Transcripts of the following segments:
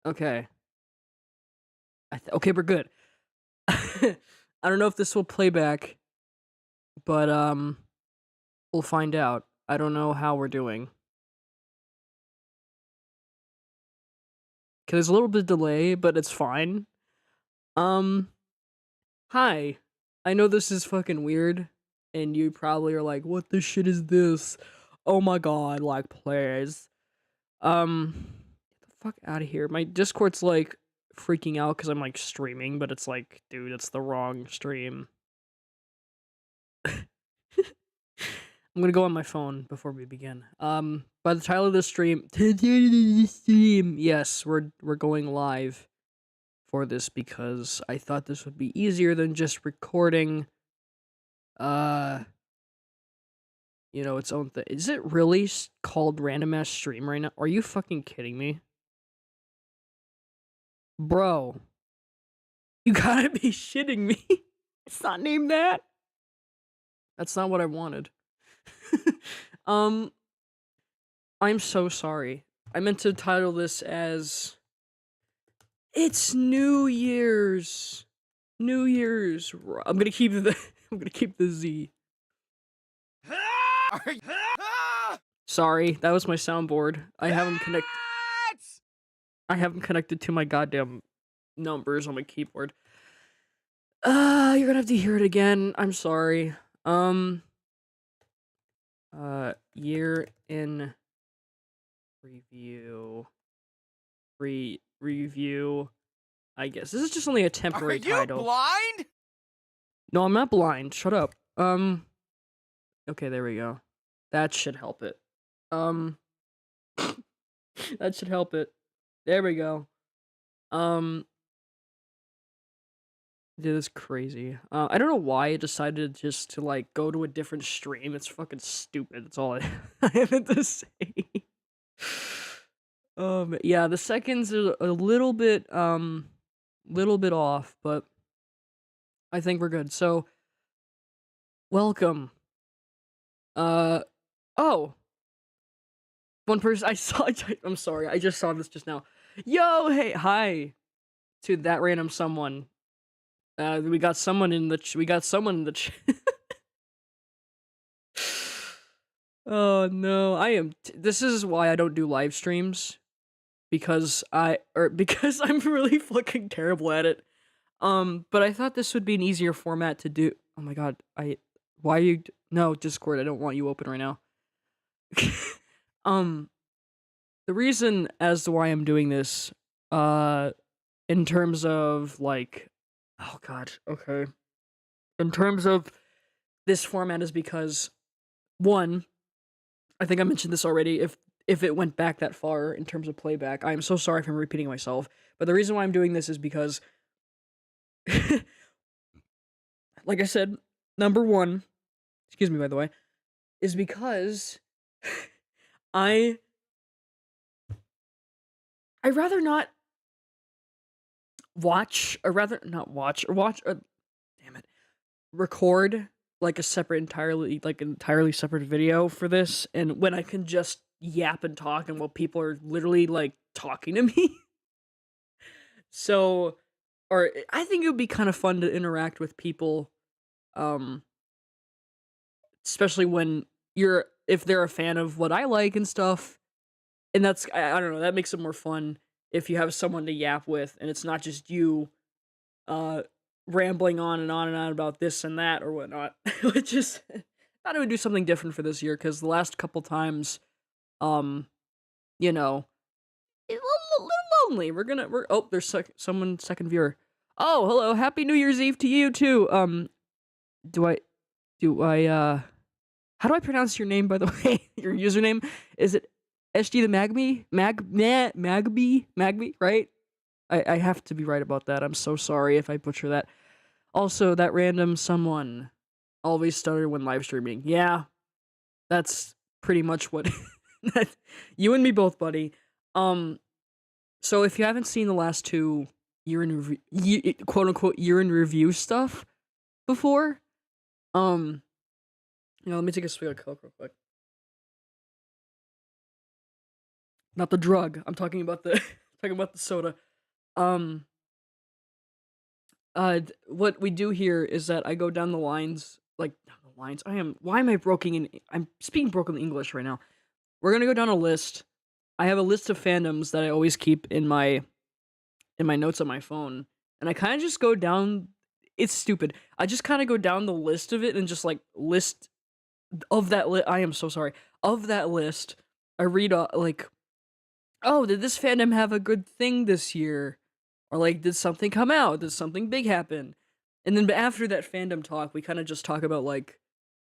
Okay. Okay, we're good. I don't know if this will play back, but we'll find out. I don't know how we're doing. 'Cause there's a little bit of delay, but it's fine. Um, Hi. I know this is fucking weird, and you probably are like, "What the shit is this? Oh my god, like, please." Get the fuck out of here. My Discord's like freaking out because I'm like streaming, but it's like, dude, it's the wrong stream. I'm gonna go on my phone before we begin. By the title of the stream, yes, we're going live for this because I thought this would be easier than just recording, uh, its own thing. Is it really called random ass stream right now? Are you fucking kidding me, bro? You gotta be shitting me. It's not named that. That's not what I wanted. um, I'm so sorry. I meant to title this as It's New Year's. New Year's. I'm gonna keep the I'm gonna keep the Z. Sorry, that was my soundboard. I haven't connected to my goddamn numbers on my keyboard. You're gonna have to hear it again. I'm sorry. Year in review. Review. I guess this is just only a temporary title. Are you blind? No, I'm not blind. Shut up. Okay, there we go. That should help it. That should help it. There we go. Dude, that's crazy. I don't know why I decided just to, like, go to a different stream. It's fucking stupid. That's all I have to say. Yeah, the seconds are a little bit off, but I think we're good. So, welcome. Oh! One person I saw I'm sorry, I just saw this just now. Yo, hey, hi to that random someone. We got someone in the Oh no, this is why I don't do live streams, because because I'm really fucking terrible at it. But I thought this would be an easier format to do. Oh my god, why are you no, Discord, I don't want you open right now. Um, the reason as to why I'm doing this, in terms of, like, oh god, okay. In terms of this format is because, one, I think I mentioned this already, if it went back that far in terms of playback, I am so sorry if I'm repeating myself, but the reason why I'm doing this is because like I said, number one, excuse me by the way, is because I I'd rather not watch, or rather not watch, or damn it, record like a separate entirely separate video for this, and when I can just yap and talk and while people are literally like talking to me. So, or I think it would be kind of fun to interact with people, um especially when if they're a fan of what I like and stuff. And that's, I don't know, that makes it more fun if you have someone to yap with and it's not just you uh rambling on and on and on about this and that or whatnot. Which is thought I would do something different for this year because the last couple times, um, you know, it's a little lonely. Oh, there's someone, second viewer. Oh, hello, happy New Year's Eve to you too. Do I do I how do I pronounce your name, by the way? Your username? Is it SG the Magby, right? I have to be right about that. I'm so sorry if I butcher that. Also, that random someone always started when live streaming. Yeah, that's pretty much what you and me both, buddy. So if you haven't seen the last two quote unquote year in review stuff before, let me take a swig of Coke real quick. Not the drug. I'm talking about the talking about the soda. Um, what we do here is that I go down the lines, like down the lines. Why am I broken in? I'm speaking broken English right now. We're gonna go down a list. I have a list of fandoms that I always keep in my notes on my phone, and I kind of just go down. It's stupid. I just kind of go down the list of it and just like list of that list. I am so sorry. Of that list, I read like, oh, did this fandom have a good thing this year? Or like, did something come out? Did something big happen? And then after that fandom talk, we kind of just talk about like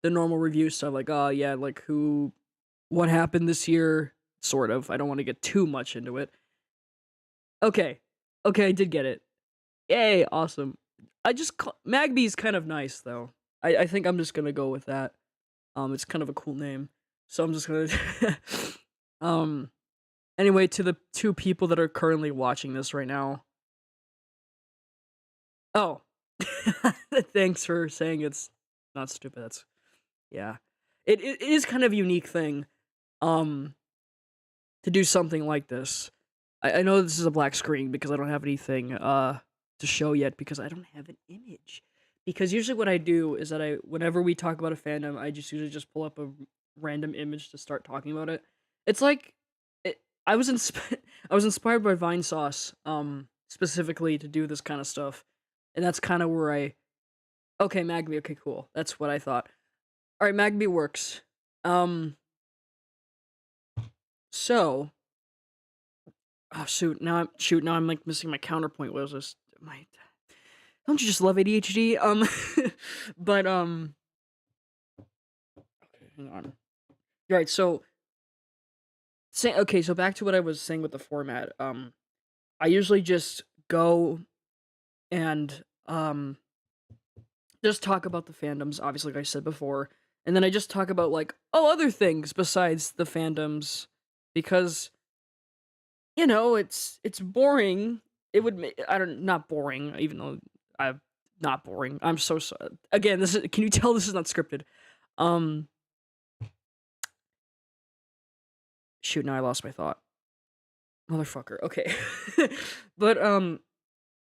the normal review stuff, like, oh yeah, like what happened this year, sort of. I don't want to get too much into it. Okay, okay, I did get it. Yay, awesome. Magby's kind of nice though. I think I'm just gonna go with that. It's kind of a cool name, so I'm just gonna. um. Anyway, to the two people that are currently watching this right now. Oh, thanks for saying it's not stupid. That's yeah. It is kind of a unique thing. Um, to do something like this. I know this is a black screen because I don't have anything to show yet because I don't have an image. Because usually what I do is that whenever we talk about a fandom, I just usually just pull up a random image to start talking about it. It's like I was I was inspired by Vine Sauce specifically to do this kind of stuff. And that's kind of where okay, Magby, okay, cool. That's what I thought. All right, Magby works. So oh now I'm like missing my counterpoint. What was this? My Don't you just love ADHD? But okay, hang on. All right, so so back to what I was saying with the format. I usually just go and just talk about the fandoms, obviously like I said before, and then I just talk about like other things besides the fandoms because it's boring. It would I don't not boring, even though I'm not boring. I'm so sorry. Again, can you tell this is not scripted? Shoot, now I lost my thought. Motherfucker. Okay. But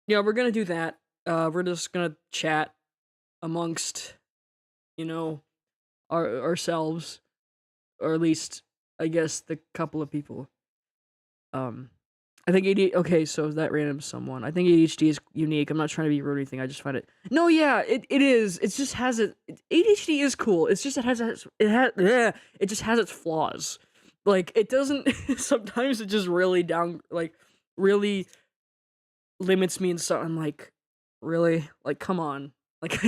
yeah, we're gonna do that. We're just gonna chat amongst, you know, ourselves, or at least I guess the couple of people. I think ADHD. Okay, so that random someone. I think ADHD is unique. I'm not trying to be rude or anything. I just find it. No, yeah, it is. It just has it. ADHD is cool. It's just it just has its flaws. Like it doesn't. Sometimes it just really really limits me and stuff. I'm like, really, like, come on, like.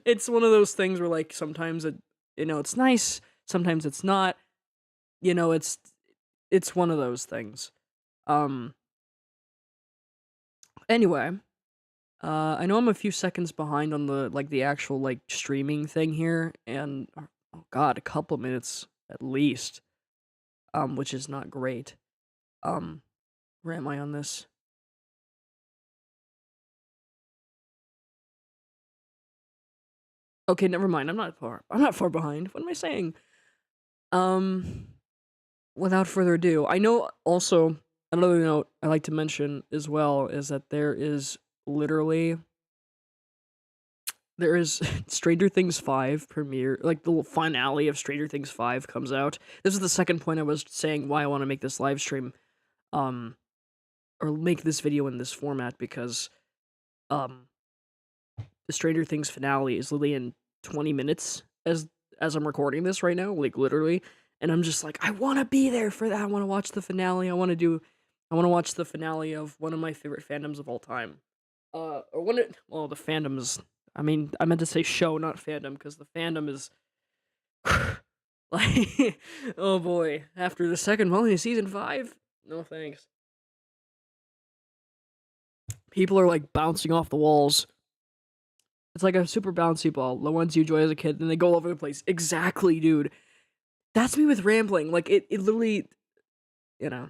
It's one of those things where like sometimes it's nice, sometimes it's not. It's one of those things. Um. Anyway, I know I'm a few seconds behind on the actual like streaming thing here, and oh god, a couple minutes at least. Which is not great. Where am I on this? Okay, never mind. I'm not far behind. What am I saying? Um, without further ado, I know also another note I like to mention as well is that there is Stranger Things 5 premiere, like the finale of Stranger Things 5 comes out. This is the second point I was saying why I want to make this live stream, um, or make this video in this format because, um, the Stranger Things finale is literally in 20 minutes as I'm recording this right now, like literally, and I'm just like, I want to be there for that. I want to watch the finale. I want to watch the finale of one of my favorite fandoms of all time. The fandoms. I mean, I meant to say show, not fandom, because the fandom is like, oh boy. After the second volume of season 5, no thanks. People are like bouncing off the walls. It's like a super bouncy ball, the ones you enjoy as a kid, and they go all over the place. Exactly, dude. That's me with rambling. Like it literally, you know.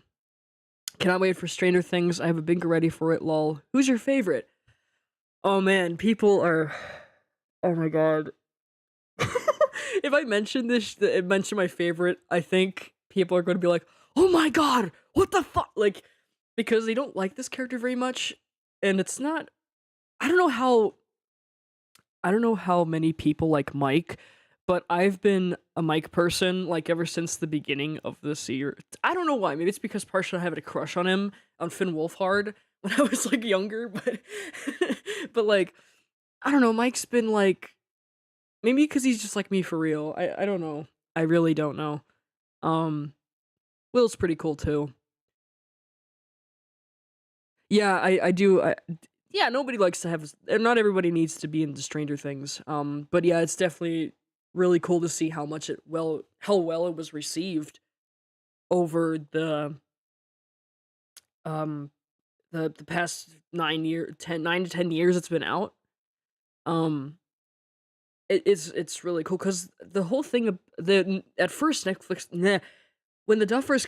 Cannot wait for Stranger Things. I have a bingo ready for it. Lol. Who's your favorite? Oh man, people are. Oh my god. If I mention my favorite, I think people are going to be like, "Oh my god, what the fuck?" Like, because they don't like this character very much, and it's not. I don't know how. I don't know how many people like Mike, but I've been a Mike person like ever since the beginning of this year. I don't know why. Maybe it's because partially I had a crush on him, on Finn Wolfhard, when I was like younger, but but like I don't know. Mike's been like maybe because he's just like me for real. I don't know. I really don't know. Um, Will's pretty cool too. Yeah, I do. Yeah, nobody likes to have. Not everybody needs to be into Stranger Things. But yeah, it's definitely really cool to see how well it was received over um the past 9 to 10 years it's been out. Um, it's really cool because the whole thing at first Netflix when the Duffers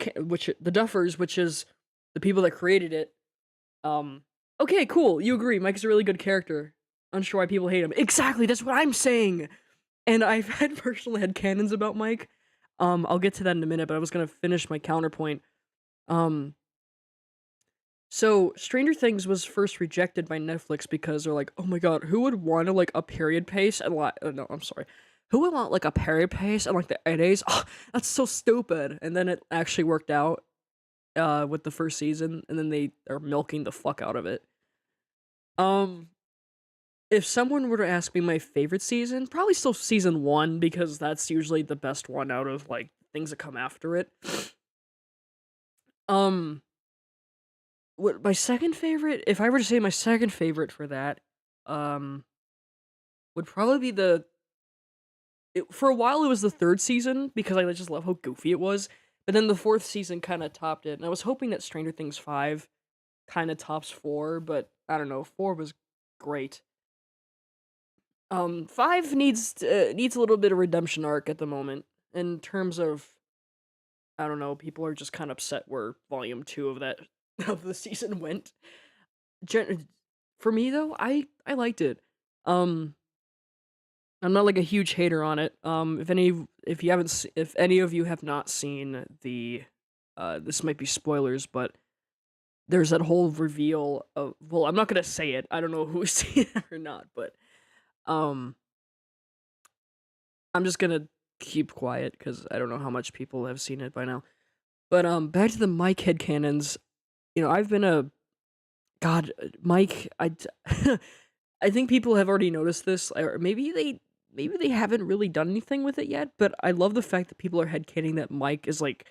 the Duffers, which is the people that created it. Um, okay, cool. You agree. Mike is a really good character. Unsure why people hate him. Exactly. That's what I'm saying. And I've had personal headcanons about Mike. I'll get to that in a minute, but I was gonna finish my counterpoint. Um, so Stranger Things was first rejected by Netflix because they're like, oh my god, who would want to like a period pace and like, no, I'm sorry. Who would want like a period pace and like the 8 days? Oh, that's so stupid. And then it actually worked out with the first season, and then they are milking the fuck out of it. Um, if someone were to ask me my favorite season, probably still season 1 because that's usually the best one out of like things that come after it. Um, what my second favorite, if I were to say my second favorite for that, um, would probably be for a while it was the third season because I just love how goofy it was. But then the fourth season kind of topped it, and I was hoping that Stranger Things 5 kind of tops 4, but I don't know, 4 was great. 5 needs a little bit of redemption arc at the moment in terms of I don't know, people are just kind of upset where volume 2 of that of the season went. Gen- for me though, I liked it. Um I'm not like a huge hater on it. If any of you have not seen the this might be spoilers, but there's that whole reveal of well, I'm not going to say it. I don't know who's seen it or not, but um I'm just gonna keep quiet because I don't know how much people have seen it by now. But back to the Mike headcanons. You know, I've been a God, Mike. I think people have already noticed this, or maybe they haven't really done anything with it yet. But I love the fact that people are headcaning that Mike is like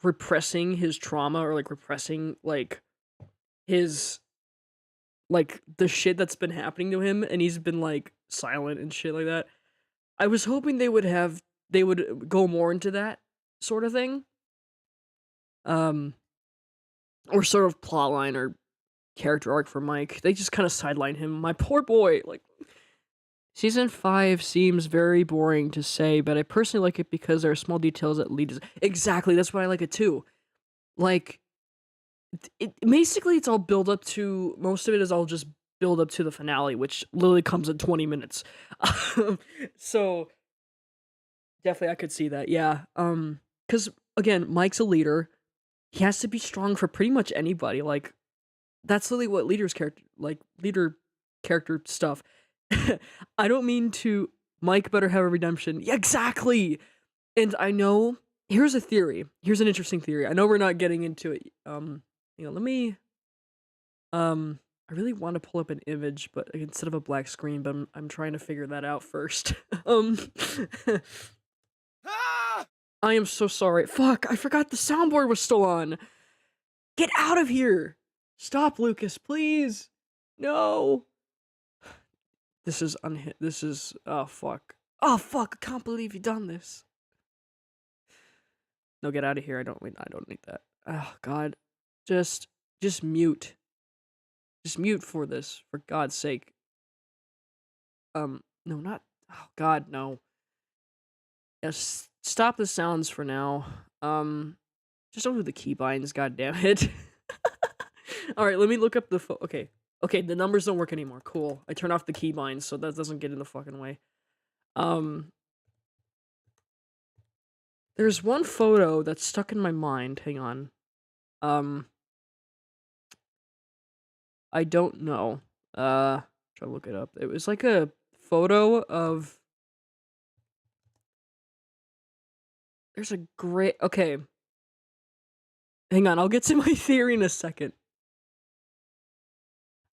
repressing his trauma or like repressing like his like the shit that's been happening to him, and he's been like silent and shit like that. I was hoping they would go more into that sort of thing. Um or sort of plotline or character arc for Mike. They just kind of sideline him. My poor boy. Like season 5 seems very boring to say, but I personally like it because there are small details that lead to exactly. That's why I like it too. Like basically it's all build up to most of it is all just build up to the finale, which literally comes in 20 minutes. So definitely I could see that. Yeah. Cuz again, Mike's a leader. He has to be strong for pretty much anybody. Like that's literally what leader character stuff. I don't mean to Mike better have a redemption. Yeah, exactly. And I know here's a theory. Here's an interesting theory. I know we're not getting into it. Let me I really want to pull up an image, but instead of a black screen, but I'm trying to figure that out first. um I am so sorry. Fuck, I forgot the soundboard was still on. Get out of here. Stop, Lucas, please. No. This is oh fuck. Oh fuck, I can't believe you done this. No, get out of here. I don't need that. Oh god. Just just mute. Just mute for this, for God's sake. No, not oh god, no. Yes, stop the sounds for now. Just don't do the keybinds, god damn it. Alright, let me look up the okay. Okay, the numbers don't work anymore. Cool. I turned off the keybinds so that doesn't get in the fucking way. Um There's one photo that's stuck in my mind. Hang on. Um, I don't know. Try to look it up. It was like a photo of. There's a great. Okay, hang on. I'll get to my theory in a second.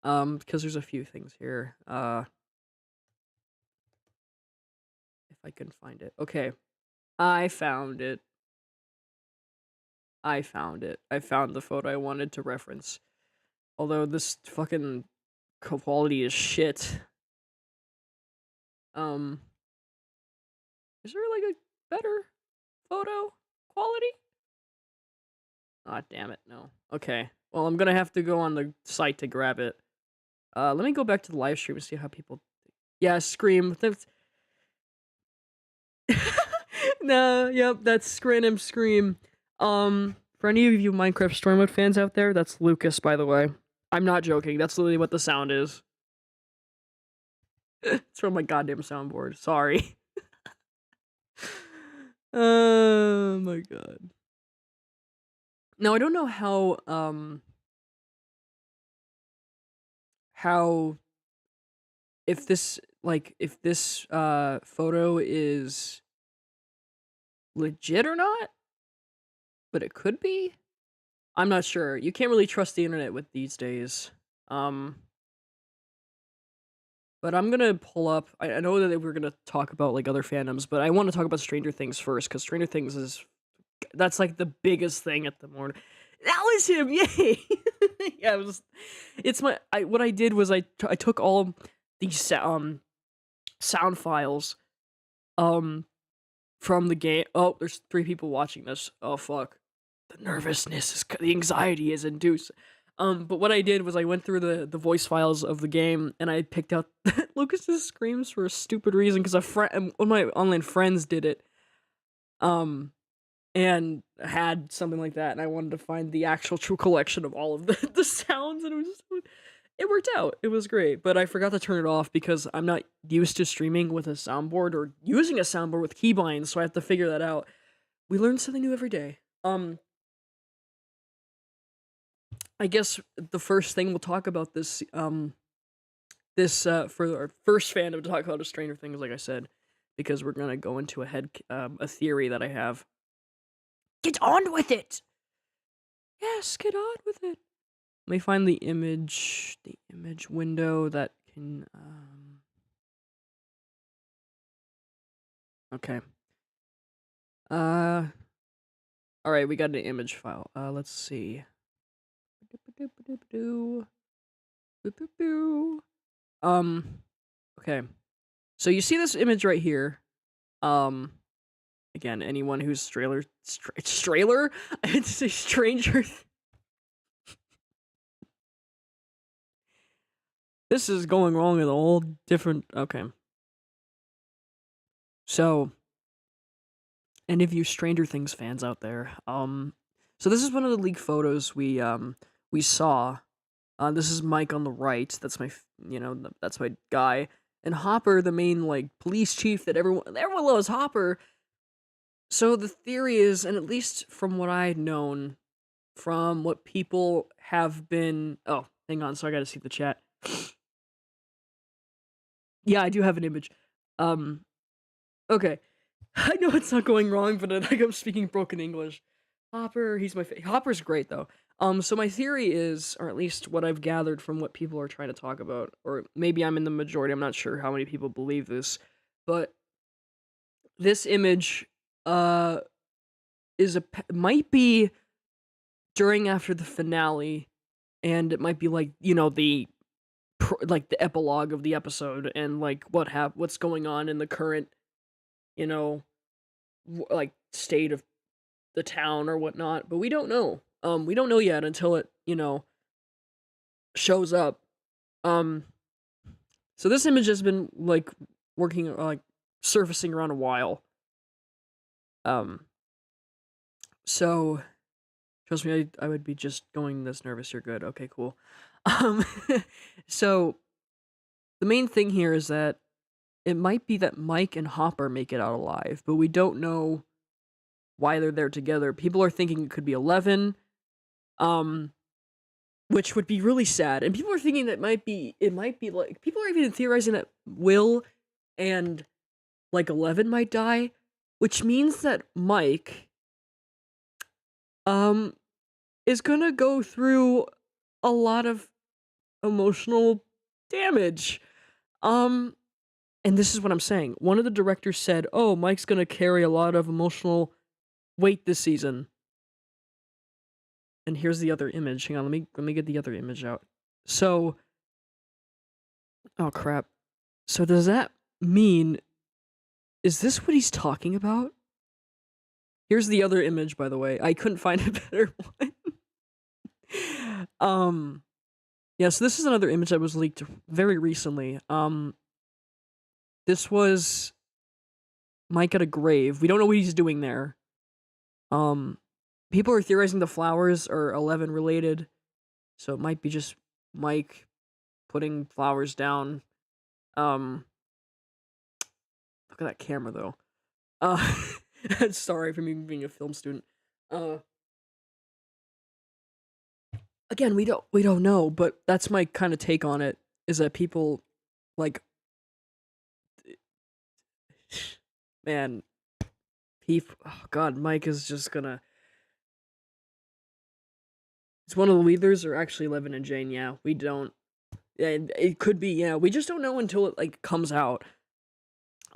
Because there's a few things here. If I can find it. Okay, I found it. I found it. I found the photo I wanted to reference. Although this fucking quality is shit. Um, is there like a better photo quality? Ah, damn it, no. Okay. Well, I'm gonna have to go on the site to grab it. Let me go back to the live stream and see how people. Yeah, Scream. No, yep, that's Scranum Scream. For any of you Minecraft Story Mode fans out there, that's Lucas, by the way. I'm not joking. That's literally what the sound is. It's from my goddamn soundboard. Sorry. Oh my god. Now I don't know how if this photo is legit or not, but it could be. I'm not sure. You can't really trust the internet with these days. But I'm gonna pull up. I know that we're gonna talk about like other fandoms, but I want to talk about Stranger Things first because Stranger Things that's like the biggest thing at the morning. That was him, yay! Yeah, it's my. What I did was I took all these sound files from the game. Oh, there's 3 people watching this. Oh fuck, the nervousness the anxiety is induced. But what I did was I went through the voice files of the game and I picked out Lucas's screams for a stupid reason because one of my online friends did it. And had something like that, and I wanted to find the actual true collection of all of the sounds, and it worked out. It was great, but I forgot to turn it off because I'm not used to streaming with a soundboard or using a soundboard with keybinds, so I have to figure that out. We learn something new every day. I guess the first thing we'll talk about for our first fandom to talk about is Stranger Things, like I said, because we're gonna go into a theory that I have. Get on with it! Yes, get on with it. Let me find the image window that can, okay. Alright, we got an image file. Let's see. Okay. So you see this image right here. Again, anyone who's Strailer? I had to say Stranger. This is going wrong in a whole different. Okay. So, any of you Stranger Things fans out there, so this is one of the leaked photos we saw. This is Mike on the right. That's that's my guy, and Hopper, the main like police chief that everyone loves. Hopper. So the theory is, and at least from what I had known, from what people have been. Oh, hang on. So I got to see the chat. Yeah, I do have an image. Okay. I know it's not going wrong, but like I'm speaking broken English. Hopper, Hopper's great though. So my theory is, or at least what I've gathered from what people are trying to talk about, or maybe I'm in the majority. I'm not sure how many people believe this, but this image, might be during after the finale, and it might be like the epilogue of the episode and like what's going on in the current like state of the town or whatnot, but we don't know. We don't know yet until it shows up. So this image has been like working like surfacing around a while. So trust me, I would be just going this nervous. You're good. Okay, cool. Um, so the main thing here is that it might be that Mike and Hopper make it out alive, but we don't know why they're there together. People are thinking it could be 11, um, which would be really sad. And people are thinking that it might be like, people are even theorizing that Will and like 11 might die, which means that Mike, um, is gonna go through a lot of emotional damage. Um, and this is what I'm saying. One of the directors said, "Oh, Mike's gonna carry a lot of emotional weight this season." And here's the other image. Hang on, let me get the other image out. So, oh crap. So does that mean, is this what he's talking about? Here's the other image, by the way. I couldn't find a better one. Yeah, so this is another image that was leaked very recently. This was Mike at a grave. We don't know what he's doing there. People are theorizing the flowers are 11 related, so it might be just Mike putting flowers down. Look at that camera though. Sorry for me being a film student. Again, we don't know, but that's my kind of take on it. Is that people like, man, oh god, Mike is just gonna. It's one of the leaders, or actually 11 and Jane. Yeah, we don't. Yeah, it could be. Yeah, we just don't know until it like comes out.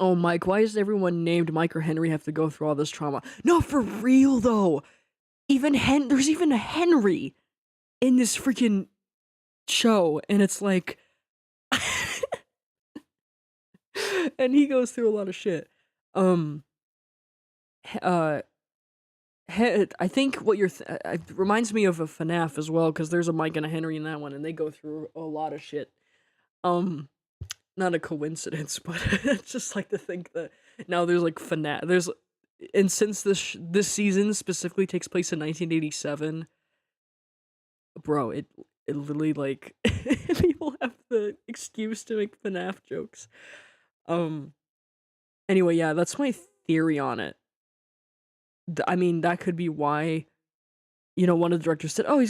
Oh, Mike, why does everyone named Mike or Henry have to go through all this trauma? No, for real though. There's even a Henry in this freaking show, and it's like, and he goes through a lot of shit. I think what it reminds me of a FNAF as well, because there's a Mike and a Henry in that one, and they go through a lot of shit. Not a coincidence, but it's just like to think that now there's like FNAF. And since this season specifically takes place in 1987, bro, it literally like people have the excuse to make FNAF jokes. Anyway, yeah, that's my theory on it. I mean, that could be why, one of the directors said, "Oh,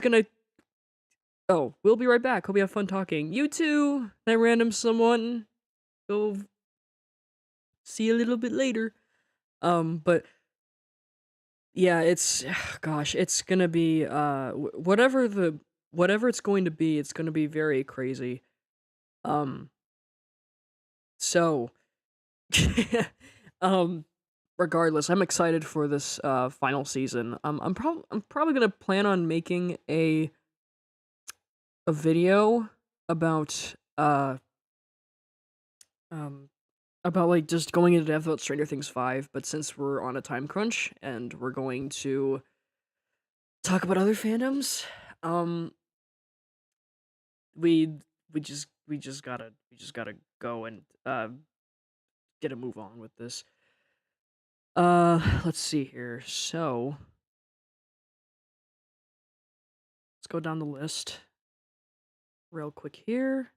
we'll be right back. Hope you have fun talking. You too, that random someone. Go see you a little bit later." But yeah, gosh, it's gonna be, whatever it's going to be, it's gonna be very crazy. So, regardless, I'm excited for this final season. I'm probably gonna plan on making a video about like just going into depth about Stranger Things 5, but since we're on a time crunch and we're going to talk about other fandoms, we just gotta go and get a move on with this. Let's see here. So let's go down the list real quick here.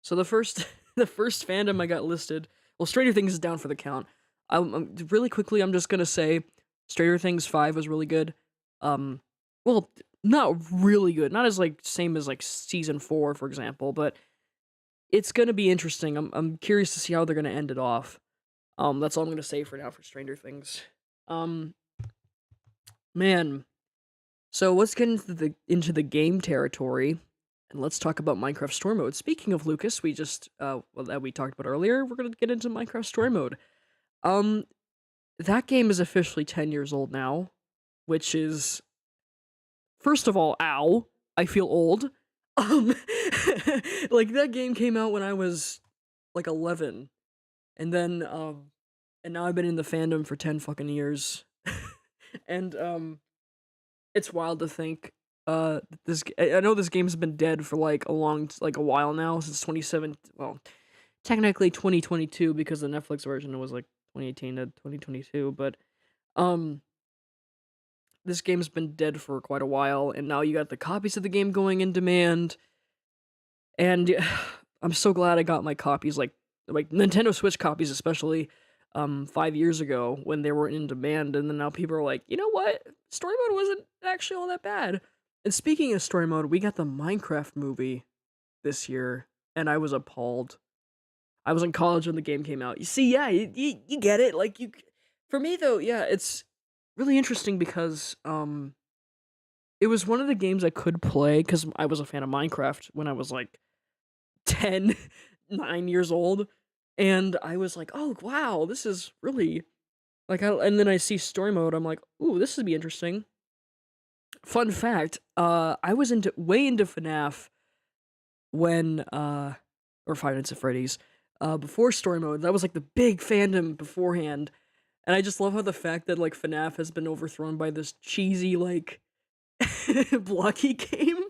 So the first fandom I got listed, well, Stranger Things is down for the count. Really quickly, I'm just gonna say Stranger Things 5 was really good. Well, not really good, not as like same as like season 4, for example, but it's gonna be interesting. I'm curious to see how they're gonna end it off. That's all I'm gonna say for now for Stranger Things. Man. So let's get into the game territory, and let's talk about Minecraft Story Mode. Speaking of Lucas, that we talked about earlier, we're gonna get into Minecraft Story Mode. That game is officially 10 years old now, which is, first of all, ow, I feel old. Like that game came out when I was like 11, and then and now I've been in the fandom for 10 fucking years. And it's wild to think I know this game's been dead for like a while now, since 27, well, technically 2022, because the Netflix version was like 2018 to 2022, but this game's been dead for quite a while, and now you got the copies of the game going in demand, and I'm so glad I got my copies, like Nintendo Switch copies especially. 5 years ago when they weren't in demand, and then now people are like, "You know what? Story mode wasn't actually all that bad." And speaking of story mode, we got the Minecraft movie this year, and I was appalled. I was in college when the game came out. You see, yeah, you get it. Like for me though, yeah, it's really interesting because it was one of the games I could play because I was a fan of Minecraft when I was like 10, 9 years old, and I was like, oh wow, this is really like. And then I see story mode, I'm like, ooh, this would be interesting. Fun fact, I was into way into FNAF when or Five Nights at Freddy's before story mode. That was like the big fandom beforehand, and I just love how the fact that like FNAF has been overthrown by this cheesy like blocky game,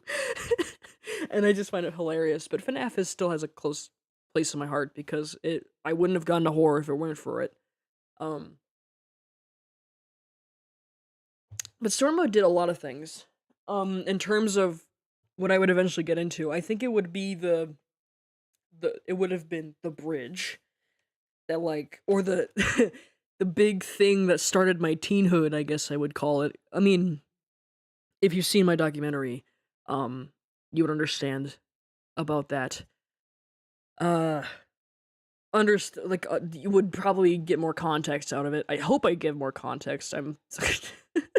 and I just find it hilarious. But FNAF still has a close place in my heart because I wouldn't have gone to horror if it weren't for it. Um, but story mode did a lot of things. In terms of what I would eventually get into, I think it would be it would have been the bridge that like or the the big thing that started my teenhood, I guess I would call it. I mean, if you've seen my documentary, you would understand about that. Uh you would probably get more context out of it. I hope I give more context. I'm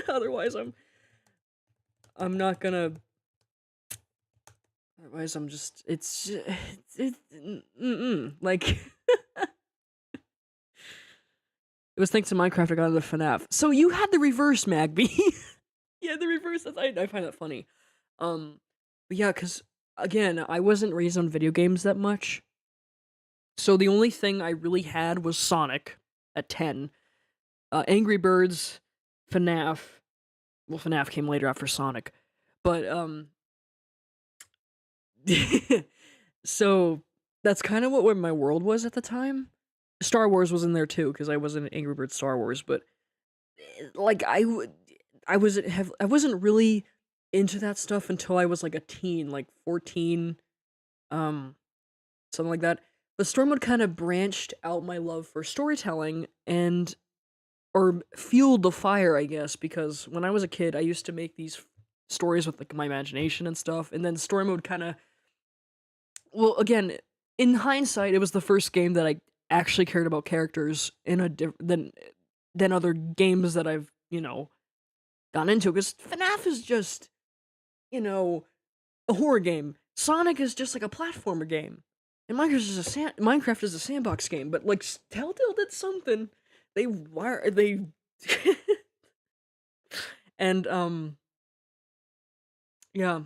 otherwise I'm not gonna otherwise I'm just like it was thanks to Minecraft I got into FNAF. So you had the reverse, Magby. Yeah, the reverse. I find that funny. But yeah, cause again, I wasn't raised on video games that much. So the only thing I really had was Sonic at 10. Angry Birds, FNAF. Well, FNAF came later after Sonic. But so that's kind of what my world was at the time. Star Wars was in there too cuz I was in Angry Birds Star Wars, but like I wasn't really into that stuff until I was like a teen, like 14, um something like that. But story mode kind of branched out my love for storytelling and or fueled the fire, I guess, because when I was a kid, I used to make these stories with like my imagination and stuff, and then story mode kind of well, again, in hindsight, it was the first game that I actually cared about characters in a than other games that I've, gone into cuz FNAF is just, you know, a horror game. Sonic is just like a platformer game. And Minecraft is a sandbox game, but like Telltale did something. They and yeah.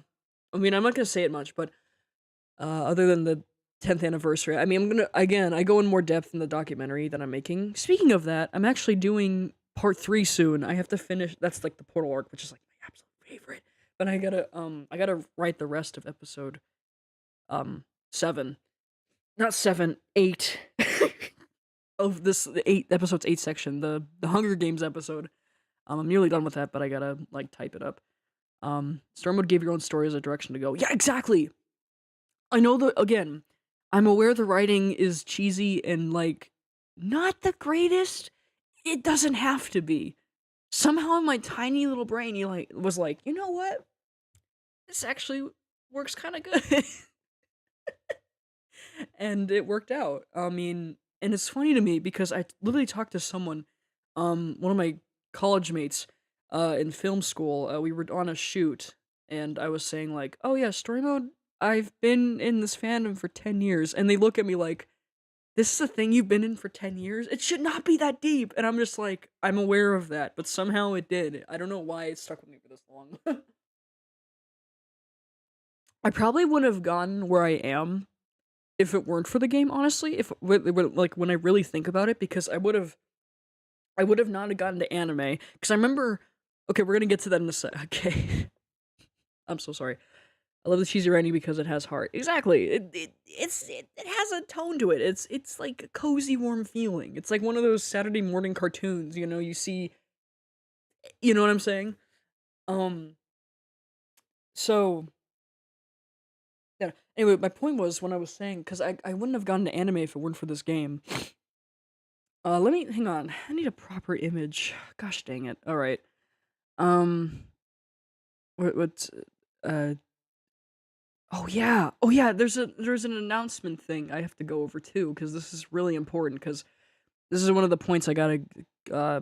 I mean, I'm not gonna say it much, but other than the 10th anniversary, I mean, I go in more depth in the documentary that I'm making. Speaking of that, I'm actually doing part 3 soon. I have to finish. That's like the Portal arc, which is like my absolute favorite. But I gotta write the rest of episode 7, not 7, 8 of this the 8 episodes 8 section, the Hunger Games episode. I'm nearly done with that, but I gotta like type it up. Storm would give your own story as a direction to go. Yeah, exactly. I know again, I'm aware the writing is cheesy and like not the greatest. It doesn't have to be. Somehow in my tiny little brain, you like was like, you know what? This actually works kind of good. And it worked out. I mean, and it's funny to me because I literally talked to someone, one of my college mates, in film school. We were on a shoot, and I was saying like, "Oh yeah, story mode. I've been in this fandom for 10 years," and they look at me like, "This is a thing you've been in for 10 years? It should not be that deep." And I'm just like, I'm aware of that, but somehow it did. I don't know why it stuck with me for this long. I probably wouldn't have gotten where I am if it weren't for the game, honestly, if like when I really think about it, because I would have not have gotten to anime. Because I remember, okay, we're gonna get to that in a sec. Okay, I'm so sorry. I love the cheesy Randy because it has heart. Exactly. It has a tone to it. It's like a cozy, warm feeling. It's like one of those Saturday morning cartoons. You see. You know what I'm saying? Um. So yeah. Anyway, my point was when I was saying because I wouldn't have gotten to anime if it weren't for this game. Let me hang on. I need a proper image. Gosh dang it. All right. Um, what's uh? Oh yeah. Oh yeah. There's an announcement thing I have to go over too because this is really important because this is one of the points I gotta uh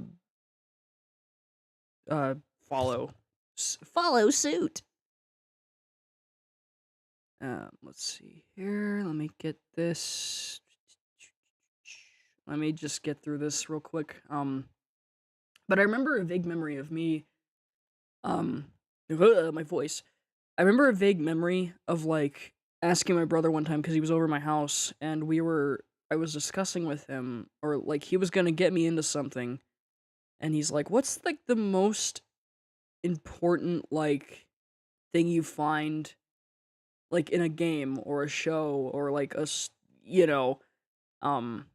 uh follow follow suit. Let's see here. Let me get this. Let me just get through this real quick. But I remember a vague memory of me. Um, my voice. I remember a vague memory of like asking my brother one time because he was over my house and I was discussing with him or like he was gonna get me into something and he's like, "What's like the most important like thing you find like in a game or a show or like you know um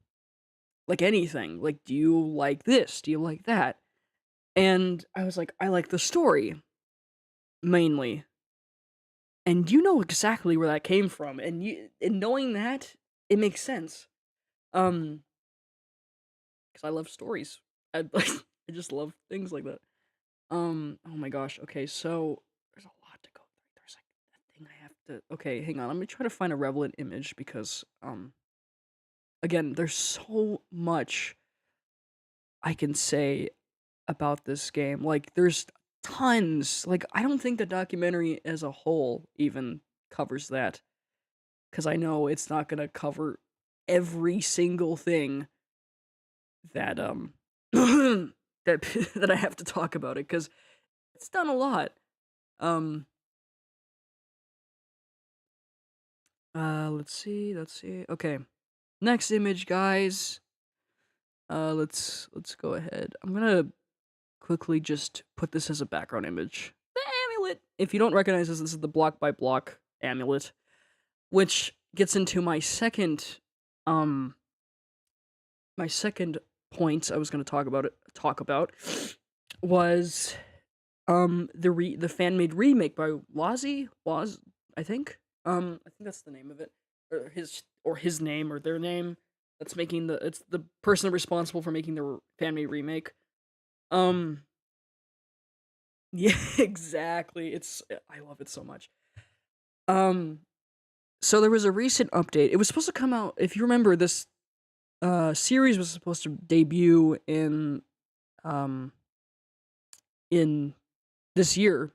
like anything? Like, do you like this? Do you like that?" And I was like, "I like the story mainly." And you know exactly where that came from, and knowing that, it makes sense. Um, because I love stories. I like I just love things like that. Oh my gosh. Okay, so there's a lot to go through. There's like that thing I have to. Okay, hang on. Let me try to find a relevant image because again, there's so much I can say about this game. Like there's tons. Like I don't think the documentary as a whole even covers that. Because I know it's not gonna cover every single thing that that that I have to talk about it because it's done a lot. Um, let's see. Okay, next image, guys. Let's go ahead. I'm gonna quickly just put this as a background image. The amulet. If you don't recognize this, this is the block by block amulet, which gets into um my second point I was going to talk about was the fan made remake by Waz, I think. I think that's the name of it, or his name or their name. That's making it's the person responsible for making the fan made remake. Um, yeah, exactly. I love it so much. Um, so there was a recent update. It was supposed to come out. If you remember, this series was supposed to debut um in this year,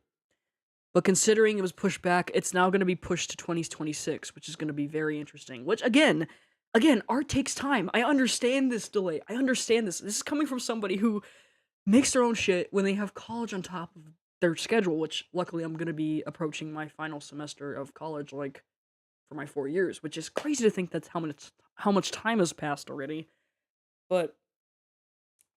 but considering it was pushed back, it's now going to be pushed to 2026, which is going to be very interesting. Which again, art takes time. I understand this delay. I understand this. This is coming from somebody who makes their own shit when they have college on top of their schedule, which luckily I'm going to be approaching my final semester of college like for my 4 years, which is crazy to think that's how much time has passed already. But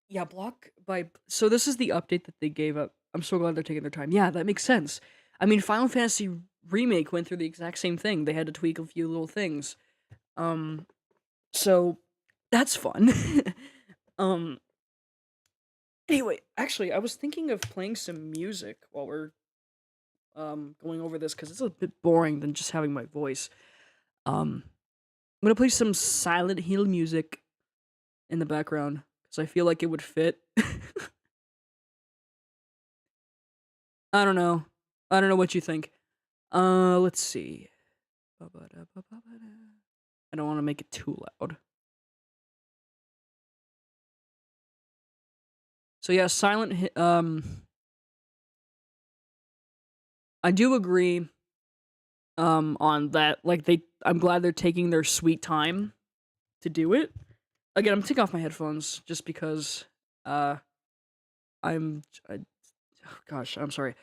yeah, block by so this is the update that they gave up. I'm so glad they're taking their time. Yeah, that makes sense. I mean, Final Fantasy Remake went through the exact same thing. They had to tweak a few little things. Um, so that's fun. um, anyway, actually, I was thinking of playing some music while we're going over this because it's a bit boring than just having my voice. I'm gonna play some Silent Hill music in the background because I feel like it would fit. I don't know. I don't know what you think. Let's see. I don't want to make it too loud. So yeah, I do agree on that. Like I'm glad they're taking their sweet time to do it. Again, I'm taking off my headphones just because uh I'm I, oh gosh, I'm sorry.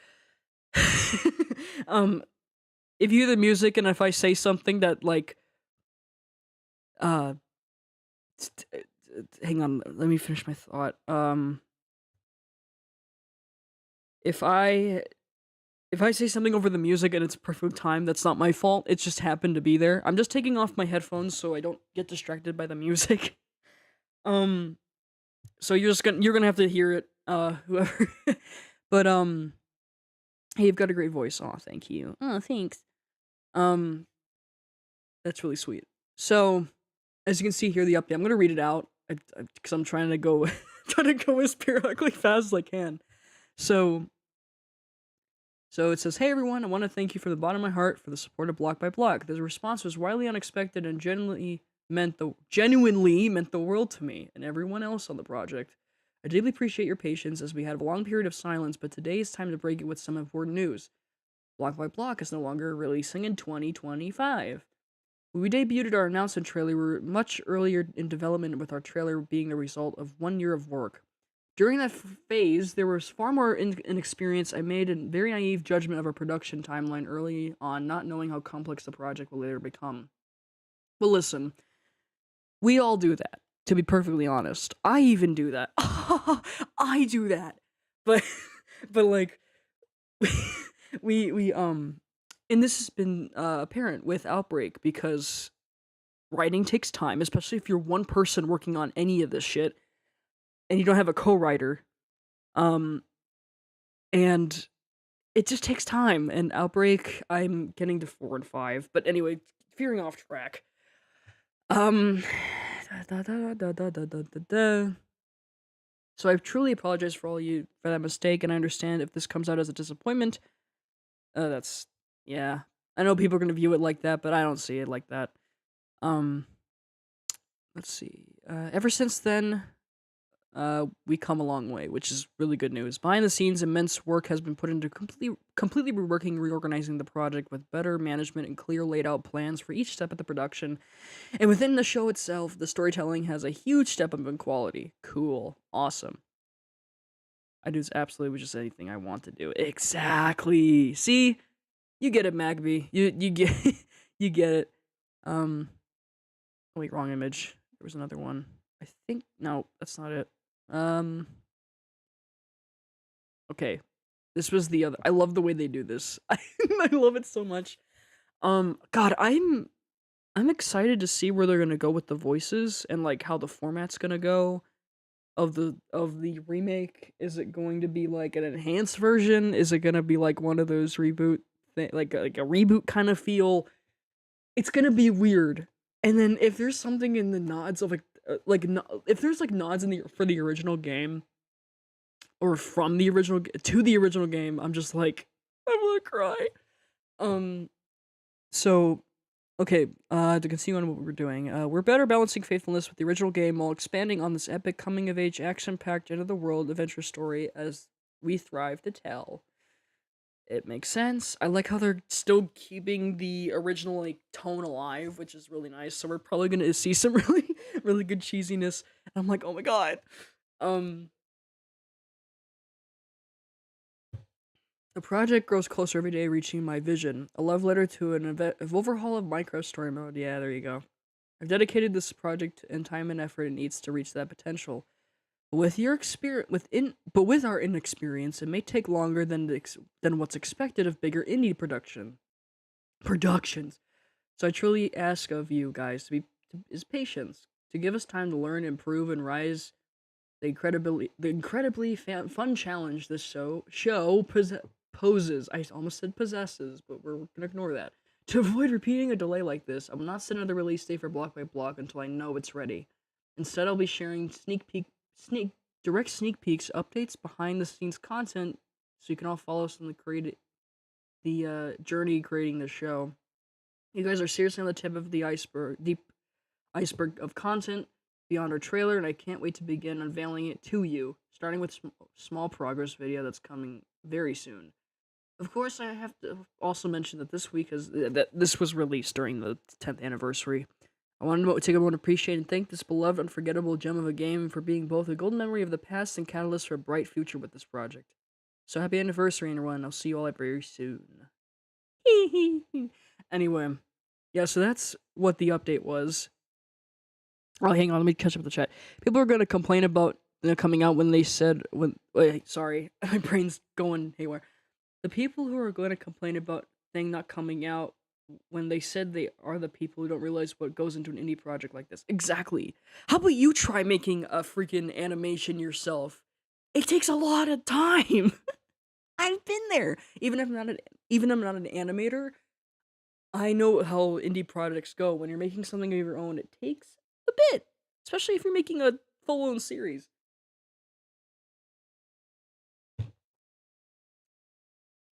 um if you hear the music and if I say something that like uh hang on, let me finish my thought. If I if I say something over the music and it's perfect time, that's not my fault. It just happened to be there. I'm just taking off my headphones so I don't get distracted by the music. um so you're gonna have to hear it, whoever. But hey, you've got a great voice. Oh, thank you. Oh, thanks. Um that's really sweet. So, as you can see here, the update, I'm gonna read it out because I'm trying to go trying to go as periodically fast as I can. So it says, "Hey everyone, I want to thank you from the bottom of my heart for the support of Block by Block. The response was wildly unexpected and genuinely meant the world to me and everyone else on the project. I deeply appreciate your patience as we had a long period of silence, but today is time to break it with some important news. Block by Block is no longer releasing in 2025. When we debuted our announcement trailer, we were much earlier in development, with our trailer being the result of 1 year of work. During that phase, there was far more inexperience. I made a very naive judgment of our production timeline early on, not knowing how complex the project will later become. Well, listen, we all do that, to be perfectly honest. I even do that. I do that. But, like, and this has been apparent with Outbreak, because writing takes time, especially if you're one person working on any of this shit and you don't have a co-writer. And it just takes time. And Outbreak, I'm getting to 4 and 5. But anyway, veering off track. So I truly apologize for all you for that mistake, and I understand if this comes out as a disappointment. Yeah. I know people are gonna view it like that, but I don't see it like that. Let's see. Ever since then, we come a long way, which is really good news. Behind the scenes, immense work has been put into completely reorganizing the project with better management and clear laid out plans for each step of the production. And within the show itself, the storytelling has a huge step up in quality. Cool. Awesome. I do absolutely just anything I want to do. Exactly. See? You get it, Magby. You get you get it. Wait, wrong image. There was another one. I think no, that's not it. Okay. This was the other. I love the way they do this. I love it so much. God, I'm excited to see where they're gonna go with the voices and like how the format's gonna go of the remake. Is it going to be like an enhanced version? Is it gonna be like one of those reboot like a reboot kind of feel? It's gonna be weird. And then if there's something in the nods of if there's like nods in for the original game, or from the original to the original game, I'm just like, I'm gonna cry. So okay, to continue on what we're doing, we're better balancing faithfulness with the original game while expanding on this epic coming-of-age, action-packed, end-of-the-world adventure story as we thrive to tell. It makes sense. I like how they're still keeping the original like tone alive, which is really nice. So we're probably gonna see some really good cheesiness. And I'm like, oh my god. The project grows closer every day, reaching my vision. A love letter to an overhaul of Minecraft story mode. Yeah, there you go. I've dedicated this project and time and effort it needs to reach that potential. With your experience, with our inexperience, it may take longer than what's expected of bigger indie productions. So I truly ask of you guys is patience, to give us time to learn, improve, and rise the incredibly fun challenge this show poses. I almost said possesses, but we're gonna ignore that. To avoid repeating a delay like this, I will not set another release date for Block by Block until I know it's ready. Instead, I'll be sharing direct sneak peeks, updates, behind the scenes content, so you can all follow us on the journey creating the show. You guys are seriously on the tip of the deep iceberg of content beyond our trailer, and I can't wait to begin unveiling it to you, starting with small progress video that's coming very soon. Of course, I have to also mention that this was released during the 10th anniversary. I wanted to take a moment to appreciate and thank this beloved, unforgettable gem of a game for being both a golden memory of the past and catalyst for a bright future with this project. So happy anniversary, everyone. I'll see you all very soon. Anyway, yeah, so that's what the update was. Oh, hang on, let me catch up with the chat. People are going to complain about coming out when they said, wait, sorry, my brain's going haywire. The people who are going to complain about thing not coming out when they said they are the people who don't realize what goes into an indie project like this. Exactly. How about you try making a freaking animation yourself? It takes a lot of time. I've been there. Even if I'm not an animator, I know how indie projects go. When you're making something of your own, it takes a bit. especially if you're making a full-on series.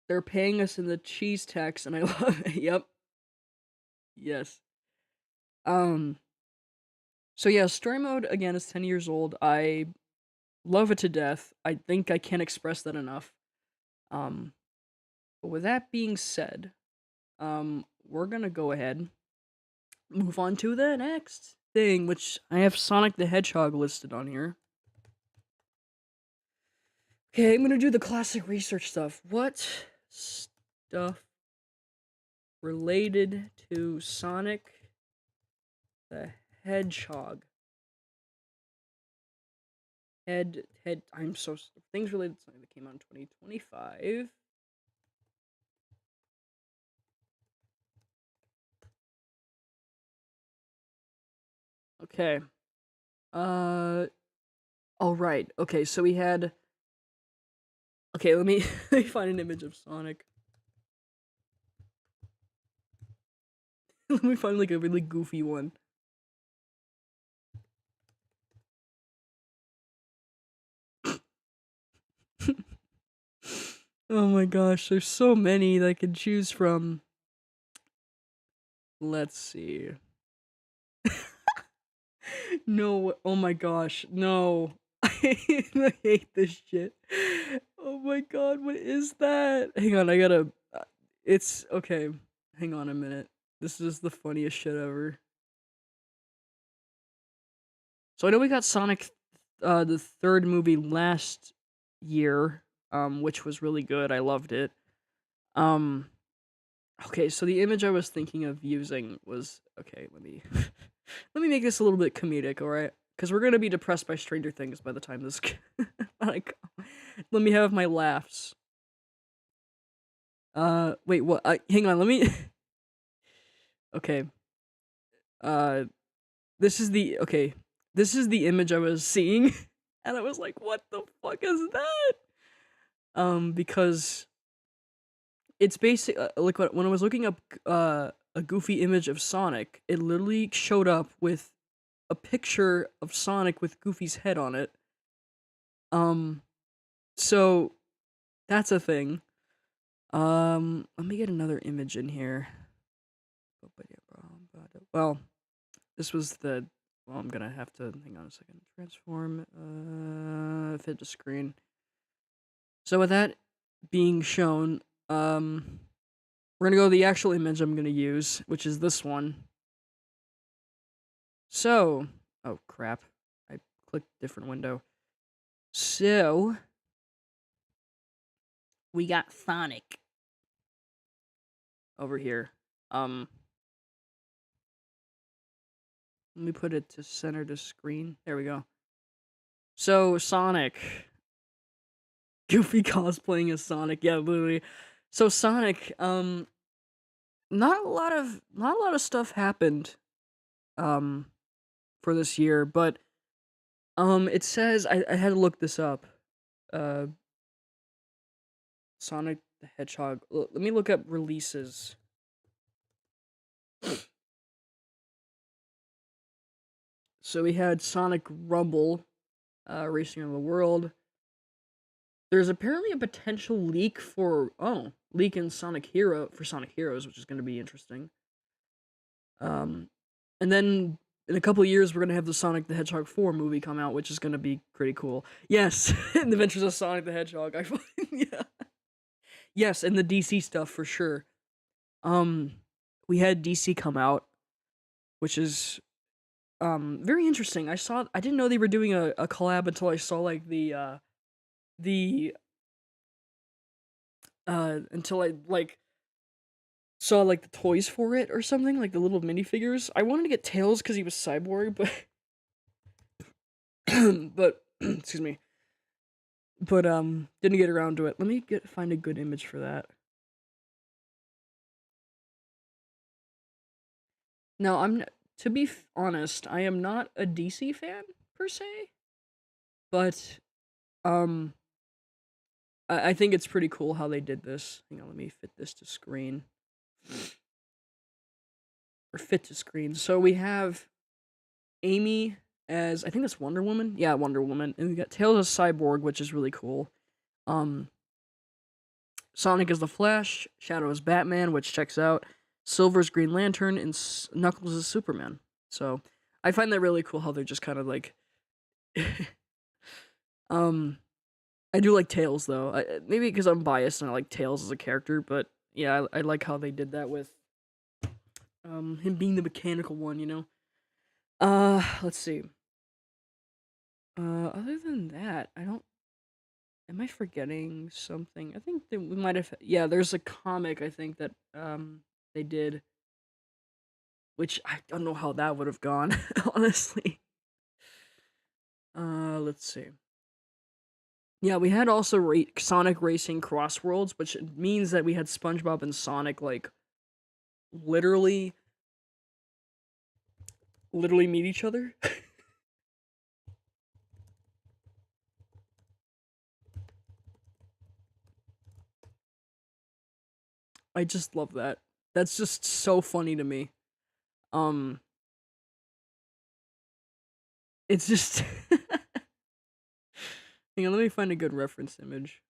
They're paying us in the cheese tax, and I love it. Yep. Yes. Um, so yeah, story mode, again, is 10 years old. I love it to death. I think I can't express that enough. Um, but with that being said, we're gonna go ahead, move on to the next thing, which I have Sonic the Hedgehog listed on here. Okay, I'm gonna do the classic research stuff. What stuff related to Sonic the Hedgehog? I'm so things related to Sonic that came out in 2025. Okay. All right. Okay, so we had. Okay, let me let me find an image of Sonic. Let me find like a really goofy one. Oh my gosh, there's so many that I can choose from. Let's see. No, oh my gosh, no. I hate this shit. Oh my god, what is that? Hang on, I gotta. It's okay. Hang on a minute. This is the funniest shit ever. So I know we got Sonic, the third movie last year, which was really good. I loved it. Um, okay, so the image I was thinking of using was okay. Let me let me make this a little bit comedic, all right? Because we're gonna be depressed by Stranger Things by the time this. Like, let me have my laughs. Wait, what? Hang on, let me. Okay. Uh, this is the okay. This is the image I was seeing, and I was like, "What the fuck is that?" Because it's basic. Like when I was looking up a goofy image of Sonic, it literally showed up with a picture of Sonic with Goofy's head on it. Um, so that's a thing. Let me get another image in here. Well, this was the. Well, I'm gonna have to hang on a second. Transform. Fit to screen. So with that being shown, we're gonna go to the actual image I'm gonna use, which is this one. So, oh crap, I clicked different window. So, we got Sonic over here. Let me put it to center to screen. There we go. So, Sonic. Goofy cosplaying as Sonic. Yeah, literally. So Sonic, not a lot of stuff happened um for this year, but it says I had to look this up. Uh Sonic the Hedgehog. Let me look up releases. So we had Sonic Rumble, Racing Around the World. There's apparently a potential leak leak in Sonic Heroes, which is going to be interesting. And then in a couple of years, we're gonna have the Sonic the Hedgehog 4 movie come out, which is gonna be pretty cool. Yes, The Adventures of Sonic the Hedgehog. Yeah. Yes, and the DC stuff for sure. Um, we had DC come out, which is very interesting. I didn't know they were doing a collab until I saw like the until I like saw like the toys for it or something, like the little minifigures. I wanted to get Tails because he was Cyborg, but but excuse me. But didn't get around to it. Let me find a good image for that. Now, to be honest, I am not a DC fan per se, but um I think it's pretty cool how they did this. Hang on, let me fit this to screen. Or fit to screen. So we have Amy as I think that's Wonder Woman. Yeah, Wonder Woman. And we got Tails as Cyborg, which is really cool. Um, Sonic is the Flash, Shadow is Batman, which checks out. Silver's Green Lantern, and Knuckles is Superman. So I find that really cool how they're just kind of like, um, I do like Tails though. Maybe because I'm biased and I like Tails as a character, but yeah, I like how they did that with him being the mechanical one. You know. Let's see. Other than that, I don't. Am I forgetting something? I think that we might have. Yeah, there's a comic I think that they did, which I don't know how that would have gone, honestly. Let's see. Yeah, we had also Sonic Racing Crossworlds, which means that we had SpongeBob and Sonic like literally, literally meet each other. I just love that. That's just so funny to me. Um, it's just. Hang on, let me find a good reference image.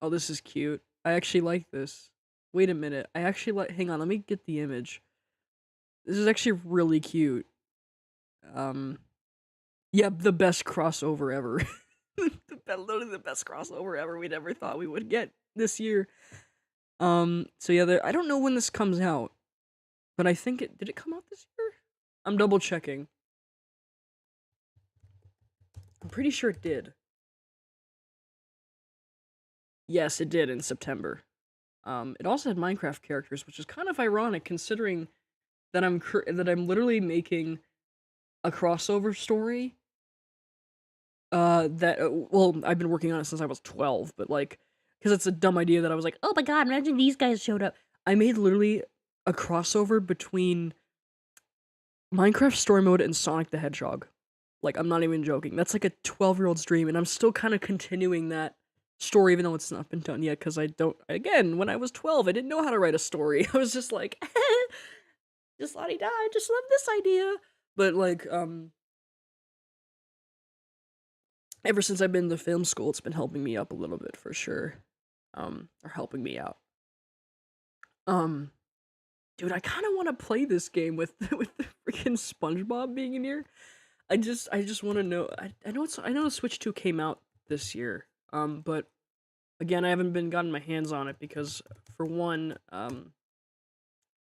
Oh, this is cute. I actually like this. Wait a minute. I actually like. Hang on, let me get the image. This is actually really cute. Um, yeah, the best crossover ever. Literally the best crossover ever we'd ever thought we would get this year. So yeah, I don't know when this comes out, but I think did it come out this year? I'm double checking. I'm pretty sure it did. Yes, it did in September. It also had Minecraft characters, which is kind of ironic considering that I'm literally making a crossover story. Well, I've been working on it since I was 12, but like, because it's a dumb idea that I was like, oh my god, imagine these guys showed up. I made literally a crossover between Minecraft Story Mode and Sonic the Hedgehog. Like, I'm not even joking. That's like a 12-year-old's dream, and I'm still kind of continuing that story, even though it's not been done yet, because I don't, again, when I was 12, I didn't know how to write a story. I was just like, just la-di-da, I just love this idea. But, like, ever since I've been to film school, it's been helping me up a little bit, for sure. Or helping me out. Um, dude, I kind of want to play this game with with the freaking SpongeBob being in here. I just want to know. I know Switch 2 came out this year. But again, I haven't been gotten my hands on it because for one,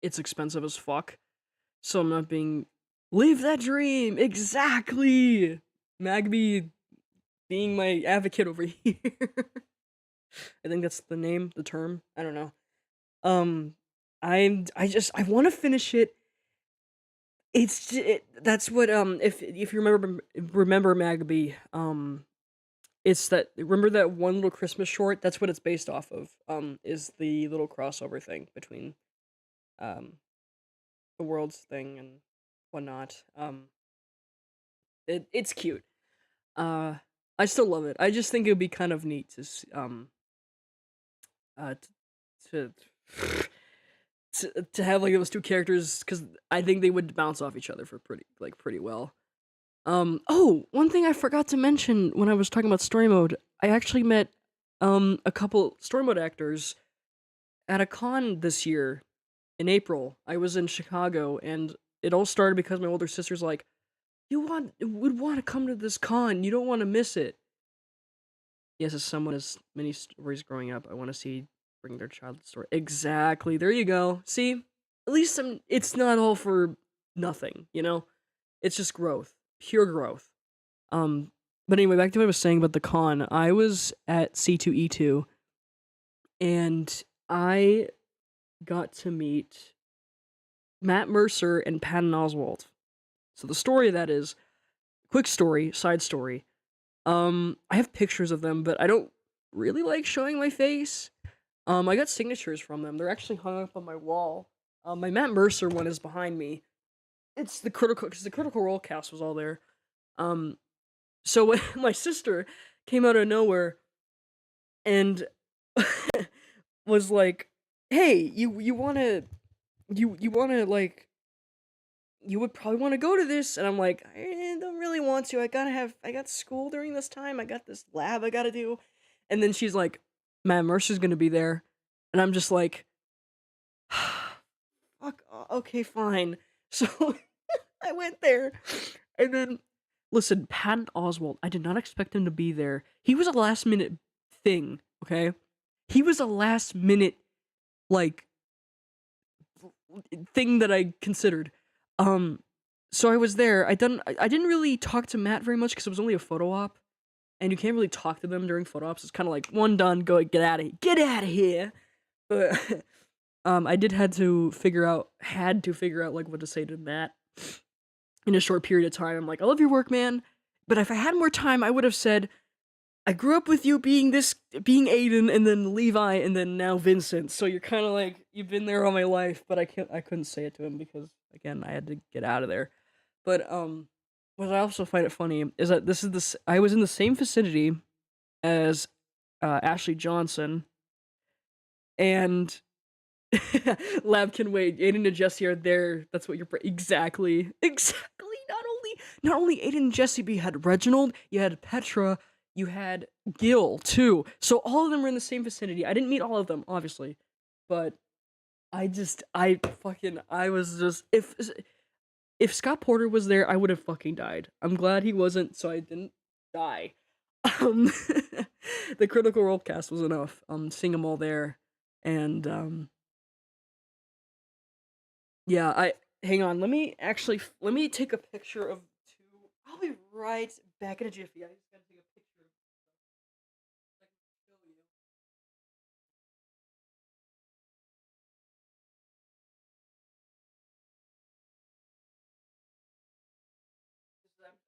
it's expensive as fuck. So I'm not being live that dream exactly. Magby being my advocate over here. I think that's the name, the term. I don't know. Um, I want to finish it. That's what if you remember Magby, it's that remember that one little Christmas short. That's what it's based off of. Is the little crossover thing between um the worlds thing and whatnot. It's cute. Uh, I still love it. I just think it would be kind of neat uh to to have like those two characters because I think they would bounce off each other for pretty well. Oh, one thing I forgot to mention when I was talking about story mode, I actually met a couple story mode actors at a con this year in April. I was in Chicago and it all started because my older sister's like, would want to come to this con. You don't want to miss it. Yes, as someone has many stories growing up, I want to see bring their childhood story. Exactly. There you go. See? At least it's not all for nothing, you know? It's just growth. Pure growth. Um, but anyway, back to what I was saying about the con. I was at C2E2 and I got to meet Matt Mercer and Patton Oswalt. So the story of that is quick story, side story. I have pictures of them, but I don't really like showing my face. I got signatures from them. They're actually hung up on my wall. My Matt Mercer one is behind me. It's the critical because the Critical Role cast was all there. So when my sister came out of nowhere and was like, "Hey, you wanna like you would probably want to go to this. And I'm like, I don't really want to. I got school during this time. I got this lab I gotta do. And then she's like, man, Mercer's gonna be there. And I'm just like, fuck, okay, fine. So I went there. And then, listen, Patton Oswalt, I did not expect him to be there. He was a last minute thing, okay? He was a last minute, like, thing that I considered. So I was there. I didn't really talk to Matt very much because it was only a photo op, and you can't really talk to them during photo ops. It's kind of like one done, go get out of here. But I did had to figure out like what to say to Matt in a short period of time. I'm like, I love your work, man. But if I had more time, I would have said, I grew up with you being Aiden, and then Levi, and then now Vincent. So you're kind of like, you've been there all my life, but I couldn't say it to him because, again, I had to get out of there. But, what I also find it funny is that I was in the same vicinity as, Ashley Johnson, and Lab can wait. Aiden and Jesse are there. That's what exactly. Not only Aiden and Jesse, but you had Reginald, you had Petra, you had Gil too. So all of them were in the same vicinity. I didn't meet all of them, obviously, but I was just if Scott Porter was there, I would have fucking died. I'm glad he wasn't, so I didn't die. Um, the Critical Role cast was enough. Seeing them all there, and yeah, I hang on. Let me take a picture of two. I'll be right back in a jiffy. I just gotta take a picture of so I can show you.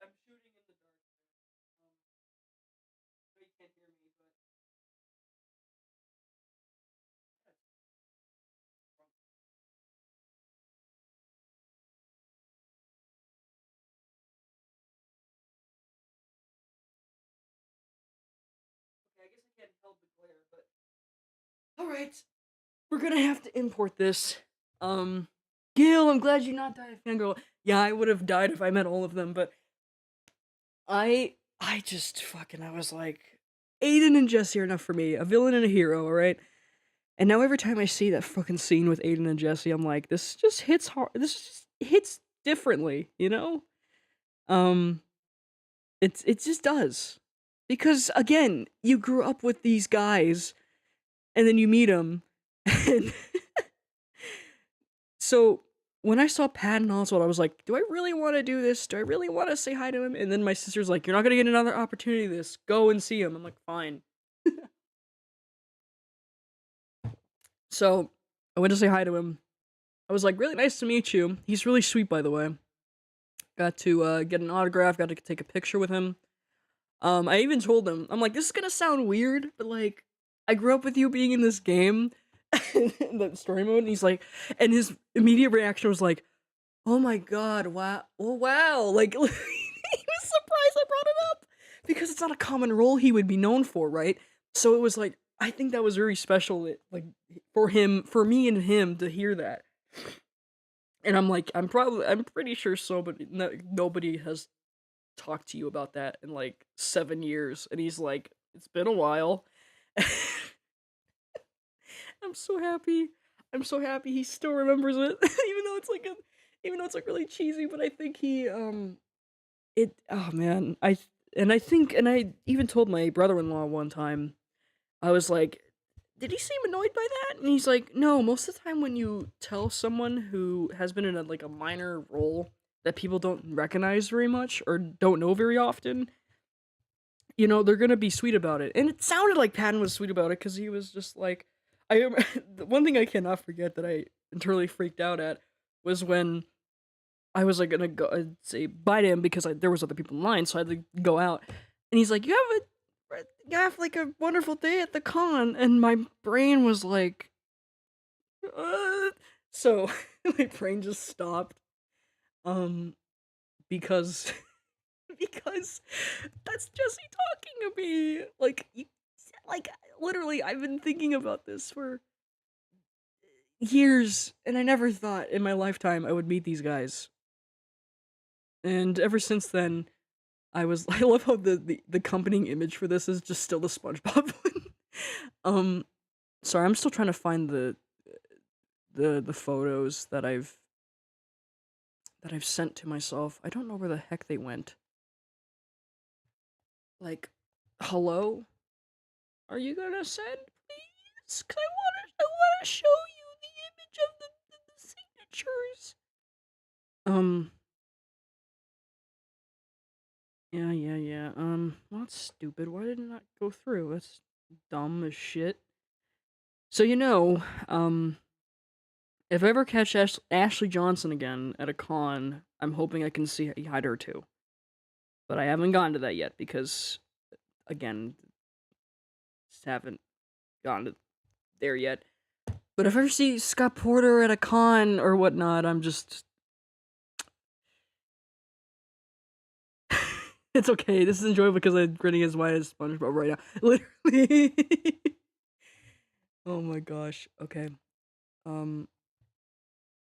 I'm shooting in the dark. So you can't hear me, but okay, I guess I can't help the glare, but all right, we're gonna have to import this. Um, Gil, I'm glad you not died of fangirl. Yeah, I would have died if I met all of them, but I just fucking I was like, Aiden and Jesse are enough for me. A villain and a hero, alright? And now every time I see that fucking scene with Aiden and Jesse, I'm like, this just hits hard. This just hits differently, you know? Um, it just does. Because again, you grew up with these guys, and then you meet them, and so when I saw Patton Oswalt, I was like, do I really want to do this? Do I really want to say hi to him? And then my sister's like, you're not gonna get another opportunity to this. Go and see him. I'm like, fine. So I went to say hi to him. I was like, really nice to meet you. He's really sweet, by the way. Got to get an autograph, got to take a picture with him. I even told him, I'm like, this is gonna sound weird, but like, I grew up with you being in this game, the story mode, and he's like, and his immediate reaction was like, oh my god, wow, oh wow, like, he was surprised I brought it up, because it's not a common role he would be known for, right? So it was like, I think that was very special, like, for me and him to hear that. And I'm like, I'm pretty sure so, but nobody has talked to you about that in like 7 years. And he's like, it's been a while. I'm so happy. I'm so happy he still remembers it, even though it's like really cheesy. But I think it. Oh man, and I even told my brother-in-law one time. I was like, did he seem annoyed by that? And he's like, no, most of the time when you tell someone who has been in like a minor role that people don't recognize very much or don't know very often, you know, they're gonna be sweet about it. And it sounded like Patton was sweet about it because he was just like, the one thing I cannot forget that I entirely freaked out at was when I was like gonna go say bye to him because there was other people in line, so I had to go out. And he's like, you have like a wonderful day at the con, and my brain was like, uh, so my brain just stopped, um, because because that's Jesse talking to me, like literally, I've been thinking about this for years, and I never thought in my lifetime I would meet these guys. And ever since then, I love how the accompanying image for this is just still the SpongeBob one. Um, sorry, I'm still trying to find the photos that I've sent to myself. I don't know where the heck they went. Like, hello? Are you gonna send, please? 'Cause I wanna show you the image of the signatures. Um, yeah. Well, that's stupid. Why did it not go through? That's dumb as shit. So, if I ever catch Ashley Johnson again at a con, I'm hoping I can see hide her too. But I haven't gotten to that yet because, again, just haven't gotten to there yet. But if I ever see Scott Porter at a con or whatnot, I'm just. It's okay. This is enjoyable because I'm grinning as wide as SpongeBob right now. Literally. Oh my gosh. Okay. Um,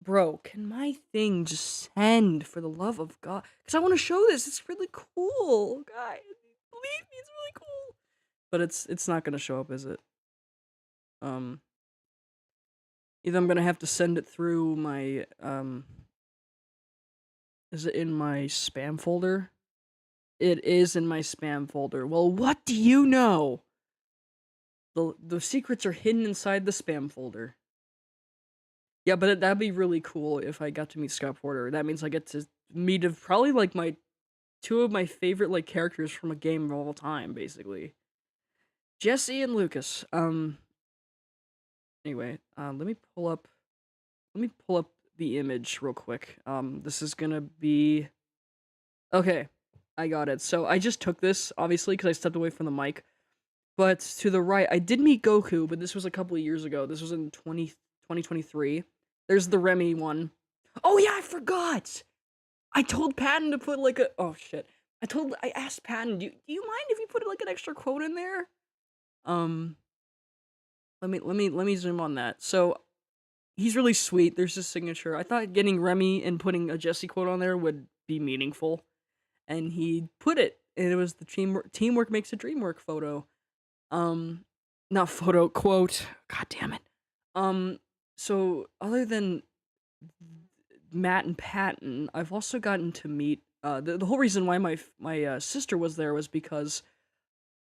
Bro, can my thing just send for the love of God? Because I want to show this. It's really cool, guys. Believe me, it's really cool. But it's not gonna show up, is it? Um, Either I'm gonna have to send it through my Is it in my spam folder? It is in my spam folder. Well, what do you know? The secrets are hidden inside the spam folder. Yeah, but that'd be really cool if I got to meet Scott Porter. That means I get to meet probably like my two of my favorite like characters from a game of all time, basically. Jesse and Lucas. Anyway, let me pull up the image real quick. This is gonna be okay. I got it. So I just took this obviously because I stepped away from the mic. But to the right, I did meet Goku, but this was a couple of years ago. This was in 2023. There's the Remy one. Oh yeah, I forgot. I told Patton to put like a oh shit. I asked Patton, do you mind if you put like an extra quote in there? Um let me zoom on that. So he's really sweet. There's his signature. I thought getting Remy and putting a Jesse quote on there would be meaningful. And he put it. And it was the teamwork makes a dream work photo. Um Not photo, quote. God damn it. Um so other than Matt and Patton, I've also gotten to meet the whole reason why my sister was there was because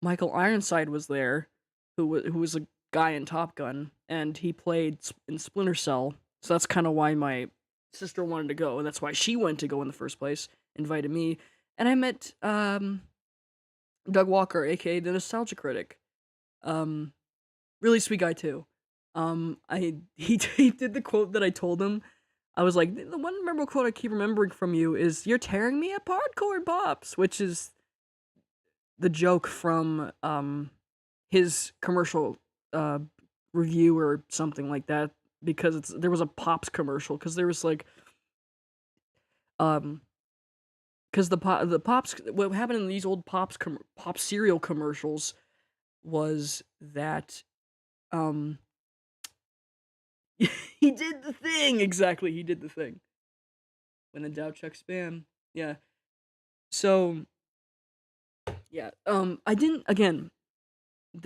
Michael Ironside was there, who was a guy in Top Gun, and he played in Splinter Cell. So that's kind of why my sister wanted to go, and that's why she went to go in the first place. Invited me, and I met Doug Walker, aka the Nostalgia Critic. Um, Really sweet guy too. I he did the quote that I told him. I was like, the one memorable quote I keep remembering from you is "You're tearing me apart, Corn Pops," which is the joke from his commercial uh review or something like that because there was a Pops commercial because there was like um because the Pops what happened in these old Pop cereal commercials was that um he did the thing exactly he did the thing when in doubt check spam yeah so yeah I didn't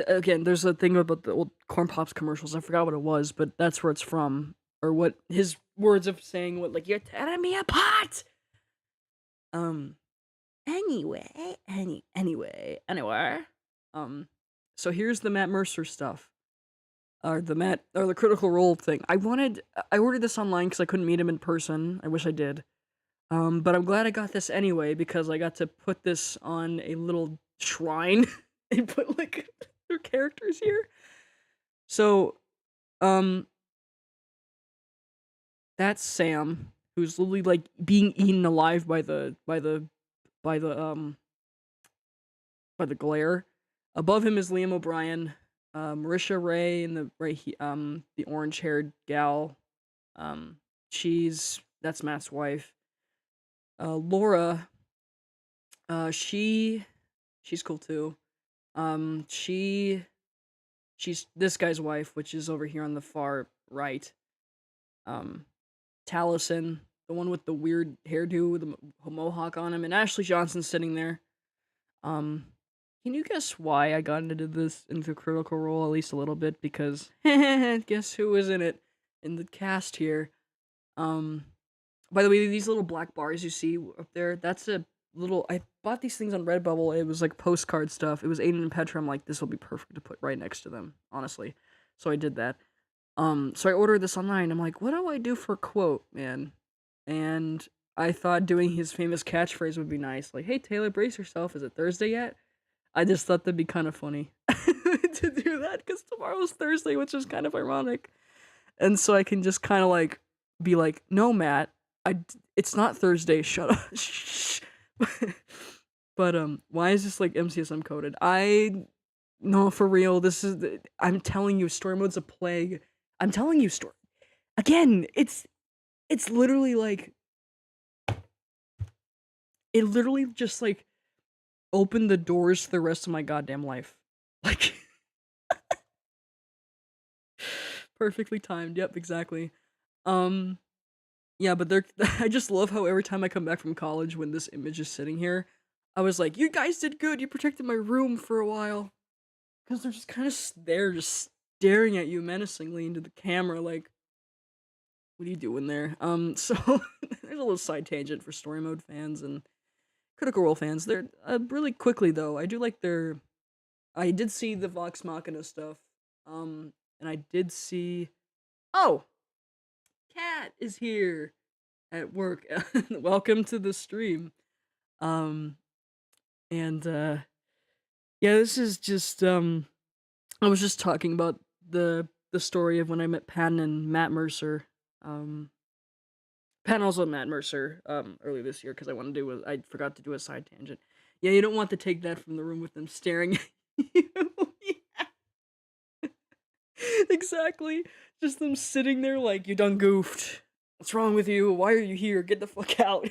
again, there's a thing about the old Corn Pops commercials. I forgot what it was, but that's where it's from, or what his words of saying what like you're tearing me apart. Um. Anyway. Um. So here's the Matt Mercer stuff, or the Critical Role thing. I ordered this online because I couldn't meet him in person. I wish I did. But I'm glad I got this anyway because I got to put this on a little shrine and put like their characters here. So, um, that's Sam, who's literally like being eaten alive by the by the glare. Above him is Liam O'Brien, Marisha Ray, and the orange haired gal. Um, that's Matt's wife. Laura, uh, she she's cool too. Um, she she's this guy's wife, which is over here on the far right. Um, Taliesin, the one with the weird hairdo with the mohawk on him, and Ashley Johnson's sitting there. Um, can you guess why I got into Critical Role at least a little bit? Because guess who was in it in the cast here? Um, by the way, these little black bars you see up there, that's a little. I bought these things on Redbubble. It was like postcard stuff. It was Aiden and Petra. I'm like, this will be perfect to put right next to them, honestly. So I did that. So I ordered this online. I'm like, what do I do for a quote, man? And I thought doing his famous catchphrase would be nice. Like, hey, Taylor, brace yourself. Is it Thursday yet? I just thought that'd be kind of funny to do that because tomorrow's Thursday, which is kind of ironic. And so I can just kind of like be like, no, Matt, it's not Thursday. Shut up. Shh. But why is this like MCSM coded? No, for real. I'm telling you, story mode's a plague. I'm telling you, story. Again, it's literally like, it literally just like opened the doors to the rest of my goddamn life. Like, perfectly timed. Yep, exactly. Yeah, but I just love how every time I come back from college when this image is sitting here, I was like, you guys did good. You protected my room for a while. Because they're just kind of there, just staring at you menacingly into the camera, like, what are you doing there? So, there's a little side tangent for story mode fans and Critical Role fans. They're, really quickly though, I did see the Vox Machina stuff, and I did see, oh, Cat is here at work. Welcome to the stream. Um, and, yeah, this is just, I was just talking about the story of when I met Patton and Matt Mercer. Patton also Matt Mercer, earlier this year, because I forgot to do a side tangent. Yeah, you don't want to take that from the room with them staring at you. Yeah. Exactly. Just them sitting there like, you done goofed. What's wrong with you? Why are you here? Get the fuck out.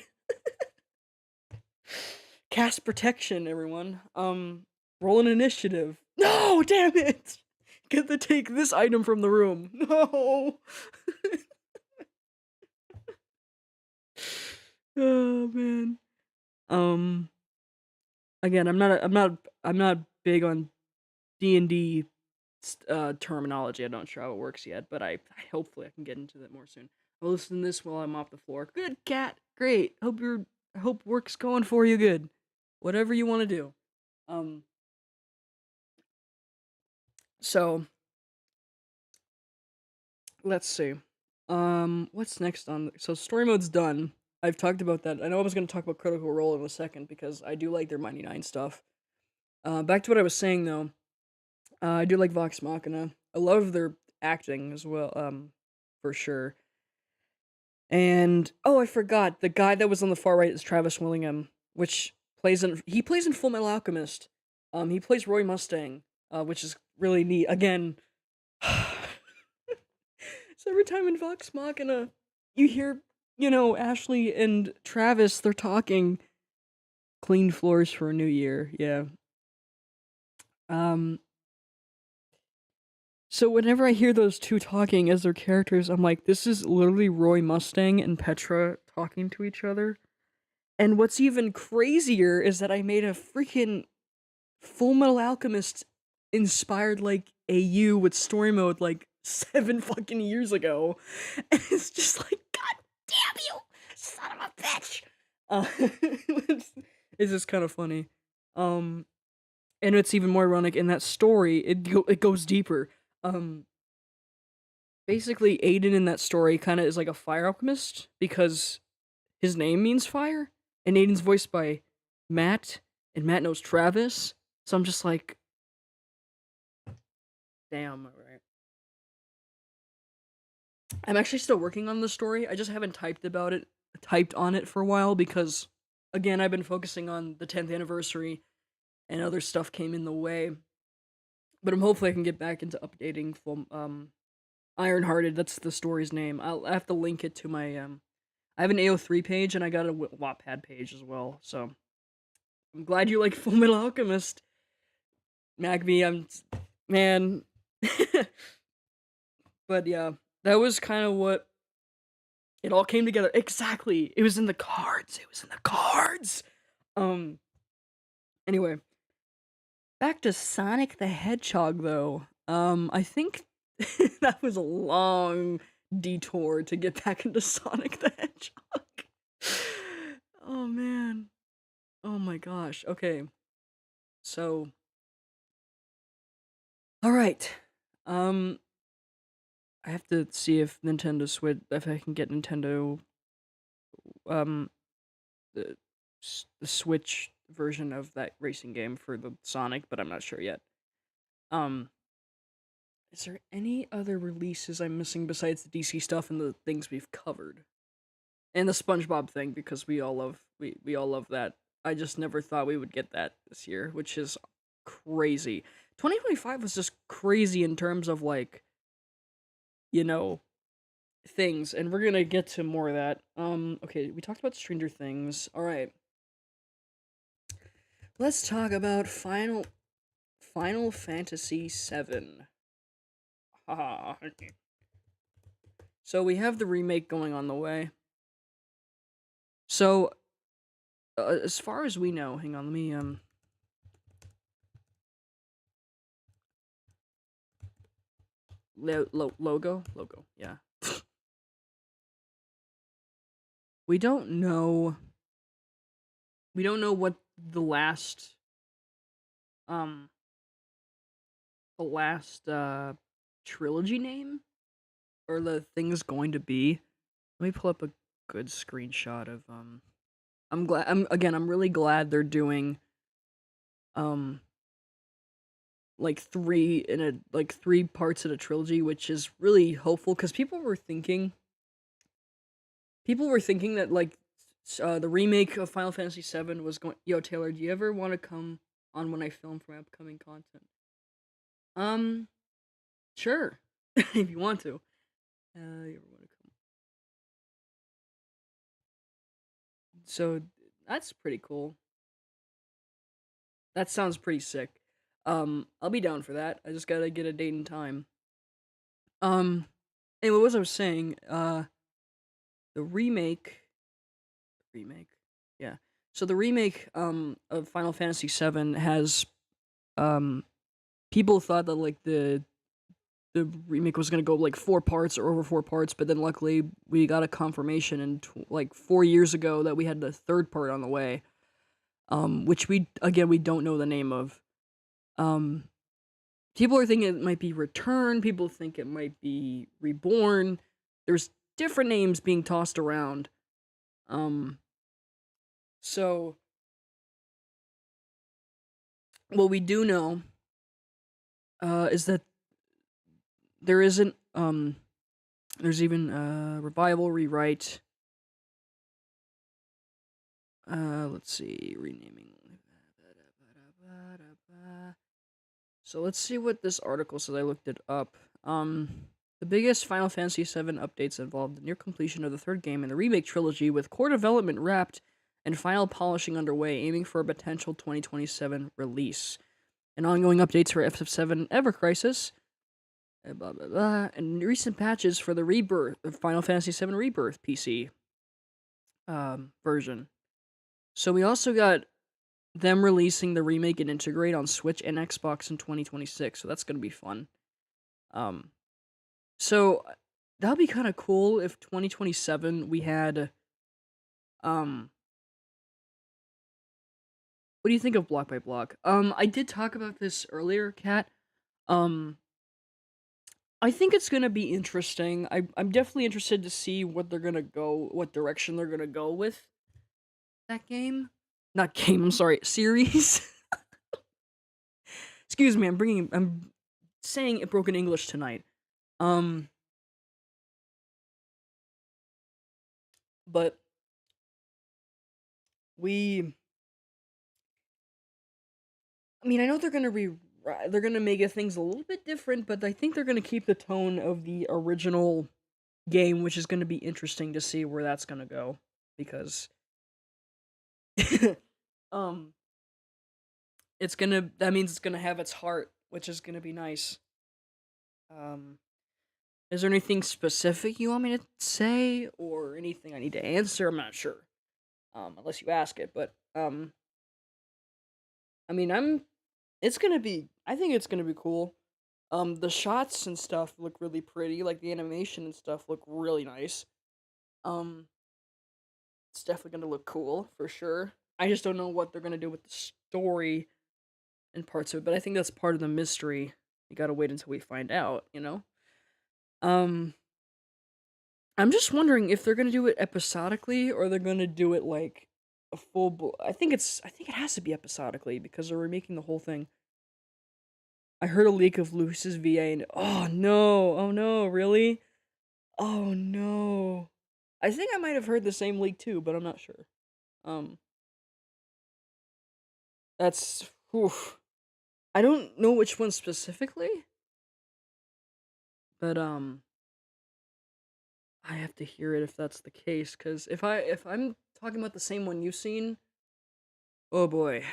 Cast protection, everyone. Roll an initiative. No, damn it! Get to take this item from the room. No. Oh man. Again, I'm not big on D&D terminology. I'm not sure how it works yet, but I hopefully I can get into that more soon. I'll listen to this while I'm off the floor. Good, Cat. Great. I hope work's going for you good. Whatever you want to do. So let's see. What's next on? So story mode's done. I've talked about that. I know I was going to talk about Critical Role in a second because I do like their Mighty Nine stuff. Back to what I was saying though. I do like Vox Machina. I love their acting as well. For sure. And oh, I forgot the guy that was on the far right is Travis Willingham, which plays in Full Metal Alchemist. He plays Roy Mustang, which is really neat. Again. So every time in Vox Machina, you hear, Ashley and Travis, they're talking clean floors for a new year. Yeah. So whenever I hear those two talking as their characters, I'm like, this is literally Roy Mustang and Petra talking to each other. And what's even crazier is that I made a freaking Full Metal Alchemist inspired like AU with story mode like 7 fucking years ago. And it's just like, God damn you, son of a bitch. It's just kind of funny. And it's even more ironic in that story, it goes deeper. Basically Aiden in that story kind of is like a fire alchemist because his name means fire, and Aiden's voiced by Matt, and Matt knows Travis. So I'm just like, damn, alright. I'm actually still working on the story. I just haven't typed on it for a while because, again, I've been focusing on the 10th anniversary and other stuff came in the way. But hopefully I can get back into updating full, Ironhearted, that's the story's name. I'll have to link it to my, I have an AO3 page and I got a Wattpad page as well, so. I'm glad you like Full Metal Alchemist. Magby, man. But yeah, that was kind of what It all came together. Exactly. It was in the cards. It was in the cards. Um anyway, back to Sonic the Hedgehog though. I think that was a long detour to get back into Sonic the Hedgehog. Oh man. Oh my gosh. Okay. So, all right. Um I have to see if Nintendo Switch if I can get Nintendo um the the Switch version of that racing game for the Sonic, but I'm not sure yet. Um is there any other releases I'm missing besides the DC stuff and the things we've covered? And the SpongeBob thing because we all love that. I just never thought we would get that this year, which is crazy. 2025 was just crazy in terms of like, you know, things, and we're gonna get to more of that. Okay, we talked about Stranger Things. All right, let's talk about Final Fantasy VII. Haha. So we have the remake going on the way. So as far as we know, hang on, let me logo, yeah. We don't know. We don't know what the last um the last trilogy name or the thing is going to be. Let me pull up a good screenshot of I'm really glad they're doing um like three parts of the trilogy, which is really hopeful because people were thinking that like the remake of Final Fantasy VII was going. Yo, Taylor, do you ever want to come on when I film for my upcoming content? Um, sure, if you want to. You ever want to come? So that's pretty cool. That sounds pretty sick. I'll be down for that. I just gotta get a date and time. Um, anyway, what was I was saying? The remake, yeah. So the remake of Final Fantasy VII has um people thought that like the remake was gonna go like 4 parts or over 4 parts, but then luckily we got a confirmation like 4 years ago that we had the third part on the way. Which we don't know the name of. Um, people are thinking it might be Return. People think it might be Reborn. There's different names being tossed around. Um, so what we do know is that there isn't there's even revival rewrite. Let's see, renaming. So let's see what this article says. I looked it up. The biggest Final Fantasy VII updates involved the near completion of the third game in the remake trilogy, with core development wrapped and final polishing underway, aiming for a potential 2027 release. And ongoing updates for FF7 Ever Crisis, blah blah blah, and recent patches for the Rebirth, the Final Fantasy VII Rebirth PC version. So we also got them releasing the remake and integrate on Switch and Xbox in 2026. So that's gonna be fun. Um, so that'll be kind of cool if 2027 we had. Um, what do you think of Block by Block? I did talk about this earlier, Kat. Um, I think it's gonna be interesting. I'm definitely interested to see what direction they're gonna go with that game. Not game. I'm sorry, series. Excuse me. I'm saying it broken English tonight. Um, but we. I mean, I know they're gonna make things a little bit different, but I think they're gonna keep the tone of the original game, which is gonna be interesting to see where that's gonna go because um that means it's gonna have its heart, which is gonna be nice. Um Is there anything specific you want me to say or anything I need to answer? I'm not sure. Unless you ask it, but I mean, I think it's going to be cool. The shots and stuff look really pretty, like the animation and stuff look really nice. Um it's definitely going to look cool for sure. I just don't know what they're going to do with the story and parts of it, but I think that's part of the mystery. You got to wait until we find out, you know? Um I'm just wondering if they're gonna do it episodically or they're gonna do it like a I think it has to be episodically because they're remaking the whole thing. I heard a leak of Luis's VA and oh no, really? Oh no. I think I might have heard the same leak too, but I'm not sure. Um that's oof. I don't know which one specifically, but I have to hear it if that's the case, because if I'm talking about the same one you've seen, oh boy.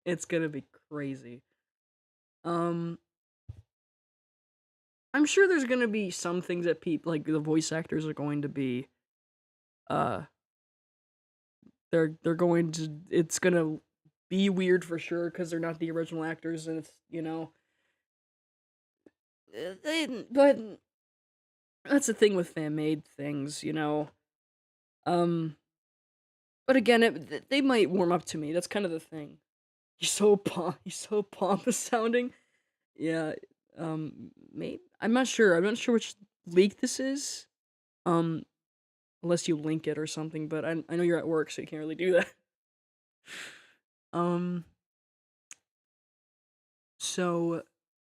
It's gonna be crazy. Um, I'm sure there's gonna be some things that people like the voice actors are going to be uh they're going to it's gonna be weird for sure because they're not the original actors and it's but that's the thing with fan made things, you know. Um, but again, they might warm up to me. That's kind of the thing. He's so pompous sounding. Yeah, maybe I'm not sure. I'm not sure which leak this is. Um, unless you link it or something, but I know you're at work, so you can't really do that. Um, so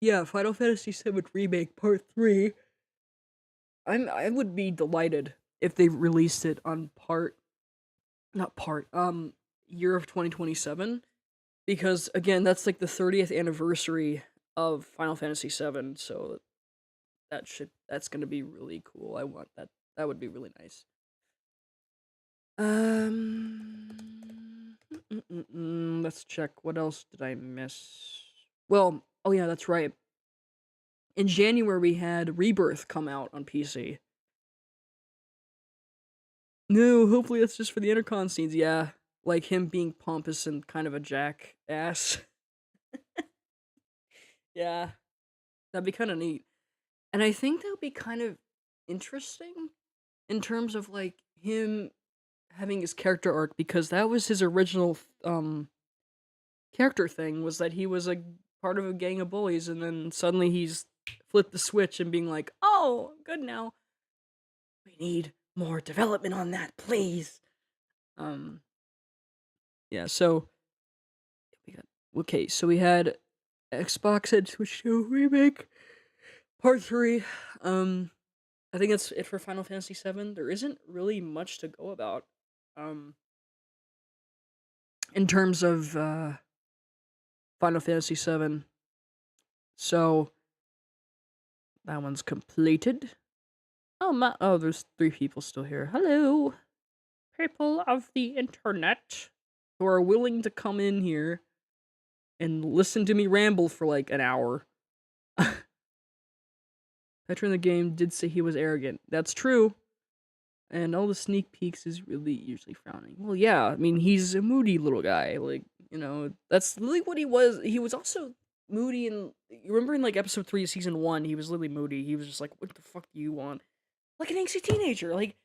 yeah, Final Fantasy VII Remake Part 3. I would be delighted if they released it on not part, year of 2027 because again, that's like the 30th anniversary of Final Fantasy VII, so that's going to be really cool. I want that. That would be really nice. Let's check. What else did I miss? Well, oh yeah, that's right. In January, we had Rebirth come out on PC. No, hopefully that's just for the intercon scenes. Yeah, like him being pompous and kind of a jackass. Yeah, that'd be kind of neat. And I think that would be kind of interesting in terms of like him having his character arc because that was his original character thing was that he was a part of a gang of bullies and then suddenly he's flipped the switch and being like, "Oh, I'm good now. We need more development on that, please." Um yeah, so we got okay, so we had Xbox and Switch 2 remake part 3. Um I think that's it for Final Fantasy 7. There isn't really much to go about um in terms of Final Fantasy 7. So that one's completed. Oh, there's 3 people still here. Hello, people of the internet who are willing to come in here and listen to me ramble for like an hour. Veteran of the game did say he was arrogant. That's true. And all the sneak peeks is really usually frowning. Well, yeah, I mean, he's a moody little guy. Like, that's really what he was. He was also moody and you remember in like episode 3 of season 1, he was really moody. He was just like, what the fuck do you want? Like an angsty teenager. Like,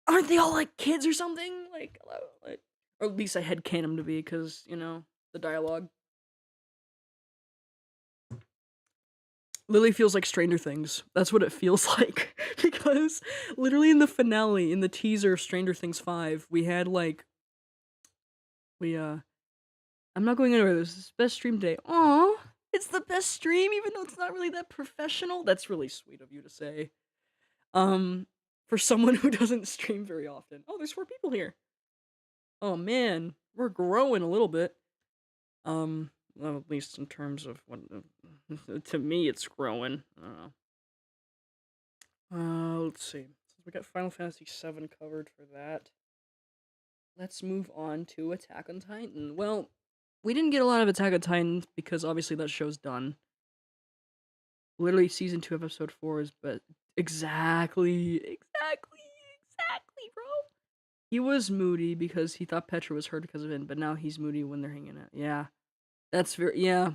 aren't they all like kids or something? Like, or at least I headcanon him to be because, the dialogue. Lily feels like Stranger Things. That's what it feels like. Because literally in the finale, in the teaser of Stranger Things 5, we had like I'm not going anywhere. This is best stream day. Aw, it's the best stream, even though it's not really that professional. That's really sweet of you to say. For someone who doesn't stream very often. Oh, there's 4 people here. Oh man, we're growing a little bit. Well, at least in terms of what to me it's growing. I don't know. Let's see. Since we got Final Fantasy VII covered for that, let's move on to Attack on Titan. Well, we didn't get a lot of Attack on Titan because obviously that show's done. Literally season 2 episode 4 is but exactly, bro. He was moody because he thought Petra was hurt because of it, but now he's moody when they're hanging out. Yeah. That's very yeah.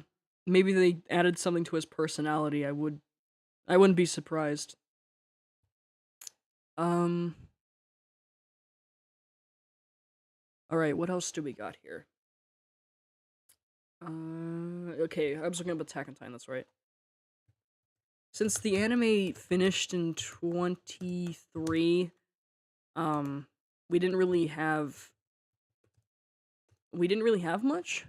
Maybe they added something to his personality. I wouldn't be surprised. Um all right, what else do we got here? Okay, I was looking up Attack on Titan, that's right. Since the anime finished in 23, um we didn't really have much.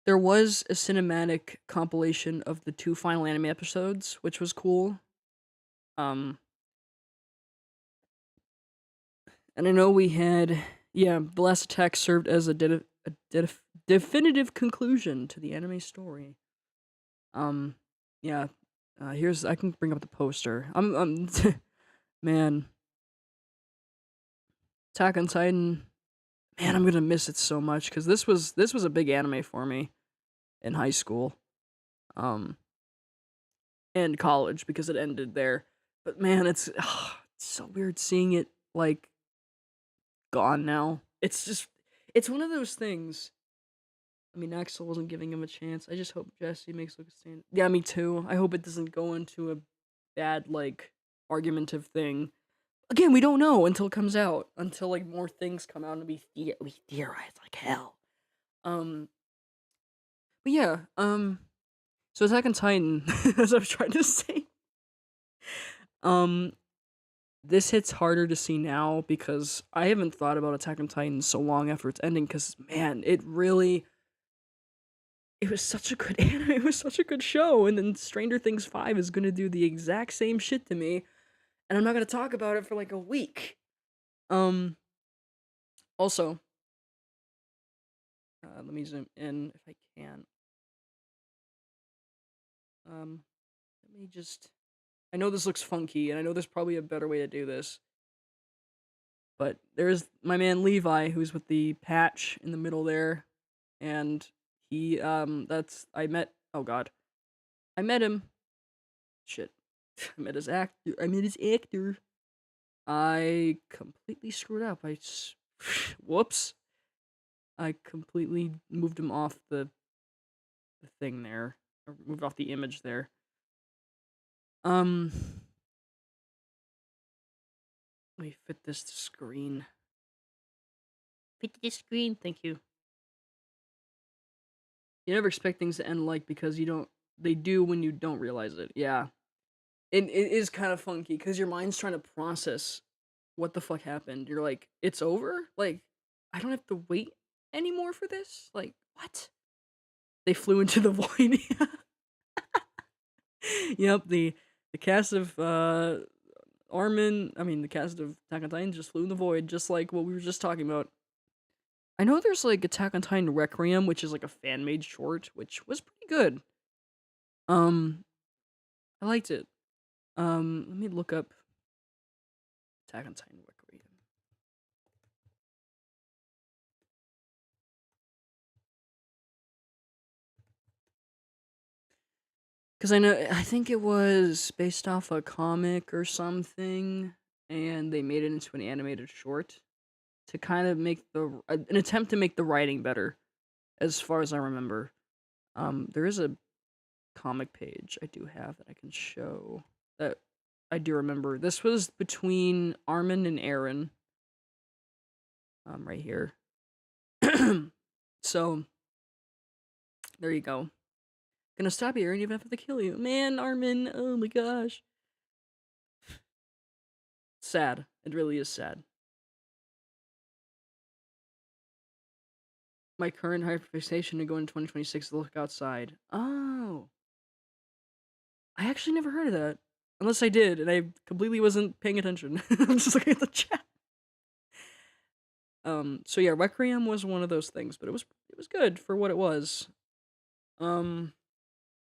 There was a cinematic compilation of the 2 final anime episodes, which was cool. Um and I know we had the last attack served as a definitive conclusion to the anime story. Um yeah, here's I can bring up the poster. Man, Attack on Titan. Man, I'm gonna miss it so much because this was a big anime for me in high school, um, and college because it ended there. But man, it's so weird seeing it like gone now. It's one of those things. I mean, Axel wasn't giving him a chance. I just hope Jesse makes a stand. Yeah, me too. I hope it doesn't go into a bad like argumentative thing. Again, we don't know until it comes out. Until like more things come out and we theorize like hell. Um, but yeah. So Attack on Titan, as I was trying to say. Um, this hits harder to see now because I haven't thought about Attack on Titan so long after its ending. Because man, it was such a good anime. It was such a good show, and then Stranger Things 5 is gonna do the exact same shit to me, and I'm not gonna talk about it for like a week. Um. Also, let me zoom in if I can. Um, let me just. I know this looks funky, and I know there's probably a better way to do this. But there's my man Levi, who's with the patch in the middle there, and he that's I met. Oh God, I met him. Shit, I met his actor. I met his actor. I completely screwed up. Whoops. I completely moved him off the thing there, or moved off the image there. Um, let me fit this to screen. Fit to the screen. Thank you. You never expect things to end like because you don't. They do when you don't realize it. Yeah, it is kind of funky because your mind's trying to process what the fuck happened. You're like, it's over. Like, I don't have to wait anymore for this. Like, what? They flew into the void. Yep, the cast of Armin, I mean the cast of Attack on Titan just flew in the void, just like what we were just talking about. I know there's like Attack on Titan Requiem, which is like a fan made short, which was pretty good. Um, I liked it. Let me look up Attack on Titan Requiem. Because I think it was based off a comic or something, and they made it into an animated short to kind of make an attempt to make the writing better, as far as I remember. There is a comic page I do have that I can show that I do remember. This was between Armin and Aaron. Right here. So there you go. Gonna stop you, Aaron, even if I have to kill you. Man, Armin, oh my gosh. Sad. It really is sad. My current hyperfixation to go in 2026 to look outside. Oh. I actually never heard of that. Unless I did, and I completely wasn't paying attention. I'm just looking at the chat. So yeah, Requiem was one of those things, but it was good for what it was.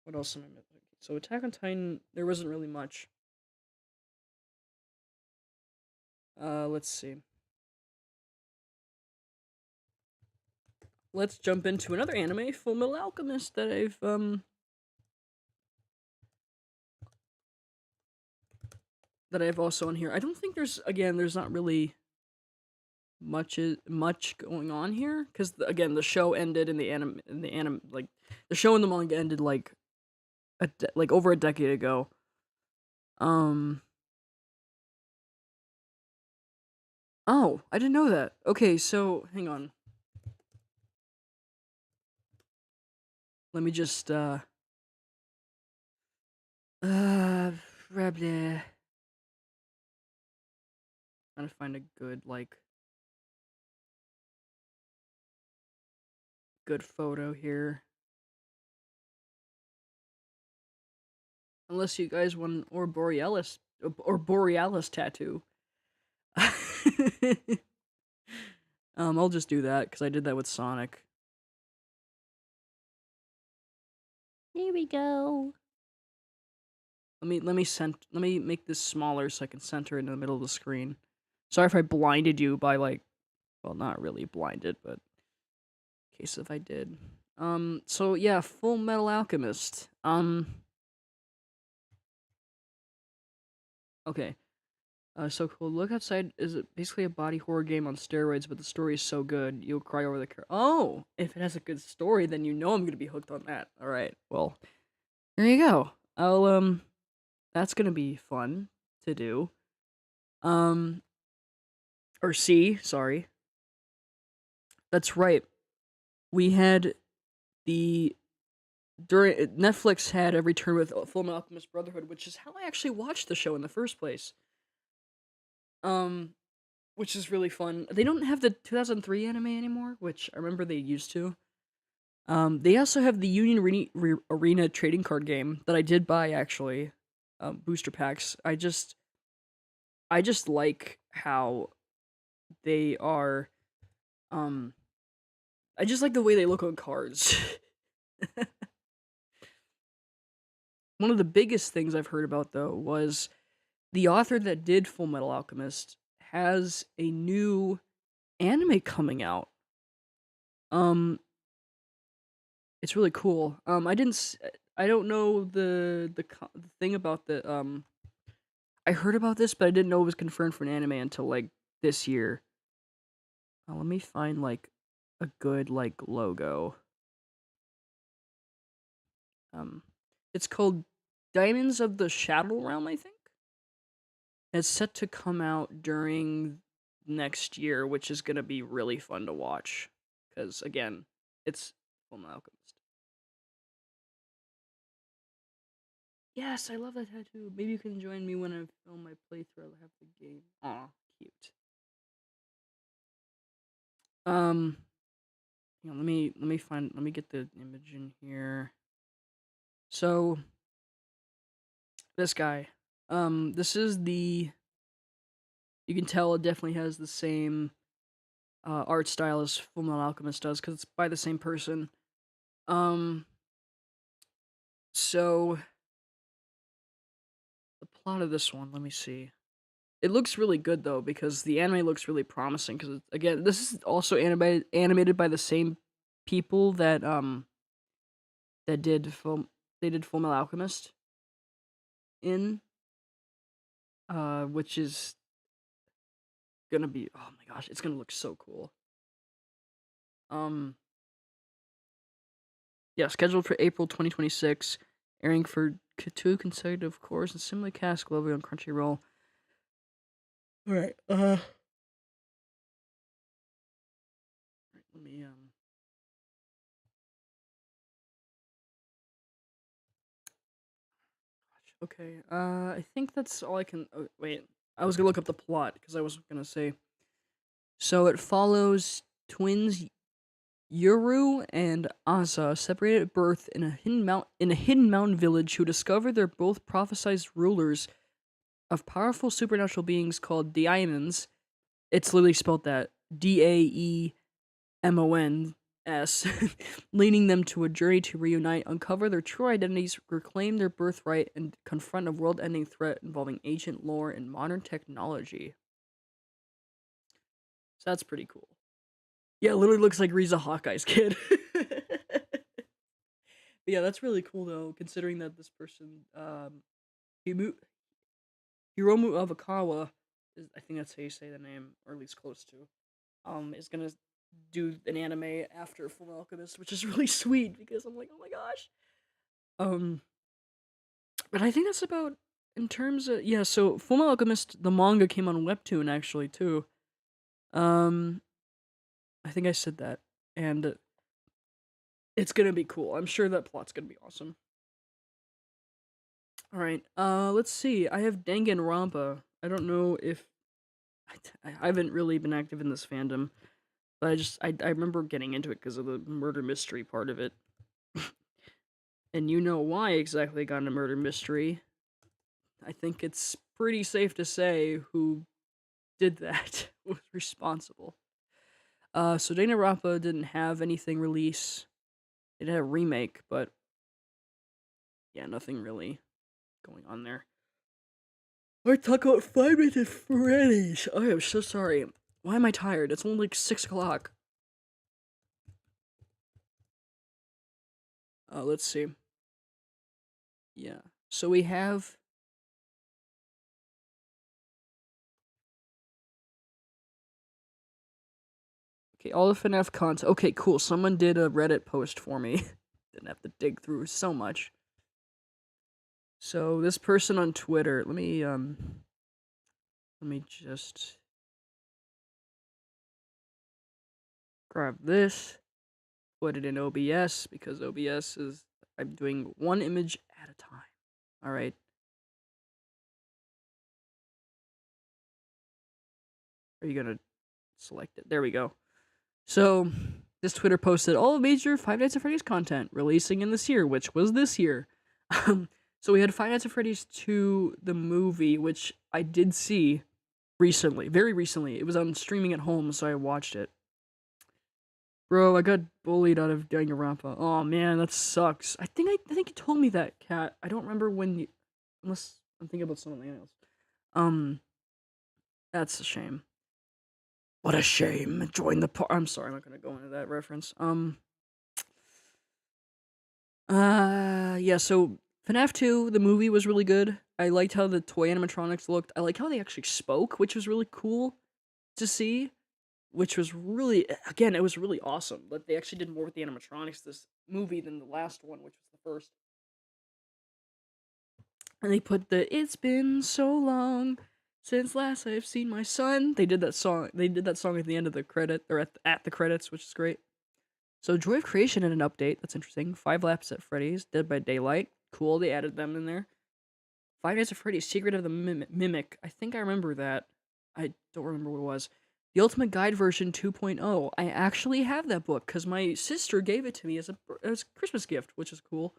What else am I missing? So Attack on Titan, there wasn't really much. Let's see. Let's jump into another anime, Full Metal Alchemist, that I've that I have also on here. I don't think there's not really much going on here because again the show ended in the anim like the show and the manga ended like like over a decade ago. Um. Oh, I didn't know that. Okay, so hang on. Let me just uh grab the trying to find a good good photo here. Unless you guys want or Borealis tattoo. I'll just do that because I did that with Sonic. Here we go. Let me make this smaller so I can center it in the middle of the screen. Sorry if I blinded you by like, well, not really blinded, but in case if I did. So yeah, Full Metal Alchemist. Okay. So cool. Look Outside is basically a body horror game on steroids, but the story is so good you'll cry over the Oh, if it has a good story, then you know I'm gonna be hooked on that. All right. Well, there you go. That's gonna be fun to do. Um, or see, sorry. That's right. We had the during Netflix had a return with Full Metal Alchemist Brotherhood, which is how I actually watched the show in the first place. Um, which is really fun. They don't have the 2003 anime anymore, which I remember they used to. They also have the Arena trading card game that I did buy actually. Booster packs. I just like how they are. Um, I just like the way they look on cards. One of the biggest things I've heard about though was the author that did Full Metal Alchemist has a new anime coming out. Um, it's really cool. I don't know the thing about the I heard about this, but I didn't know it was confirmed for an anime until like this year. Let me find like a good like logo. Um, it's called Diamonds of the Shadow Realm, I think. It's set to come out during next year, which is gonna be really fun to watch. Because again, it's Full Alchemist. Yes, I love that tattoo. Maybe you can join me when I film my playthrough. I'll have the game. Aw, cute. Um, let me get the image in here. So this guy, this is the. You can tell it definitely has the same art style as Fullmetal Alchemist does because it's by the same person. Um, so the plot of this one, let me see. It looks really good though because the anime looks really promising. Because again, this is also animated by the same people that did Fullmetal Alchemist in which is gonna be oh my gosh, it's gonna look so cool. Um, yeah, scheduled for April 2026, airing for two consecutive course and simulcast globally on Crunchyroll. All right. Let me Okay. I think that's all I can. Oh, wait, I was gonna look up the plot because I was gonna say. So it follows twins Yuru and Asa, separated at birth in a hidden mountain village, who discover they're both prophesized rulers of powerful supernatural beings called Daemons. It's literally spelled that Daemons, leading them to a journey to reunite, uncover their true identities, reclaim their birthright, and confront a world-ending threat involving ancient lore and modern technology. So that's pretty cool. Yeah, it literally looks like Riza Hawkeye's kid. But yeah, that's really cool though, considering that this person, Himu- Hiromu Avakawa, I think that's how you say the name, or at least close to, is gonna do an anime after Full Alchemist, which is really sweet because I'm like, oh my gosh. Um, but I think that's about in terms of yeah. So Full Alchemist, the manga came on Webtoon actually too. Um, I think I said that, and it's gonna be cool. I'm sure that plot's gonna be awesome. All right. Let's see. I have Danganronpa. I don't know if I haven't really been active in this fandom, but I remember getting into it because of the murder mystery part of it. And you know why exactly I got into murder mystery. I think it's pretty safe to say who did that, was responsible. So Danganronpa didn't have anything release. It had a remake, but yeah, nothing really going on there. I talk about Five Nights at Freddy's. I am so sorry. Why am I tired? It's only like 6 o'clock. Let's see. Yeah. So we have. Okay, all the FNAF content. Okay, cool. Someone did a Reddit post for me. Didn't have to dig through so much. So this person on Twitter, let me just grab this, put it in OBS because OBS is I'm doing one image at a time. All right. Are you gonna select it? There we go. So this Twitter posted all the major Five Nights at Freddy's content releasing in this year, which was this year. So we had Five Nights at Freddy's 2, the movie, which I did see recently, very recently. It was on streaming at home, so I watched it. Bro, I got bullied out of Danganronpa. Oh man, that sucks. I think you told me that, Kat. I don't remember when you, unless I'm thinking about something else. That's a shame. What a shame. Join the I'm sorry, I'm not gonna go into that reference. Yeah, so FNAF 2, the movie was really good. I liked how the toy animatronics looked. I like how they actually spoke, which was really cool to see. Which was really, again, it was really awesome. But they actually did more with the animatronics this movie than the last one, which was the first. And they put the "It's been so long since last I've seen my son." They did that song. They did that song at the end of the credit, or at the credits, which is great. So Joy of Creation had an update. That's interesting. 5 Laps at Freddy's, Dead by Daylight. Cool, they added them in there. Five Nights at Freddy's, Secret of the Mimic. I think I remember that. I don't remember what it was. The Ultimate Guide version 2.0. I actually have that book because my sister gave it to me as a Christmas gift, which is cool.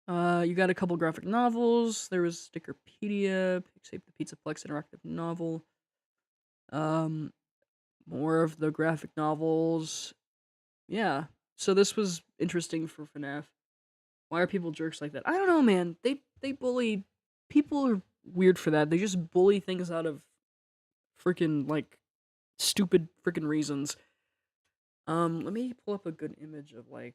You got a couple graphic novels. There was Stickerpedia, Save the Pizzaplex interactive novel. More of the graphic novels. Yeah. So this was interesting for FNAF. Why are people jerks like that? I don't know, man. They bully. People are weird for that. They just bully things out of freaking like stupid freaking reasons. Let me pull up a good image of like.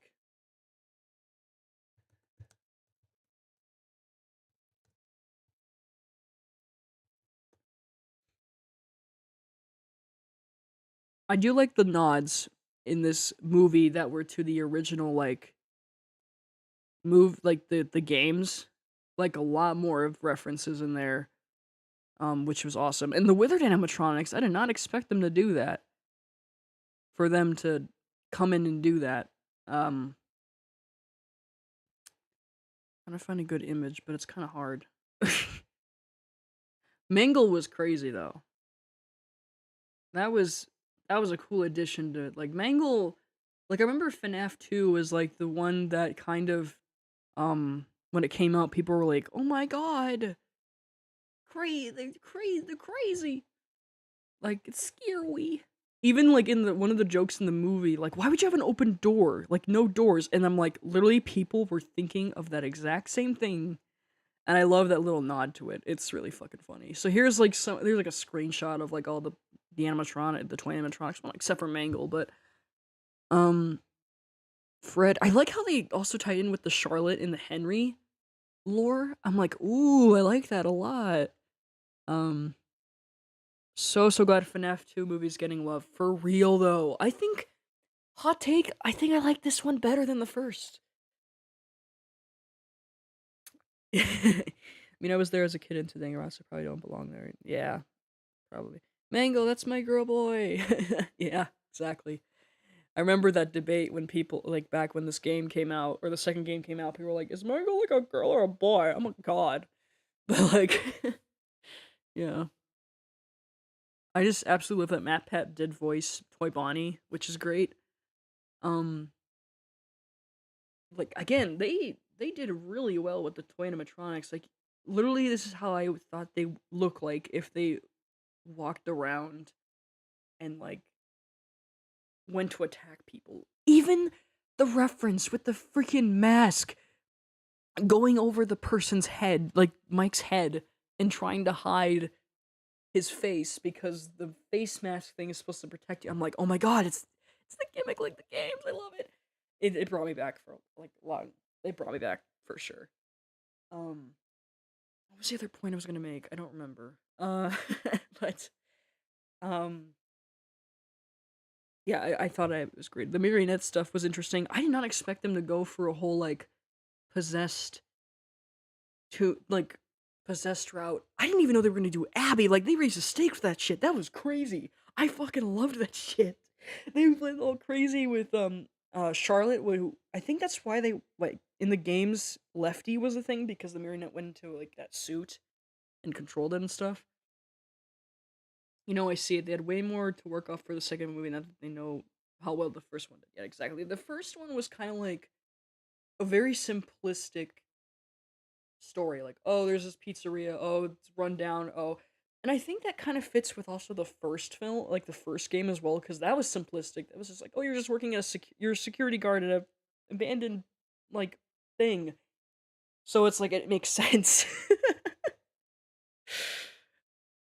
I do like the nods in this movie that were to the original like the games, like a lot more of references in there, which was awesome. And the Withered animatronics, I did not expect them to do that. For them to come in and do that. Trying to find a good image, but it's kind of hard. Mangle was crazy though. That was a cool addition to like Mangle. Like I remember FNAF 2 was like the one that kind of when it came out, people were like, "Oh my god, they're crazy!" Like it's scary. Even like in the one of the jokes in the movie, like, why would you have an open door? Like no doors. And I'm like, literally people were thinking of that exact same thing. And I love that little nod to it. It's really fucking funny. So here's like there's like a screenshot of like all the animatronic, the toy animatronics, well, except for Mangle, but Fred, I like how they also tie in with the Charlotte and the Henry lore. I'm like, ooh, I like that a lot. Um, so glad FNAF 2 movie's getting love. For real though. I think hot take, I think I like this one better than the first. I mean, I was there as a kid in Todanga, so I probably don't belong there. Yeah, probably. Mango, that's my girl boy. Yeah, exactly. I remember that debate when people, like, back when this game came out, or the second game came out, people were like, is Mango like a girl or a boy? I'm a god. But, like, yeah. I just absolutely love that Matt Pat did voice Toy Bonnie, which is great. Um, like, again, they did really well with the toy animatronics. Like, literally, this is how I thought they look like if they walked around and, like, went to attack people. Even the reference with the freaking mask going over the person's head, like Mike's head, and trying to hide his face because the face mask thing is supposed to protect you. I'm like, oh my god, it's the gimmick like the games. I love it. It brought me back for like a lot. It brought me back for sure. Um, what was the other point I was gonna make? I don't remember. But um, yeah, I thought it was great. The marionette stuff was interesting. I did not expect them to go for a whole like possessed to like possessed route. I didn't even know they were gonna do Abby. Like they raised the stakes for that shit. That was crazy. I fucking loved that shit. They went all crazy with Charlotte. Who I think that's why they like in the games Lefty was a thing because the marionette went into like that suit and controlled it and stuff. You know, I see it. They had way more to work off for the second movie now that they know how well the first one did. Yeah, exactly. The first one was kind of like a very simplistic story. Like, oh, there's this pizzeria. Oh, it's run down. Oh, and I think that kind of fits with also the first film, like the first game as well, because that was simplistic. That was just like, oh, you're just working as you're a security guard at a abandoned like thing. So it's like it makes sense.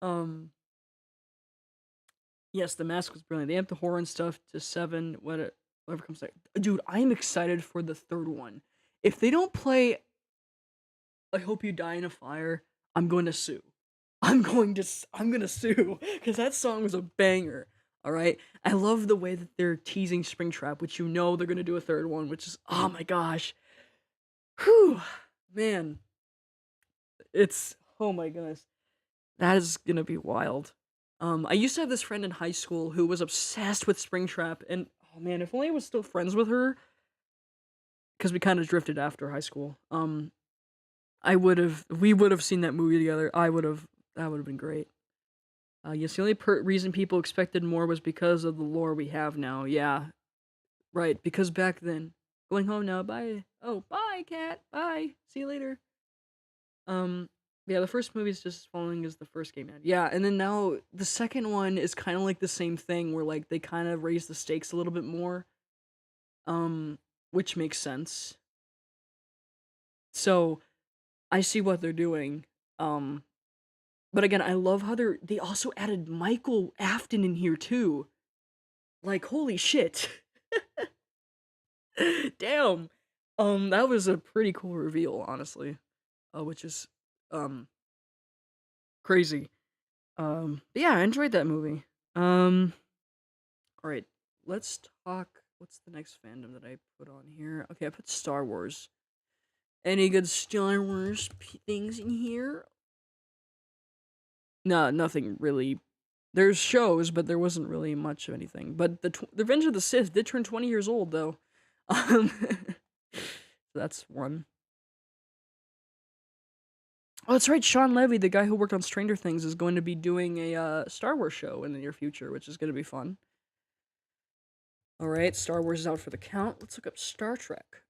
um, yes, the mask was brilliant. They amped the horror and stuff to 7. Whatever comes next, dude. I'm excited for the third one. If they don't play I hope you die in a fire, I'm going to sue. I'm gonna sue because that song was a banger. All right, I love the way that they're teasing Springtrap, which you know they're gonna do a third one, which is oh my gosh, whew, man, it's oh my goodness, that is gonna be wild. I used to have this friend in high school who was obsessed with Springtrap, and oh man, if only I was still friends with her, because we kind of drifted after high school. We would have seen that movie together. That would have been great. Yes, the only reason people expected more was because of the lore we have now. Yeah, right. Because back then, going home now. Bye. Oh, bye, cat. Bye. See you later. Um, yeah, the first movie is just following as the first game had. Yeah, and then now the second one is kind of like the same thing, where like they kind of raise the stakes a little bit more. Um, which makes sense. So I see what they're doing. Um, But again, I love how they also added Michael Afton in here too. Like holy shit. Damn. That was a pretty cool reveal, honestly. Which is um crazy. But yeah, I enjoyed that movie. All right, let's talk. What's the next fandom that I put on here? Okay, I put Star Wars. Any good Star Wars things in here? No, nothing really. There's shows, but there wasn't really much of anything. But the Revenge of the Sith did turn 20 years old, though. So that's one. Oh, that's right. Sean Levy, the guy who worked on Stranger Things, is going to be doing a Star Wars show in the near future, which is going to be fun. All right, Star Wars is out for the count. Let's look up Star Trek.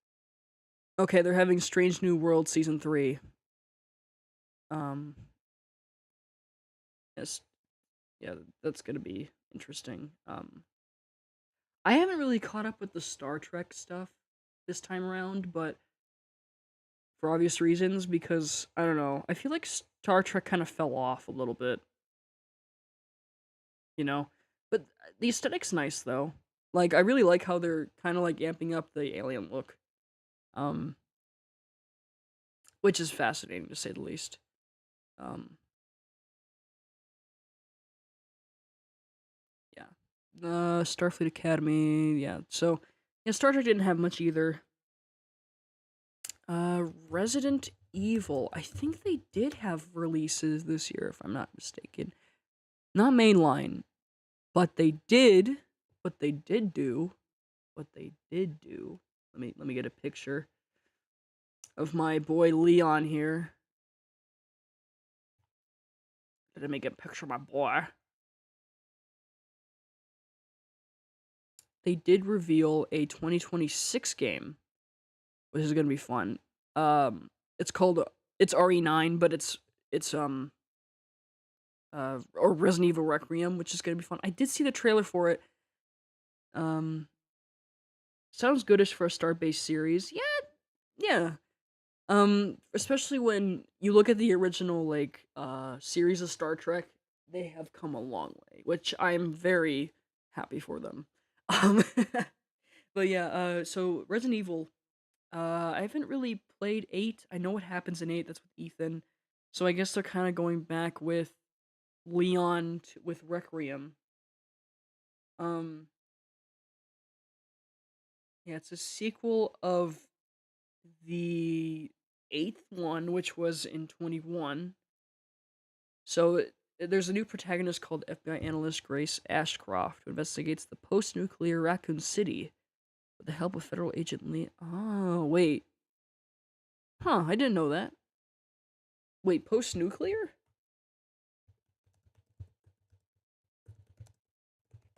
Okay, they're having Strange New World season 3. Um, yes, yeah, that's going to be interesting. I haven't really caught up with the Star Trek stuff this time around, but for obvious reasons, because I don't know, I feel like Star Trek kind of fell off a little bit, you know. But the aesthetic's nice though. Like I really like how they're kind of like amping up the alien look, um, which is fascinating to say the least. Um, Starfleet Academy, yeah. So, yeah, Star Trek didn't have much either. Resident Evil. I think they did have releases this year, if I'm not mistaken. Not mainline, but they did. What they did do. What they did do. Let me get a picture of my boy Leon here. Let me get a picture of my boy. They did reveal a 2026 game, which is gonna be fun. It's called it's RE9, but it's or Resident Evil Requiem, which is gonna be fun. I did see the trailer for it. Um, sounds goodish for a star-based series. Yeah, yeah. Especially when you look at the original like series of Star Trek, they have come a long way, which I'm very happy for them. Um, but yeah, so Resident Evil, I haven't really played 8. I know what happens in 8. That's with Ethan. So I guess they're kind of going back with Leon with Requiem. Um, yeah, it's a sequel of the 8th one, which was in 21. So there's a new protagonist called FBI analyst Grace Ashcroft who investigates the post-nuclear Raccoon City with the help of federal agent Lee. Oh, wait. Huh, I didn't know that. Wait, post-nuclear?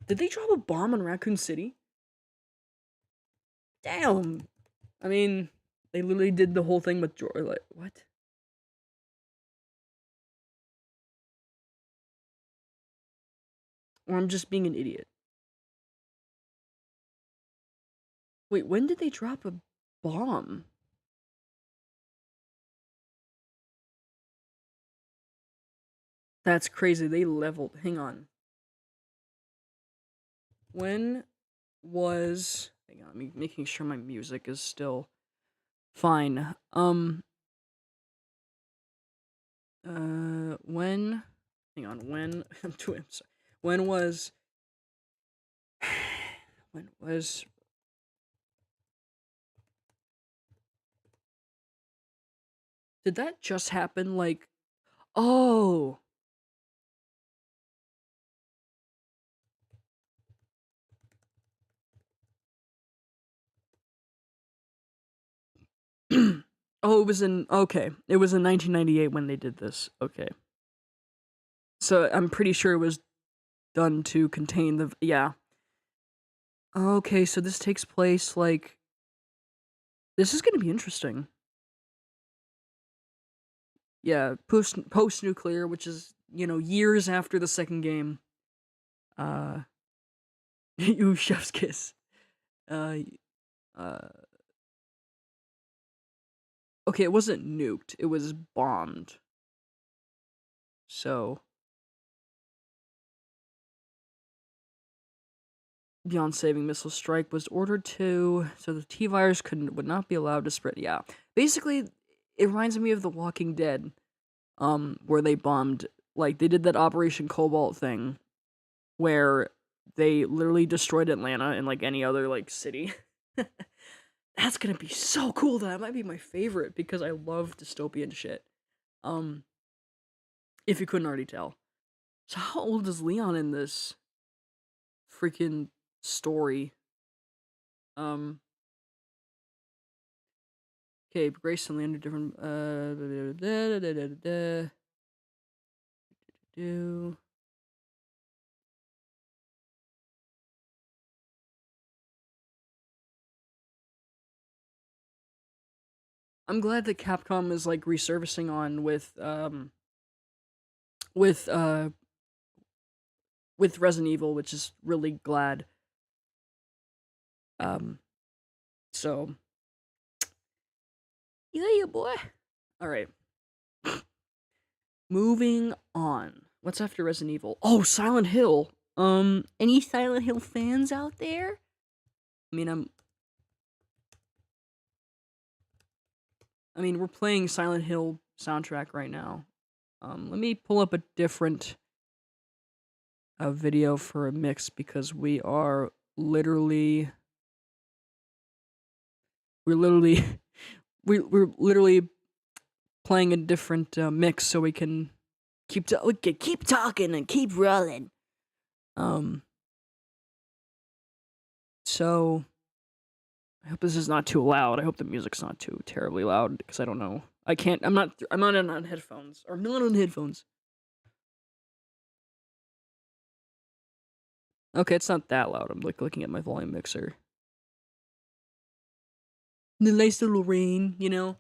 Did they drop a bomb on Raccoon City? Damn. I mean, they literally did the whole thing with George. Like, what? Or I'm just being an idiot. Wait, when did they drop a bomb? That's crazy. They leveled. Hang on. When was? Hang on. I'm making sure my music is still fine. When? Hang on. When? I'm sorry. When was? When was? Did that just happen? Like, oh. Oh, it was in okay. It was in 1998 when they did this. Okay. So I'm pretty sure it was done to contain the yeah. Okay, so this takes place like this is going to be interesting. Yeah, post nuclear, which is, years after the second game. Uh you chef's kiss. Uh uh okay, it wasn't nuked. It was bombed. So beyond saving missile strike was ordered to so the T virus would not be allowed to spread. Yeah. Basically it reminds me of The Walking Dead, where they bombed, like they did that Operation Cobalt thing where they literally destroyed Atlanta and like any other like city. That's gonna be so cool. That might be my favorite because I love dystopian shit. Um, if you couldn't already tell. So how old is Leon in this freaking story? Um, okay, Grace and Leon are different. Do. I'm glad that Capcom is like resurfacing on with uh with Resident Evil, which is really glad. Um, so yeah, boy. All right, moving on. What's after Resident Evil? Oh, Silent Hill. Any Silent Hill fans out there? I mean, we're playing Silent Hill soundtrack right now. Let me pull up a different a video for a mix because we're literally we're literally playing a different mix so we can we can keep talking and keep rolling. Um, so I hope this is not too loud. I hope the music's not too terribly loud because I don't know. I can't. I'm not on headphones or not on headphones. Okay, it's not that loud. I'm like looking at my volume mixer. The nice little rain, you know.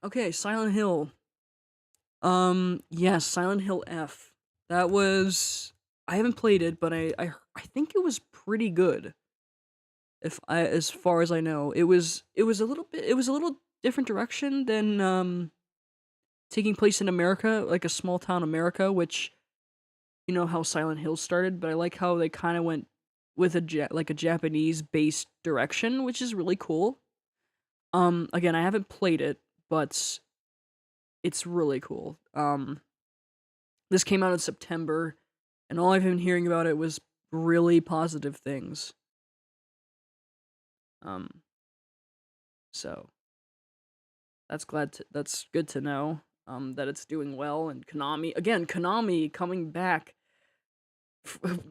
Okay, Silent Hill. Yes, Silent Hill F. That was I haven't played it, but I think it was pretty good. If I as far as I know, it was a little different direction than taking place in America, like a small town America, which you know how Silent Hill started, but I like how they kind of went with like a Japanese based direction, which is really cool. Again, I haven't played it, but it's really cool. This came out in September, and all I've been hearing about it was really positive things. Um, so that's good to know. That it's doing well, and Konami coming back,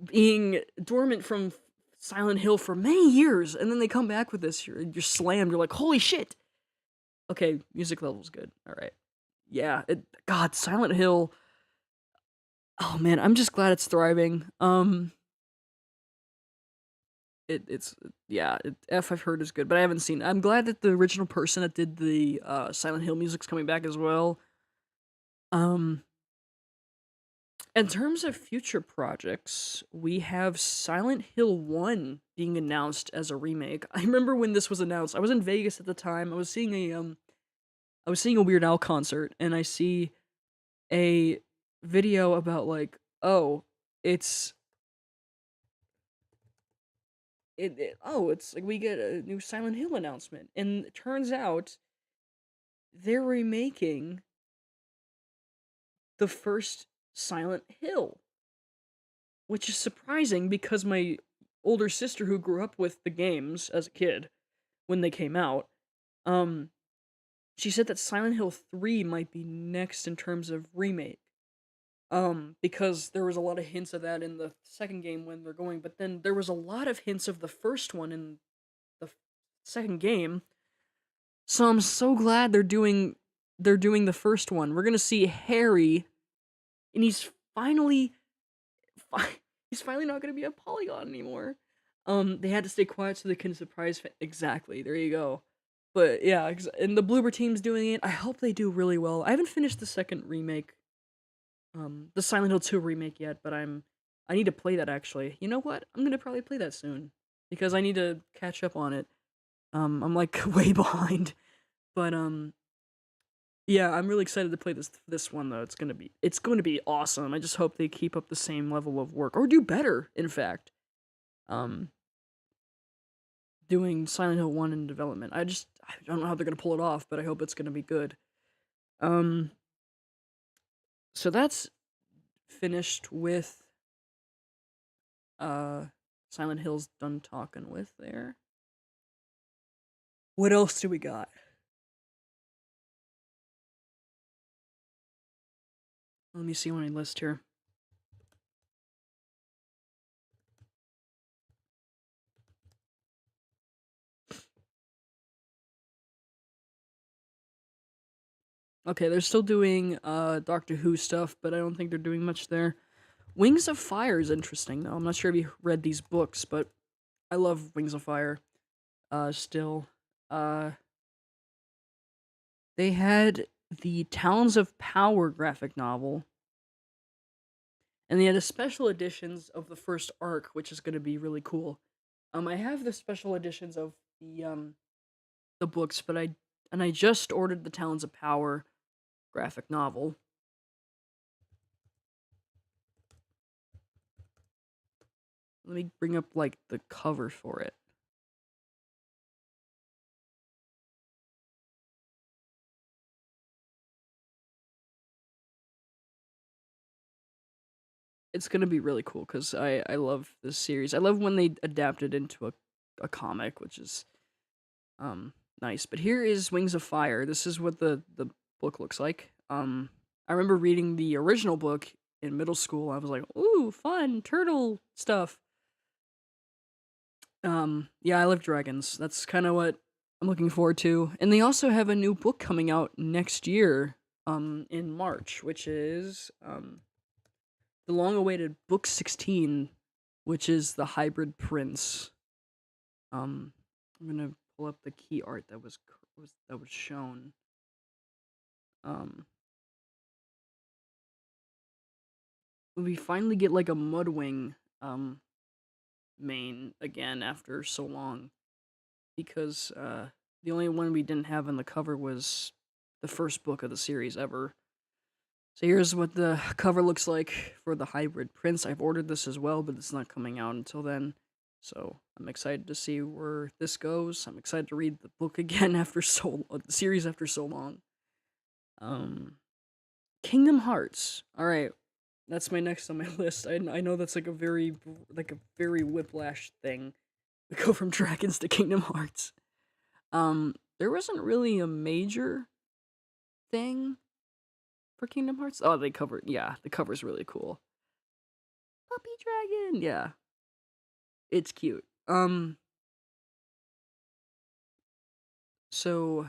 being dormant from Silent Hill for many years, and then they come back with this. You're slammed. You're like, holy shit. Okay, music level's good. All right. Yeah. God, Silent Hill. Oh man, I'm just glad it's thriving. It's yeah, F I've heard is good, but I haven't seen. I'm glad that the original person that did the Silent Hill music's coming back as well. Um, in terms of future projects, we have Silent Hill 1 being announced as a remake. I remember when this was announced. I was in Vegas at the time. I was seeing a Weird Al concert, and I see a video about like, oh, it's it's like we get a new Silent Hill announcement, and it turns out they're remaking the first Silent Hill, which is surprising because my older sister who grew up with the games as a kid when they came out, um she said that Silent Hill 3 might be next in terms of remake. Because there was a lot of hints of that in the second game when they're going, but then there was a lot of hints of the first one in the second game. So I'm so glad they're doing the first one. We're gonna see Harry, and he's finally not gonna be a polygon anymore. They had to stay quiet so they couldn't surprise exactly. There you go. But yeah, and the Bloober team's doing it. I hope they do really well. I haven't finished the second remake, the Silent Hill 2 remake yet, but I need to play that actually. You know what? I'm gonna probably play that soon because I need to catch up on it. I'm like way behind, but yeah, I'm really excited to play this one though. It's going to be awesome. I just hope they keep up the same level of work or do better. In fact, um, doing Silent Hill 1 in development. I don't know how they're gonna pull it off, but I hope it's gonna be good. Um, so that's finished with uh Silent Hill's done talking with there. What else do we got? Let me see my list here. Okay, they're still doing Doctor Who stuff, but I don't think they're doing much there. Wings of Fire is interesting though. I'm not sure if you read these books, but I love Wings of Fire. Still. Uh they had the Talons of Power graphic novel, and they had the special editions of the first arc, which is gonna be really cool. I have the special editions of the books, but I just ordered the Talons of Power graphic novel. Let me bring up like the cover for it. it's gonna be really cool because I love this series. I love when they adapt it into a comic, which is um nice. But here is Wings of Fire. This is what the book looks like. I remember reading the original book in middle school. I was like, ooh, fun turtle stuff. Yeah, I love dragons. That's kind of what I'm looking forward to. And they also have a new book coming out next year, in March, which is the long-awaited book 16, which is the Hybrid Prince. I'm gonna pull up the key art that was shown. Um, we finally get like a Mudwing main again after so long, because the only one we didn't have on the cover was the first book of the series ever. So here's what the cover looks like for the Hybrid Prince. I've ordered this as well, but it's not coming out until then. So I'm excited to see where this goes. I'm excited to read the book again after the series after so long. Um, Kingdom Hearts. All right, that's my next on my list. I know that's like a very whiplash thing. We go from dragons to Kingdom Hearts. There wasn't really a major thing for Kingdom Hearts. Oh, the cover's really cool. Puppy dragon, yeah, it's cute. So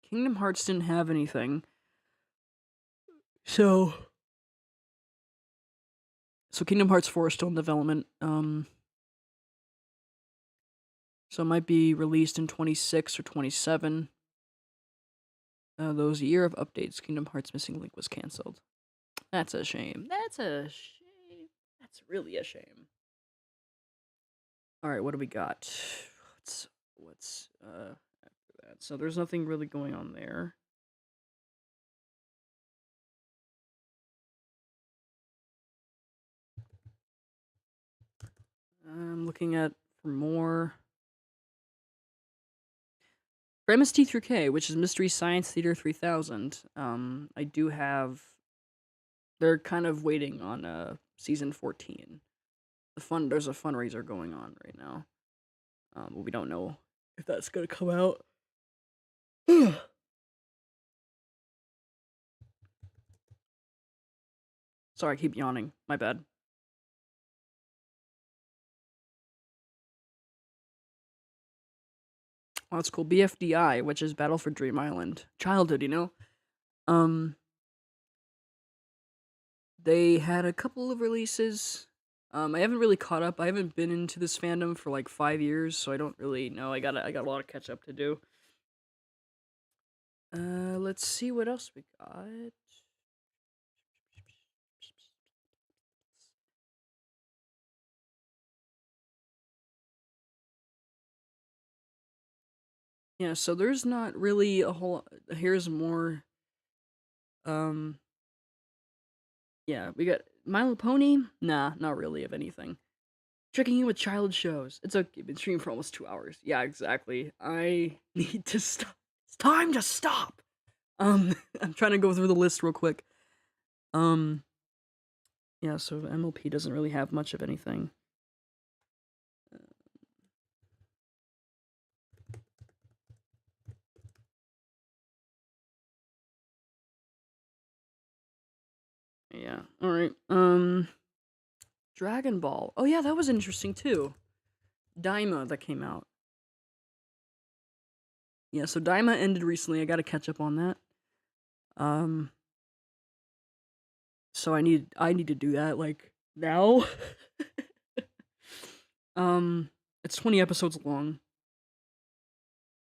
Kingdom Hearts didn't have anything. So Kingdom Hearts 4 is still in development. So it might be released in 26 or 27. Those year of updates, Kingdom Hearts Missing Link was canceled. That's a shame. That's a shame. That's really a shame. All right, what do we got? What's after that? So there's nothing really going on there. I'm looking at for more. For MST through K, which is Mystery Science Theater 3000. I do have. They're kind of waiting on season 14. There's a fundraiser going on right now. But we don't know if that's gonna come out. Sorry, I keep yawning. My bad. Oh, that's cool. BFDI, which is Battle for Dream Island. Childhood, you know? Um, they had a couple of releases. I haven't really caught up. I haven't been into this fandom for like 5 years, so I don't really know. I got a lot of catch up to do. Let's see what else we got. Yeah, so there's not really a whole. Here's more. Um, yeah, we got My Little Pony. Nah, not really of anything. Checking in with child shows. It's okay. Been streaming for almost 2 hours. Yeah, exactly. I need to stop. It's time to stop. I'm trying to go through the list real quick. Um, yeah. So MLP doesn't really have much of anything. Yeah. All right. Dragon Ball. Oh yeah, that was interesting too. Daima that came out. Yeah. So Daima ended recently. I got to catch up on that. Um. So I need to do that like now. um. It's 20 episodes long.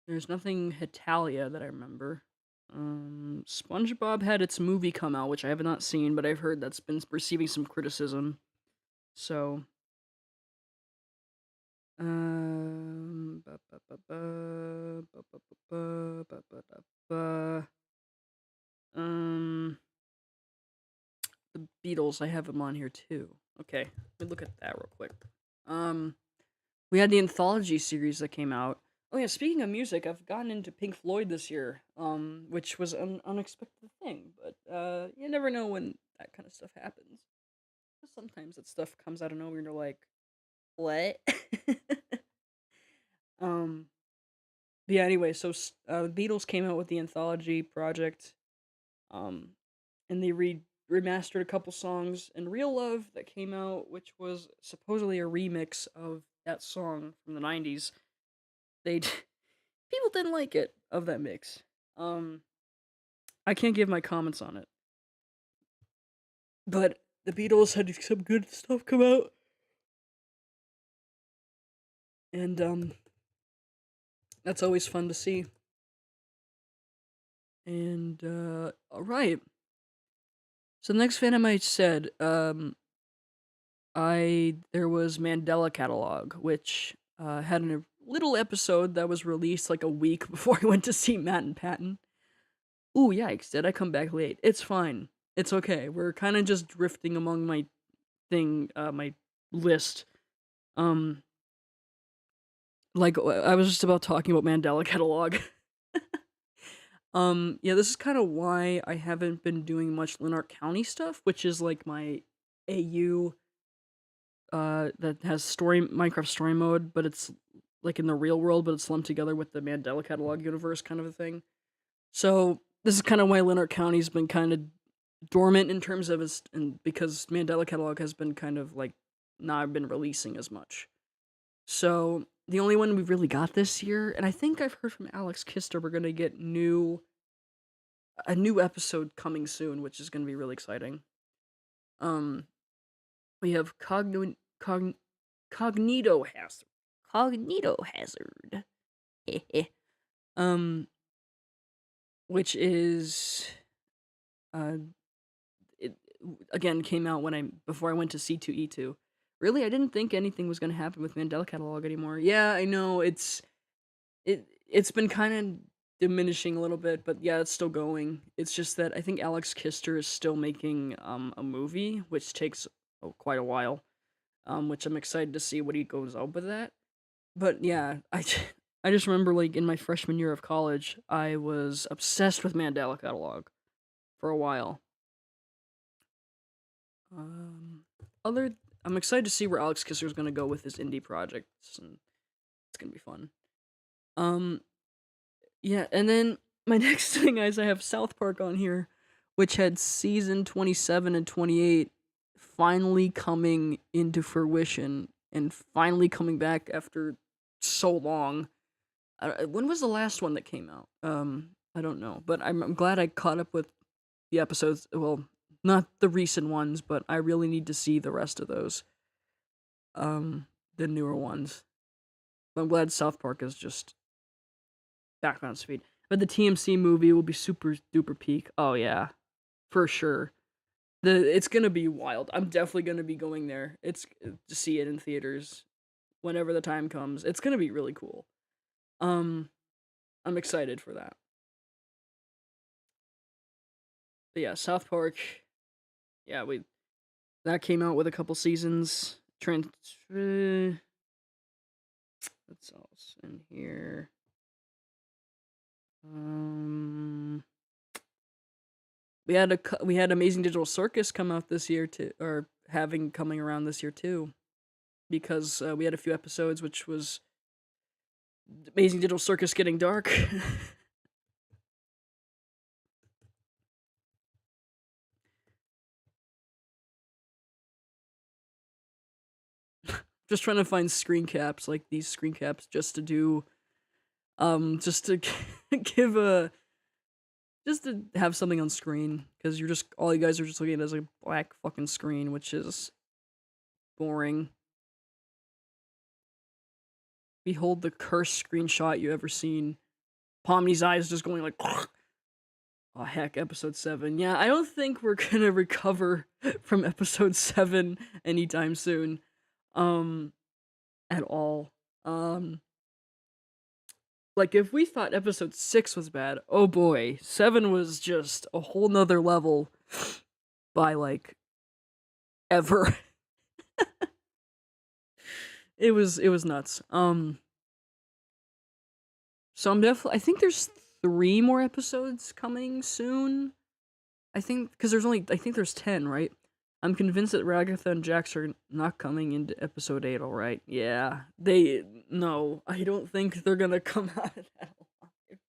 There's nothing Hitalia that I remember. SpongeBob had its movie come out, which I have not seen, but I've heard that's been receiving some criticism. So, ba, ba, ba, ba, ba, ba, ba, ba, ba, ba, ba. The Beatles, I have them on here too. Okay, let me look at that real quick. We had the anthology series that came out. Oh yeah, speaking of music, I've gotten into Pink Floyd this year, which was an unexpected thing, but you never know when that kind of stuff happens. sometimes that stuff comes out of nowhere and you're like, what? um, but yeah, anyway, so the Beatles came out with the anthology project, um, and they remastered a couple songs, and Real Love that came out, which was supposedly a remix of that song from the 90s. People didn't like it of that mix. Um, I can't give my comments on it, but the Beatles had some good stuff come out, and that's always fun to see. And all right, so the next fan I said, there was Mandela Catalog, which had a little episode that was released like a week before I went to see Matt and Patton. Ooh, yikes! Did I come back late? It's fine. It's okay. We're kind of just drifting among my list. Um, like I was just about talking about Mandela Catalog. Yeah, this is kind of why I haven't been doing much Lanark County stuff, which is like my AU that has Minecraft story mode, but it's like in the real world, but it's lumped together with the Mandela Catalog universe kind of a thing. So this is kind of why Lanark County's been kind of dormant in terms of its, and because Mandela Catalog has been kind of like not been releasing as much. So the only one we've really got this year, and I think I've heard from Alex Kister, we're gonna get a new episode coming soon, which is gonna be really exciting. Um, we have Cognito Hazard. Cognito Hazard. um, which is uh, it again came out before I went to C2E2. Really, I didn't think anything was gonna happen with Mandela Catalog anymore. Yeah, I know it's been kind of diminishing a little bit, but yeah, it's still going. It's just that I think Alex Kister is still making a movie, which takes quite a while. Which I'm excited to see what he goes up with that. But yeah, I just remember like in my freshman year of college, I was obsessed with Mandela Catalog for a while. Um, other I'm excited to see where Alex Kisser is gonna go with his indie projects, and it's gonna be fun. Um, yeah, and then my next thing is I have South Park on here, which had season 27 and 28 finally coming into fruition and finally coming back after so long. When was the last one that came out? I don't know, but I'm glad I caught up with the episodes. Well, not the recent ones, but I really need to see the rest of those. The newer ones. But I'm glad South Park is just back on speed. But the TMC movie will be super duper peak. Oh yeah, for sure. It's gonna be wild. I'm definitely gonna be going there. It's to see it in theaters whenever the time comes. It's gonna be really cool. Um, I'm excited for that. But yeah, South Park. Yeah, we that came out with a couple seasons. What's else in here? Um, we had Amazing Digital Circus come out this year too, or having coming around this year too, because we had a few episodes, which was Amazing Digital Circus getting dark. Just trying to find screen caps, like these screen caps, just to do, just to give a, just to have something on screen, because all you guys are just looking at as a black fucking screen, which is boring. Behold the cursed screenshot you ever seen. Pomni's eyes just going like, oh heck, episode 7. Yeah, I don't think we're gonna recover from episode 7 anytime soon. At all. Like if we thought episode 6 was bad, oh boy, 7 was just a whole nother level by like ever. It was nuts. So I think there's 3 more episodes coming soon. I think because I think there's 10, right? I'm convinced that Ragatha and Jax are not coming into episode 8, alright. Yeah. No, I don't think they're gonna come out of that alive.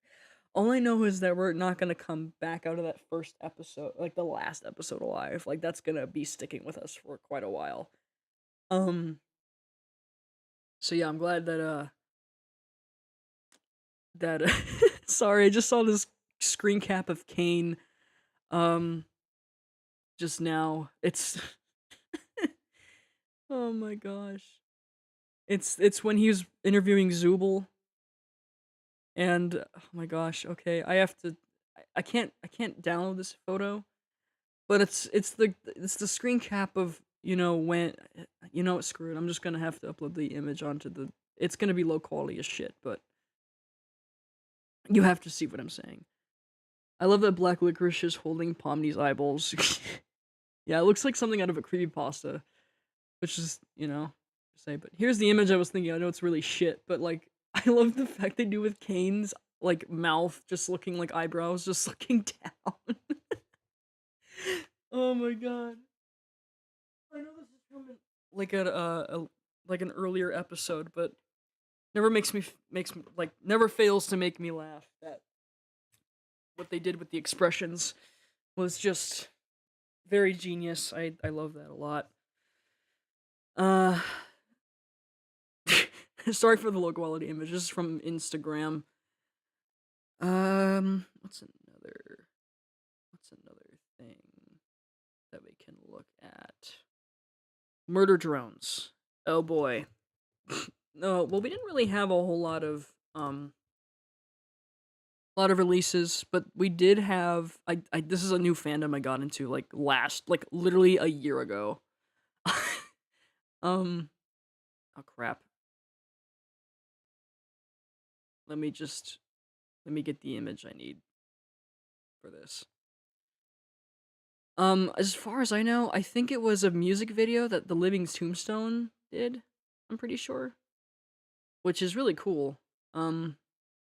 All I know is that we're not gonna come back out of that first episode, like the last episode alive. Like, that's gonna be sticking with us for quite a while. So yeah, I'm glad that sorry, I just saw this screen cap of Kane, um, just now. It's oh my gosh. It's when he was interviewing Zubul, and oh my gosh, okay, I have to I can't download this photo, but it's the screen cap of, when screw it, I'm just gonna have to upload the image onto the it's gonna be low quality as shit, but you have to see what I'm saying. I love that Black Licorice is holding Pomni's eyeballs. Yeah, it looks like something out of a creepypasta, which is, say, but here's the image I was thinking. I know it's really shit, but like, I love the fact they do with Kane's like mouth just looking like eyebrows just looking down. Oh my god. I know this is from like like an earlier episode, but never never fails to make me laugh. That what they did with the expressions was just very genius. I love that a lot. Uh Sorry for the low quality images from Instagram. What's another thing that we can look at? Murder drones. Oh boy. No, well, we didn't really have a whole lot of releases, but we did have this is a new fandom I got into like literally a year ago. Oh crap. Let me get the image I need for this. As far as I know, I think it was a music video that the Living Tombstone did. I'm pretty sure, which is really cool. And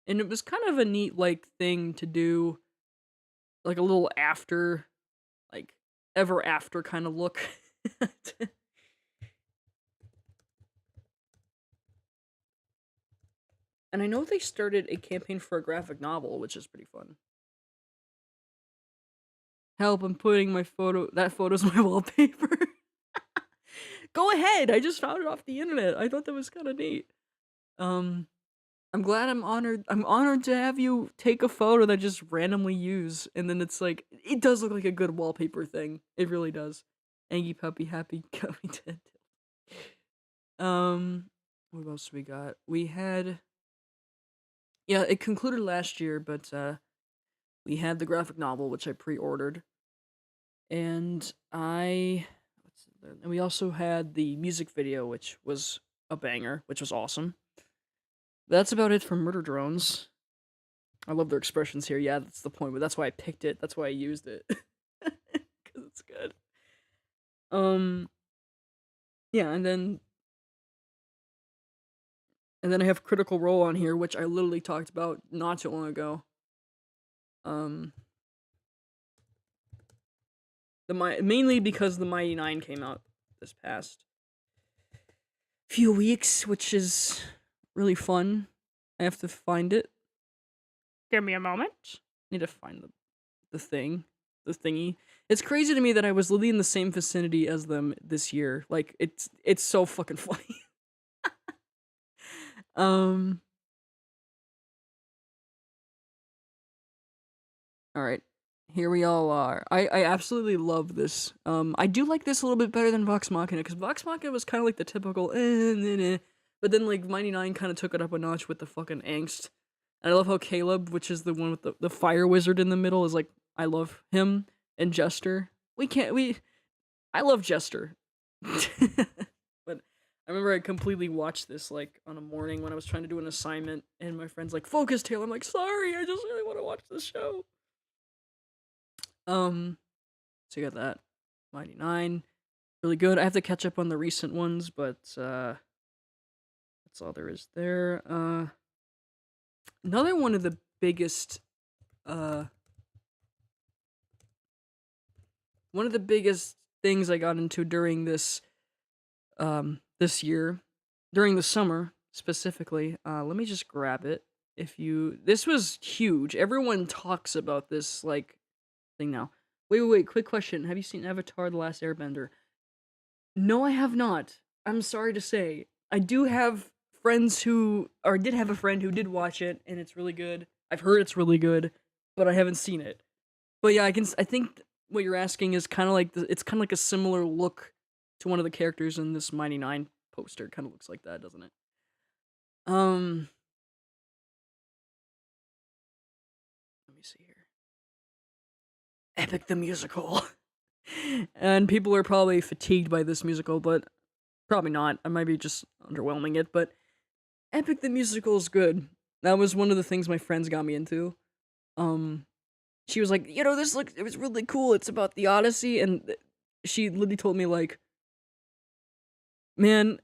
it was kind of a neat like thing to do, like a little after, like ever after kind of look. And I know they started a campaign for a graphic novel, which is pretty fun. Help, I'm putting that photo's my wallpaper. Go ahead, I just found it off the internet. I thought that was kind of neat. I'm glad I'm honored to have you take a photo that I just randomly use, and then it's like, it does look like a good wallpaper thing. It really does. Angie Puppy Happy Gummy Dead. What else we got? We had, yeah, it concluded last year, but we had the graphic novel, which I pre-ordered, and we also had the music video, which was a banger, which was awesome. That's about it for Murder Drones. I love their expressions here. Yeah, that's the point, but that's why I picked it. That's why I used it. Because it's good. Yeah, and then I have Critical Role on here, which I literally talked about not too long ago. Mainly because the Mighty Nine came out this past few weeks, which is really fun. I have to find it. Give me a moment. Need to find the thingy. It's crazy to me that I was literally in the same vicinity as them this year. Like, it's so fucking funny. All right. Here we all are. I absolutely love this. I do like this a little bit better than Vox Machina, because Vox Machina was kind of like the typical but then like Mighty Nine kind of took it up a notch with the fucking angst. And I love how Caleb, which is the one with the fire wizard in the middle, is like, I love him, and Jester. I love Jester. But I remember I completely watched this like on a morning when I was trying to do an assignment, and my friend's like, "Focus, Taylor." I'm like, "Sorry, I just really want to watch this show." So you got that. Mighty Nine. Really good. I have to catch up on the recent ones, but that's all there is there. Another one of the biggest things I got into during this year, during the summer specifically. Let me just grab it. If you This was huge. Everyone talks about this like thing now. Wait. Quick question. Have you seen Avatar: The Last Airbender? No, I have not. I'm sorry to say. I do have friends who, or did have a friend who did watch it, and it's really good. I've heard it's really good, but I haven't seen it. But yeah, I think what you're asking is kind of like it's kind of like a similar look to one of the characters in this Mighty Nine poster. Kind of looks like that, doesn't it? Um, Let me see here. Epic the musical. And people are probably fatigued by this musical, but probably not. I might be just underwhelming it, but Epic the musical is good. That was one of the things my friends got me into. Um, she was like, this looks it was really cool. It's about the Odyssey, and she literally told me like, man,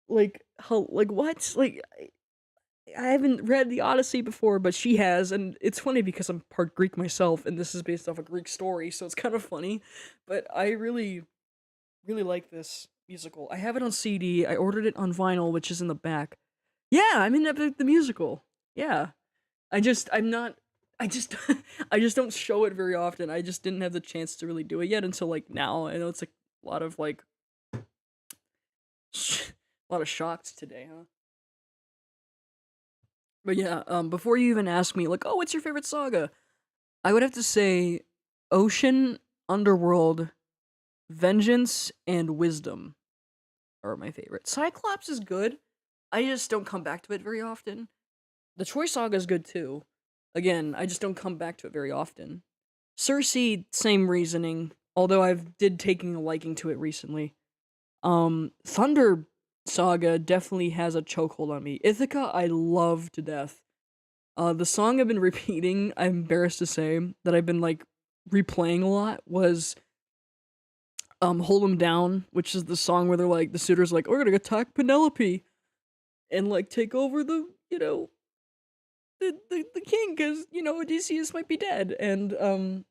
like what? Like I haven't read the Odyssey before, but she has, and it's funny because I'm part Greek myself, and this is based off a Greek story, so it's kind of funny. But I really like this musical. I have it on CD. I ordered it on vinyl, which is in the back. Yeah, I'm in Epic the musical. Yeah. I'm not I just I just don't show it very often. I just didn't have the chance to really do it yet until like now. I know it's like a lot of like a lot of shocks today, huh? But yeah, before you even ask me like, "Oh, what's your favorite saga?" I would have to say Ocean, Underworld, Vengeance, and Wisdom are my favorite. Cyclops is good. I just don't come back to it very often. The Troy Saga is good too. Again, I just don't come back to it very often. Cersei, same reasoning. Although I've did taking a liking to it recently. Thunder Saga definitely has a chokehold on me. Ithaca, I love to death. The song I've been repeating, I'm embarrassed to say, that I've been like replaying a lot was Hold 'Em Down, which is the song where they're like the suitors like, we're gonna attack Penelope and like take over the king because Odysseus might be dead. And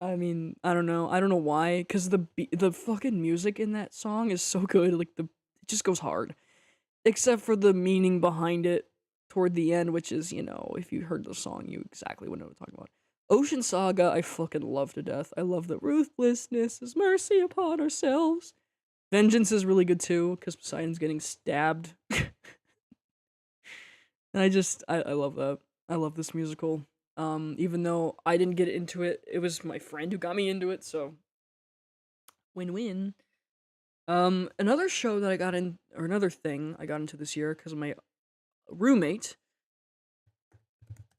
I mean, I don't know why, because the fucking music in that song is so good. Like it just goes hard, except for the meaning behind it toward the end, which is, if you heard the song, you exactly would know what I'm talking about. Ocean Saga, I fucking love to death. I love the ruthlessness is mercy upon ourselves. Vengeance is really good too, because Poseidon's getting stabbed. And I love that. I love this musical. Even though I didn't get into it, it was my friend who got me into it, so win-win. Another show that I got in, or another thing I got into this year because of my roommate.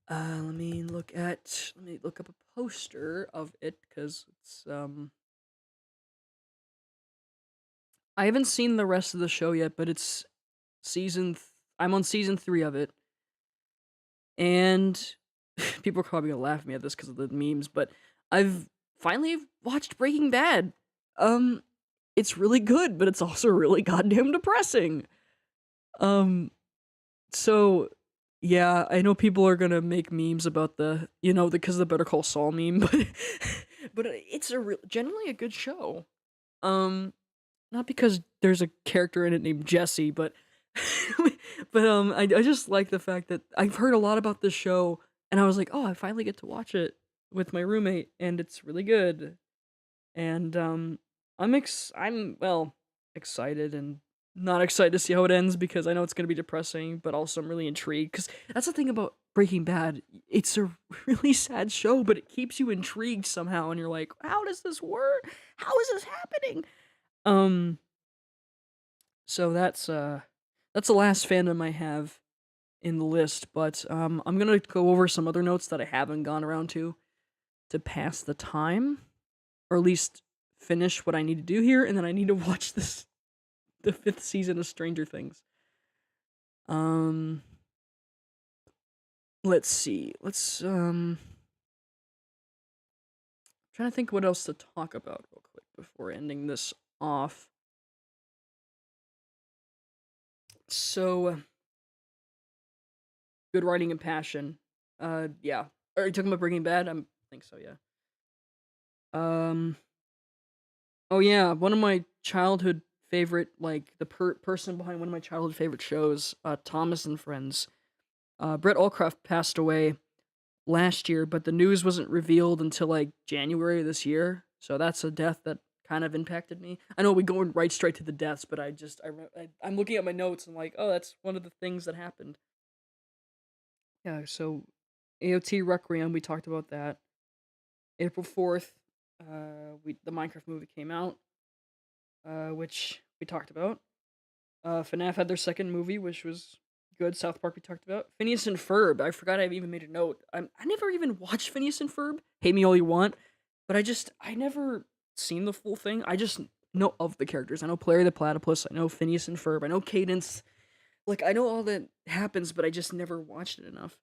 Let me look up a poster of it because it's I haven't seen the rest of the show yet, but it's I'm on season 3 of it. And people are probably gonna laugh at me at this because of the memes, but I've finally watched Breaking Bad. Um, it's really good, but it's also really goddamn depressing. Um, so yeah, I know people are gonna make memes about because the Better Call Saul meme, but it's generally a good show. Um, Not because there's a character in it named Jesse, but I just like the fact that I've heard a lot about this show, and I was like, oh, I finally get to watch it with my roommate, and it's really good. And I'm well excited and not excited to see how it ends because I know it's gonna be depressing, but also I'm really intrigued because that's the thing about Breaking Bad. It's a really sad show, but it keeps you intrigued somehow, and you're like, how does this work? How is this happening? Um, so that's the last fandom I have in the list, but I'm gonna go over some other notes that I haven't gone around to pass the time, or at least finish what I need to do here, and then I need to watch the 5th season of Stranger Things. Um, let's see. Trying to think what else to talk about real quick before ending this off. So, good writing and passion. Yeah. Are you talking about Breaking Bad? I think so, yeah. Um, oh yeah, one of my childhood favorite, like the person behind one of my childhood favorite shows, Thomas and Friends. Brett Allcroft passed away last year, but the news wasn't revealed until like January this year. So that's a death that kind of impacted me. I know we going right straight to the deaths, but I'm looking at my notes and like, oh, that's one of the things that happened. Yeah, so AOT Requiem, we talked about that. April 4th, we the Minecraft movie came out, which we talked about. FNAF had their second movie, which was good. South Park we talked about. Phineas and Ferb. I forgot I even made a note. I never even watched Phineas and Ferb. Hate me all you want, but I never seen the full thing. I just know of the characters. I know Larry the Platypus. I know Phineas and Ferb. I know Cadence. Like I know all that happens, but I just never watched it enough.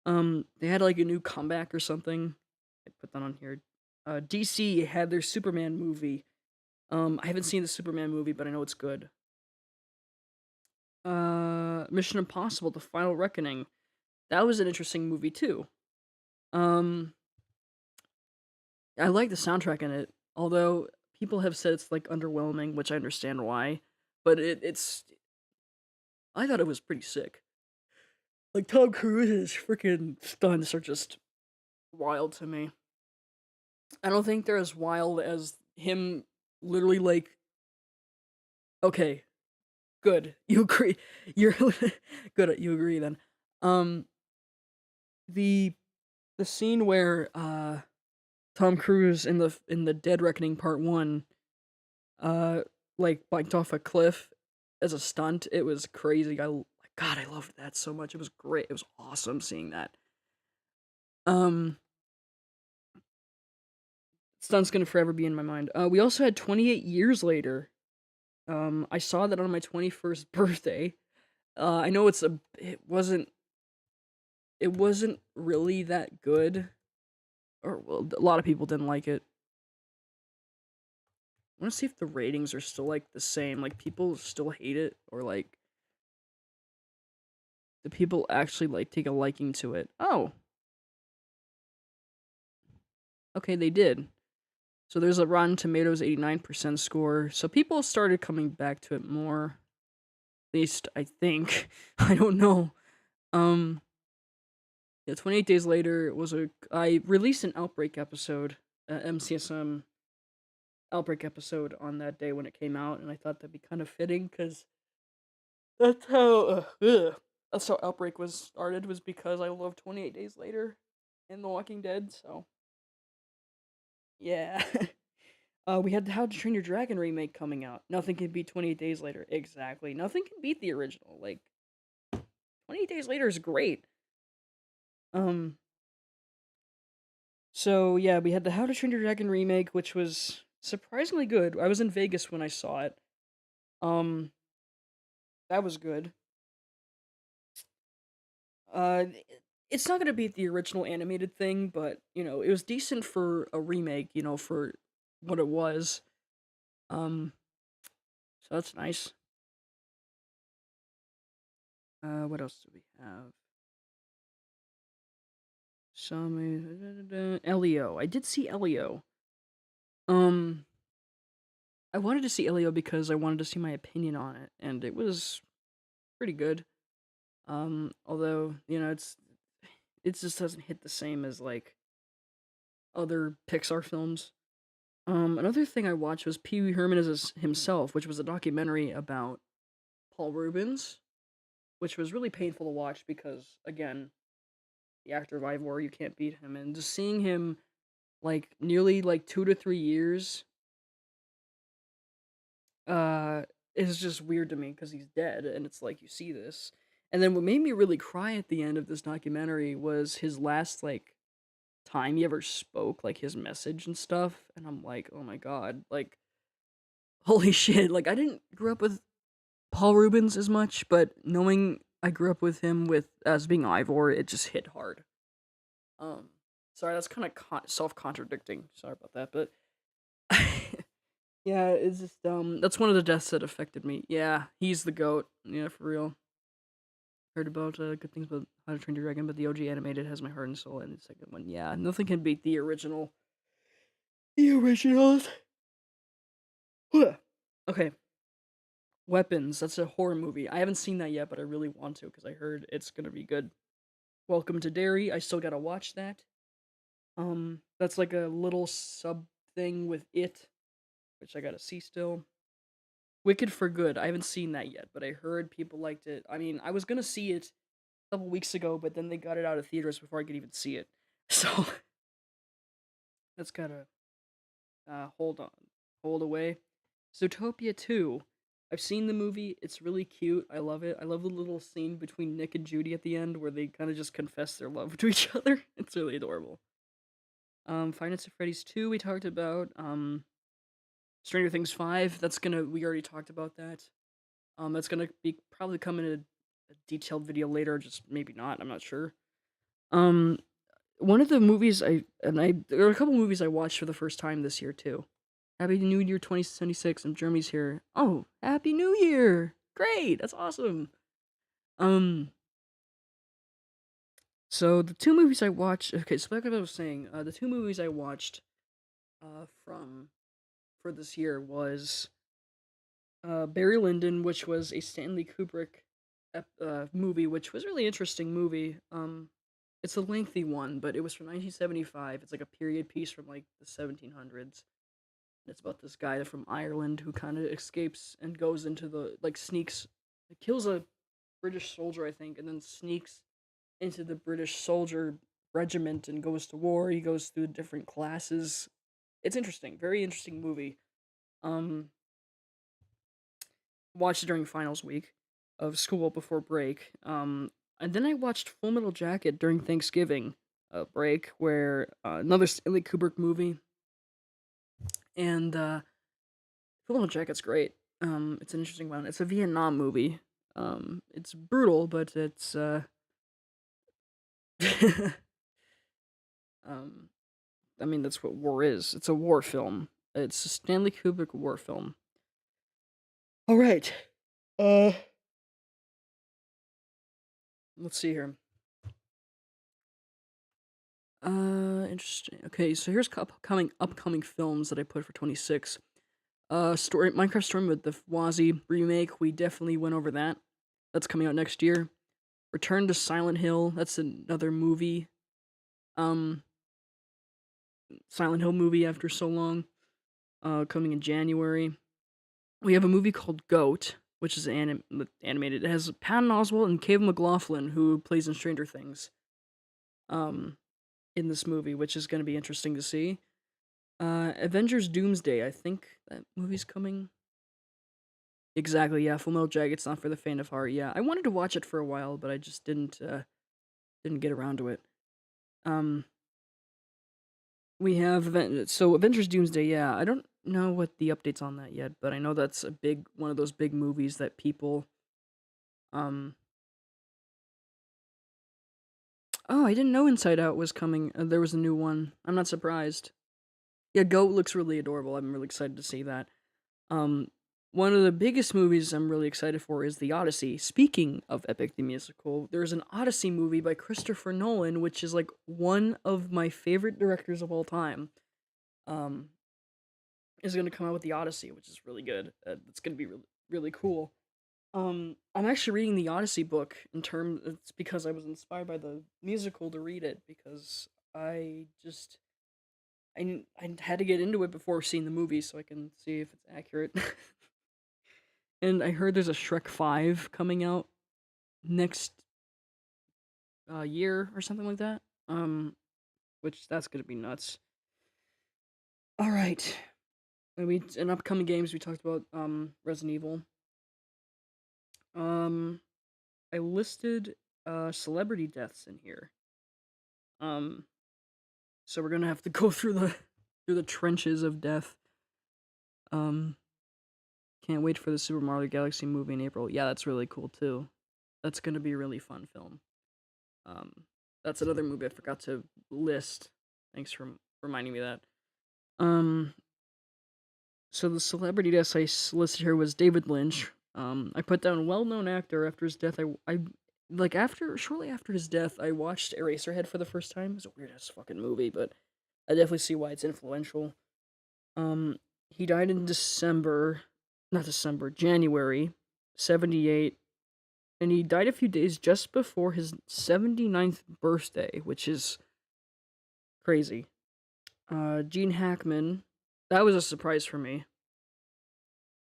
They had like a new comeback or something. I put that on here. DC had their Superman movie. I haven't seen the Superman movie, but I know it's good. Mission Impossible: The Final Reckoning. That was an interesting movie too. Um, I like the soundtrack in it, although people have said it's like underwhelming, which I understand why. But it's I thought it was pretty sick. Like Tom Cruise's freaking stunts are just wild to me. I don't think they're as wild as him literally like okay, good. You agree. You're good. You agree then. Um the the scene where Tom Cruise in the Dead Reckoning Part 1 uh like biked off a cliff as a stunt, it was crazy. God, I loved that so much. It was great. It was awesome seeing that. Um Stunt's gonna forever be in my mind. We also had 28 years later. I saw that on my 21st birthday. I know it wasn't really that good, or well, a lot of people didn't like it. I want to see if the ratings are still like the same. Like people still hate it, or like do people actually like take a liking to it? Oh, okay, they did. So there's a Rotten Tomatoes 89% score. So people started coming back to it more. At least I think. I don't know. Um, yeah, 28 days later, I released an Outbreak episode, MCSM Outbreak episode on that day when it came out, and I thought that'd be kind of fitting because that's how that's how Outbreak was started, was because I love 28 Days Later and The Walking Dead. So yeah, we had the How to Train Your Dragon remake coming out. Nothing can beat 28 Days Later. Exactly, nothing can beat the original. Like 28 Days Later is great. Um, so yeah, we had the How to Train Your Dragon remake, which was surprisingly good. I was in Vegas when I saw it. Um, that was good. Uh, it's not gonna beat the original animated thing, but you know, it was decent for a remake. You know, for what it was. Um, so that's nice. What else do we have? Some Elio. I did see Elio. Um, I wanted to see Elio because I wanted to see my opinion on it, and it was pretty good. Although you know, it just doesn't hit the same as like other Pixar films. Another thing I watched was Pee Wee Herman as himself, which was a documentary about Paul Rubens, which was really painful to watch because, again, the actor of Ivor, you can't beat him, and just seeing him like nearly like 2 to 3 years, uh, is just weird to me because he's dead, and it's like you see this, and then what made me really cry at the end of this documentary was his last like time he ever spoke, like his message and stuff, and I'm like, oh my god, like holy shit, like I didn't grow up with Paul Rubens as much, but knowing I grew up with him with as being Ivor, it just hit hard. Um, sorry, that's kind of self-contradicting. Sorry about that, but yeah, it's just that's one of the deaths that affected me. Yeah, he's the goat. Yeah, for real. Heard about good things about How to Train Your Dragon, but the OG animated has my heart and soul. And the second one, yeah, nothing can beat the original. The originals. Okay, Weapons. That's a horror movie. I haven't seen that yet, but I really want to because I heard it's gonna be good. Welcome to Derry. I still gotta watch that. That's like a little sub thing with it, which I gotta see still. Wicked for Good. I haven't seen that yet, but I heard people liked it. I mean, I was gonna see it a couple weeks ago, but then they got it out of theaters before I could even see it. So that's gotta hold on, hold away. Zootopia 2. I've seen the movie. It's really cute. I love it. I love the little scene between Nick and Judy at the end where they kind of just confess their love to each other. It's really adorable. Five Nights at Freddy's 2 we talked about. Stranger Things 5, we already talked about that. That's gonna be probably come in a detailed video later, just maybe not, I'm not sure. Um, one of the movies there are a couple movies I watched for the first time this year too. Happy New Year 2026, and Jeremy's here. Oh, Happy New Year! Great, that's awesome. Um, so the two movies I watched. Okay, so like I was saying, the two movies I watched, from for this year was Barry Lyndon, which was a Stanley Kubrick movie, which was a really interesting movie. It's a lengthy one, but it was from 1975. It's like a period piece from like the 1700s. It's about this guy from Ireland who kind of escapes and goes into sneaks, kills a British soldier, I think, and then sneaks into the British soldier regiment and goes to war. He goes through different classes. It's interesting, very interesting movie. Um, Watched it during finals week of school before break. And then I watched Full Metal Jacket during Thanksgiving break, where another Stanley Kubrick movie, and Full Metal Jacket's great. It's an interesting one. It's a Vietnam movie. It's brutal, but it's um, I mean that's what war is. It's a war film. It's a Stanley Kubrick war film. All right. Uh, let's see here. Interesting. Okay, so here's upcoming films that I put for 26. Minecraft Story Mode, the Wazzy remake. We definitely went over that. That's coming out next year. Return to Silent Hill. That's another movie. Um, Silent Hill movie after so long. Coming in January. We have a movie called Goat, which is animated. It has Patton Oswalt and Kevin McLaughlin, who plays in Stranger Things. In this movie, which is going to be interesting to see. Avengers Doomsday. I think that movie's coming. Exactly, yeah. Full Metal Jacket's not for the faint of heart. Yeah, I wanted to watch it for a while, but I just didn't get around to it. Um, we have Avengers Doomsday. Yeah, I don't know what the updates on that yet, but I know that's a big one of those big movies that people. Um, oh, I didn't know Inside Out was coming. There was a new one. I'm not surprised. Yeah, Goat looks really adorable. I'm really excited to see that. Um, One of the biggest movies I'm really excited for is The Odyssey. Speaking of Epic the Musical, there's an Odyssey movie by Christopher Nolan, which is like one of my favorite directors of all time. Um, is going to come out with The Odyssey, which is really good. It's going to be really, really cool. I'm actually reading the Odyssey book it's because I was inspired by the musical to read it because I had to get into it before seeing the movie so I can see if it's accurate. And I heard there's a Shrek 5 coming out next year or something like that. Which that's gonna be nuts. All right. In upcoming games we talked about Resident Evil. Um, I listed celebrity deaths in here. Um, so we're gonna have to go through the trenches of death. Um, can't wait for the Super Mario Galaxy movie in April. Yeah, that's really cool too. That's gonna be a really fun film. Um, that's another movie I forgot to list. Thanks for reminding me of that. Um, so the celebrity deaths listed here was David Lynch. I put down well-known actor after his death. I like shortly after his death, I watched Eraserhead for the first time. It's a weird ass fucking movie, but I definitely see why it's influential. Um, he died in December, not December, January 78, and he died a few days just before his 79th birthday, which is crazy. Gene Hackman, that was a surprise for me.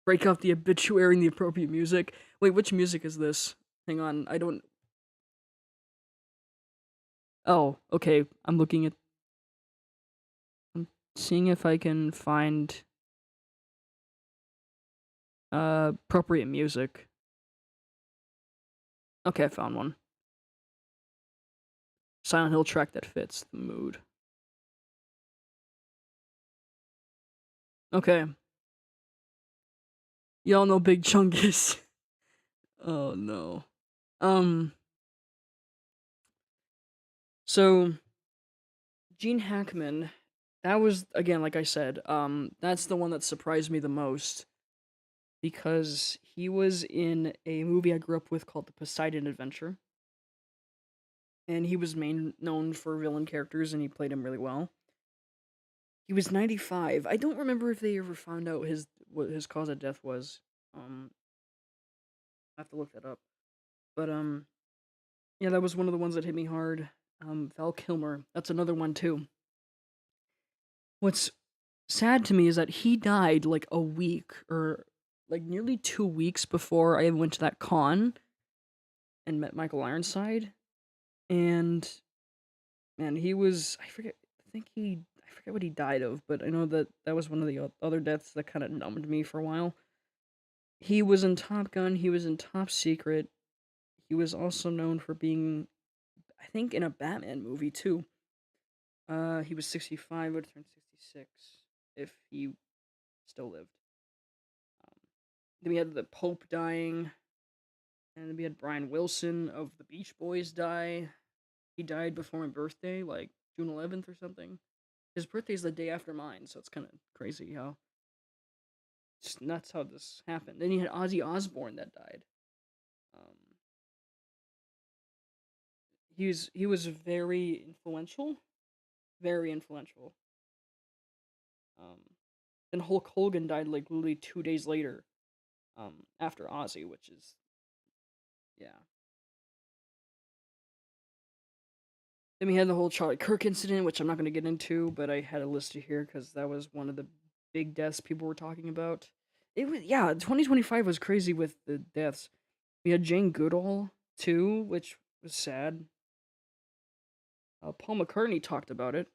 Break out the obituary and the appropriate music. Wait, which music is this? Hang on, I don't. Oh, okay. I'm looking at. I'm seeing if I can find appropriate music. Okay, I found one. Silent Hill track that fits the mood. Okay. Y'all know Big Chungus. Oh no. Um. So Gene Hackman, that was again, like I said, that's the one that surprised me the most because he was in a movie I grew up with called The Poseidon Adventure, and he was main known for villain characters, and he played him really well. He was 95. I don't remember if they ever found out what his cause of death was. I have to look that up. But yeah, that was one of the ones that hit me hard. Val Kilmer, that's another one too. What's sad to me is that he died like a week or like nearly 2 weeks before I went to that con and met Michael Ironside. And man, he was I forget what he died of, but I know that that was one of the other deaths that kind of numbed me for a while. He was in Top Gun, he was in Top Secret. He was also known for being, I think, in a Batman movie too. He was 65, would turn 66 if he still lived. Um, then we had the Pope dying, and then we had Brian Wilson of the Beach Boys die. He died before my birthday, like June 11th or something. His birthday's the day after mine, so it's kind of crazy how it's nuts how this happened. Then you had Ozzy Osbourne that died. Um, he was very influential, very influential. Um, then Hulk Hogan died like literally 2 days later, after Ozzy, which is yeah. Then we had the whole Charlie Kirk incident, which I'm not going to get into, but I had a list here because that was one of the big deaths people were talking about. It was, yeah, 2025 was crazy with the deaths. We had Jane Goodall too, which was sad. Paul McCartney talked about it.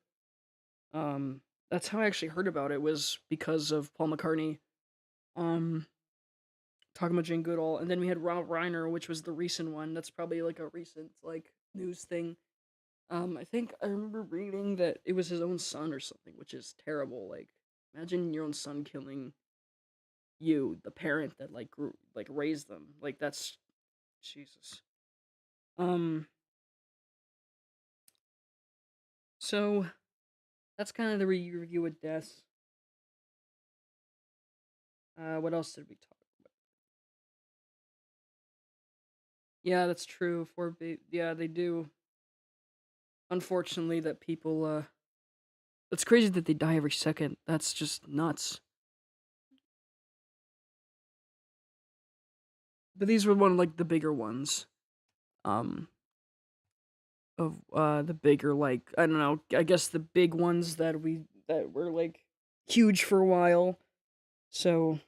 Um, that's how I actually heard about it, was because of Paul McCartney. Um, talking about Jane Goodall, and then we had Rob Reiner, which was the recent one. That's probably like a recent like news thing. I think I remember reading that it was his own son or something, which is terrible. Like, imagine your own son killing you, the parent that like grew, like raised them. Like that's Jesus. Um, so that's kind of the review with deaths. What else did we talk about? Yeah, that's true. Yeah, they do. Unfortunately, that people. It's crazy that they die every second. That's just nuts. But these were one of like the bigger ones. Um, of the bigger, like, I don't know, I guess the big ones that were like huge for a while. So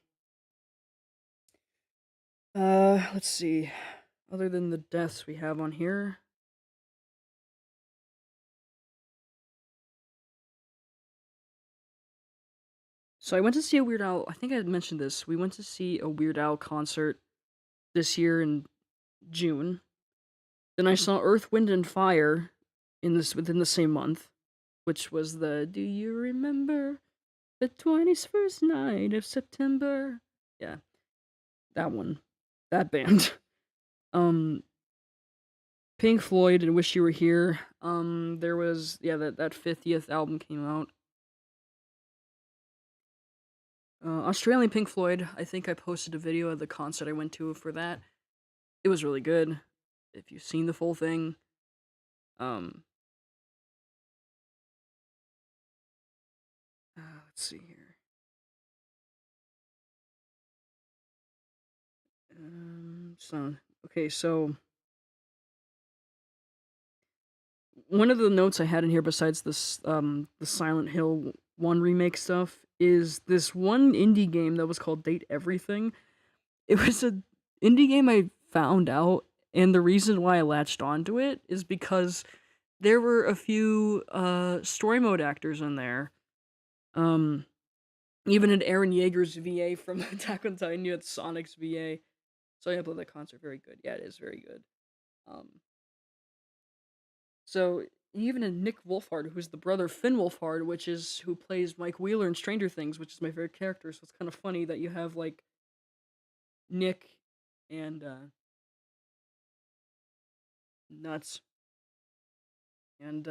let's see. Other than the deaths we have on here. So I went to see a Weird Al, I think I had mentioned this. We went to see a Weird Al concert this year in June. Then I saw Earth, Wind and Fire in this within the same month, which was the Do You Remember the 21st night of September? Yeah, that one. That band. Um Pink Floyd and Wish You Were Here. There was, yeah, that 50th album came out. Australian Pink Floyd. I think I posted a video of the concert I went to for that. It was really good. If you've seen the full thing, um, let's see here. So okay, so one of the notes I had in here besides this, the Silent Hill 1 remake stuff is this one indie game that was called Date Everything. It was a indie game I found out, and the reason why I latched onto it is because there were a few, story mode actors in there. Um, Even had Aaron Yeager's VA from Attack on Titan, you had Sonic's VA. So I played that concert, very good. Yeah, it is very good. Um, so even had Nick Wolfhard, who's the brother of Finn Wolfhard, which is who plays Mike Wheeler in Stranger Things, which is my favorite character. So it's kind of funny that you have like Nick and Nuts, and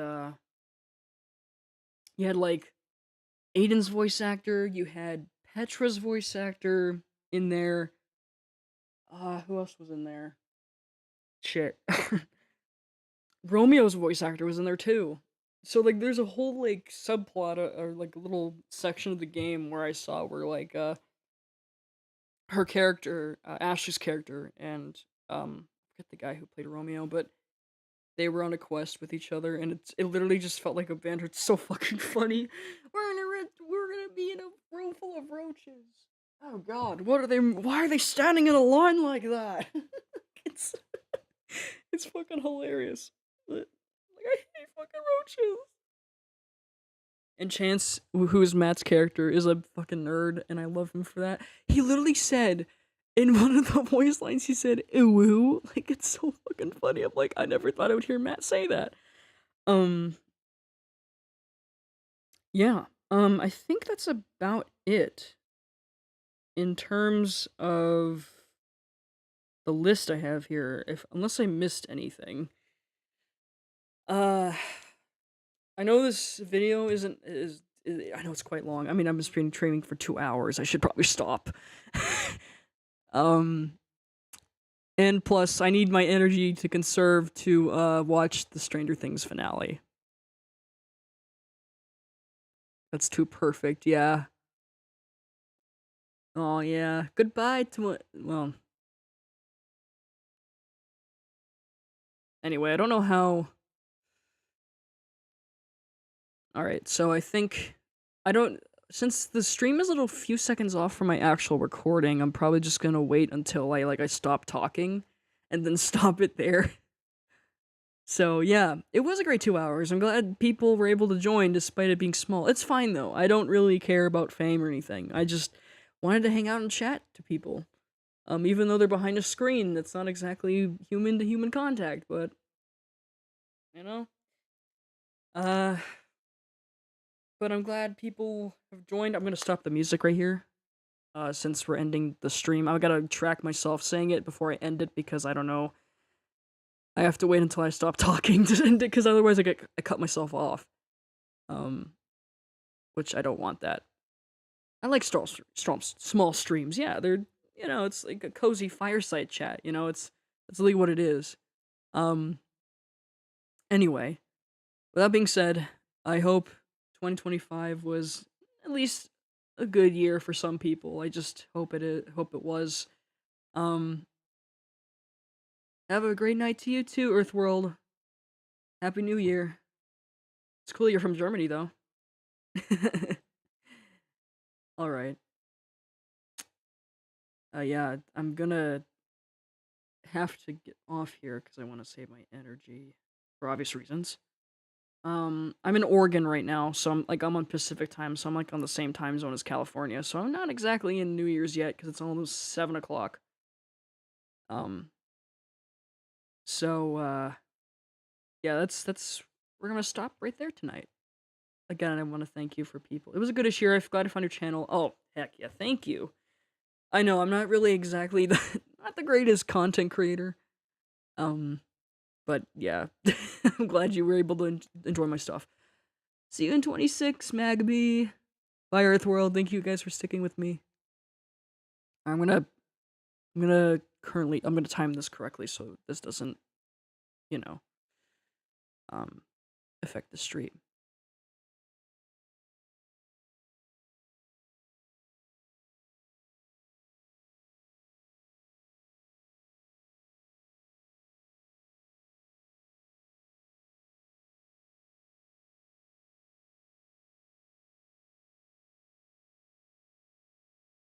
you had like Aiden's voice actor, you had Petra's voice actor in there. Who else was in there? Shit. Romeo's voice actor was in there too. So like there's a whole like subplot or like a little section of the game where I saw where like her character, Ashley's character, and I forget the guy who played Romeo, but they were on a quest with each other, and it literally just felt like a banter. It's so fucking funny. We're gonna be in a room full of roaches. Oh God, what are they? Why are they standing in a line like that? it's it's fucking hilarious. Like I hate fucking roaches. And Chance, who's Matt's character, is a fucking nerd, and I love him for that. He literally said, in one of the voice lines, he said, "Ew," like it's so fucking funny. I'm like, I never thought I would hear Matt say that. Um, yeah. I think that's about it in terms of the list I have here. If unless I missed anything. Uh, I know this video I know it's quite long. I mean, I've been training for 2 hours. I should probably stop. um, and plus, I need my energy to conserve to watch the Stranger Things finale. That's too perfect. Yeah. Oh yeah. Goodbye to well. Anyway, I don't know how. All right, so I think I don't. Since the stream is a little few seconds off from my actual recording, I'm probably just gonna wait until I stop talking, and then stop it there. So yeah, it was a great 2 hours. I'm glad people were able to join despite it being small. It's fine though. I don't really care about fame or anything. I just wanted to hang out and chat to people. Even though they're behind a screen, that's not exactly human to human contact, but you know. Uh, but I'm glad people have joined. I'm gonna stop the music right here. Since we're ending the stream, I gotta track myself saying it before I end it because I don't know. I have to wait until I stop talking to end it because otherwise I cut myself off. Um, which I don't want that. I like small streams. Yeah, they're it's like a cozy fireside chat. That's really what it is. Um. Anyway, with that being said, I hope 2025 was at least a good year for some people. I just hope it was. Um. Have a great night to you too, Earthworld. Happy New Year. It's cool you're from Germany though. All right. Yeah, I'm gonna have to get off here because I want to save my energy for obvious reasons. I'm in Oregon right now, so I'm on Pacific time, so I'm like on the same time zone as California. So I'm not exactly in New Year's yet because it's almost 7 o'clock. Um, so yeah, that's we're gonna stop right there tonight. Again, I want to thank you for people. It was a goodish year. I'm glad I found your channel. Oh heck yeah, thank you. I know I'm not really exactly not the greatest content creator. Um, but yeah, I'm glad you were able to enjoy my stuff. See you in 26, Magby. Bye, Earthworld. Thank you guys for sticking with me. I'm gonna time this correctly so this doesn't, you know, affect the stream.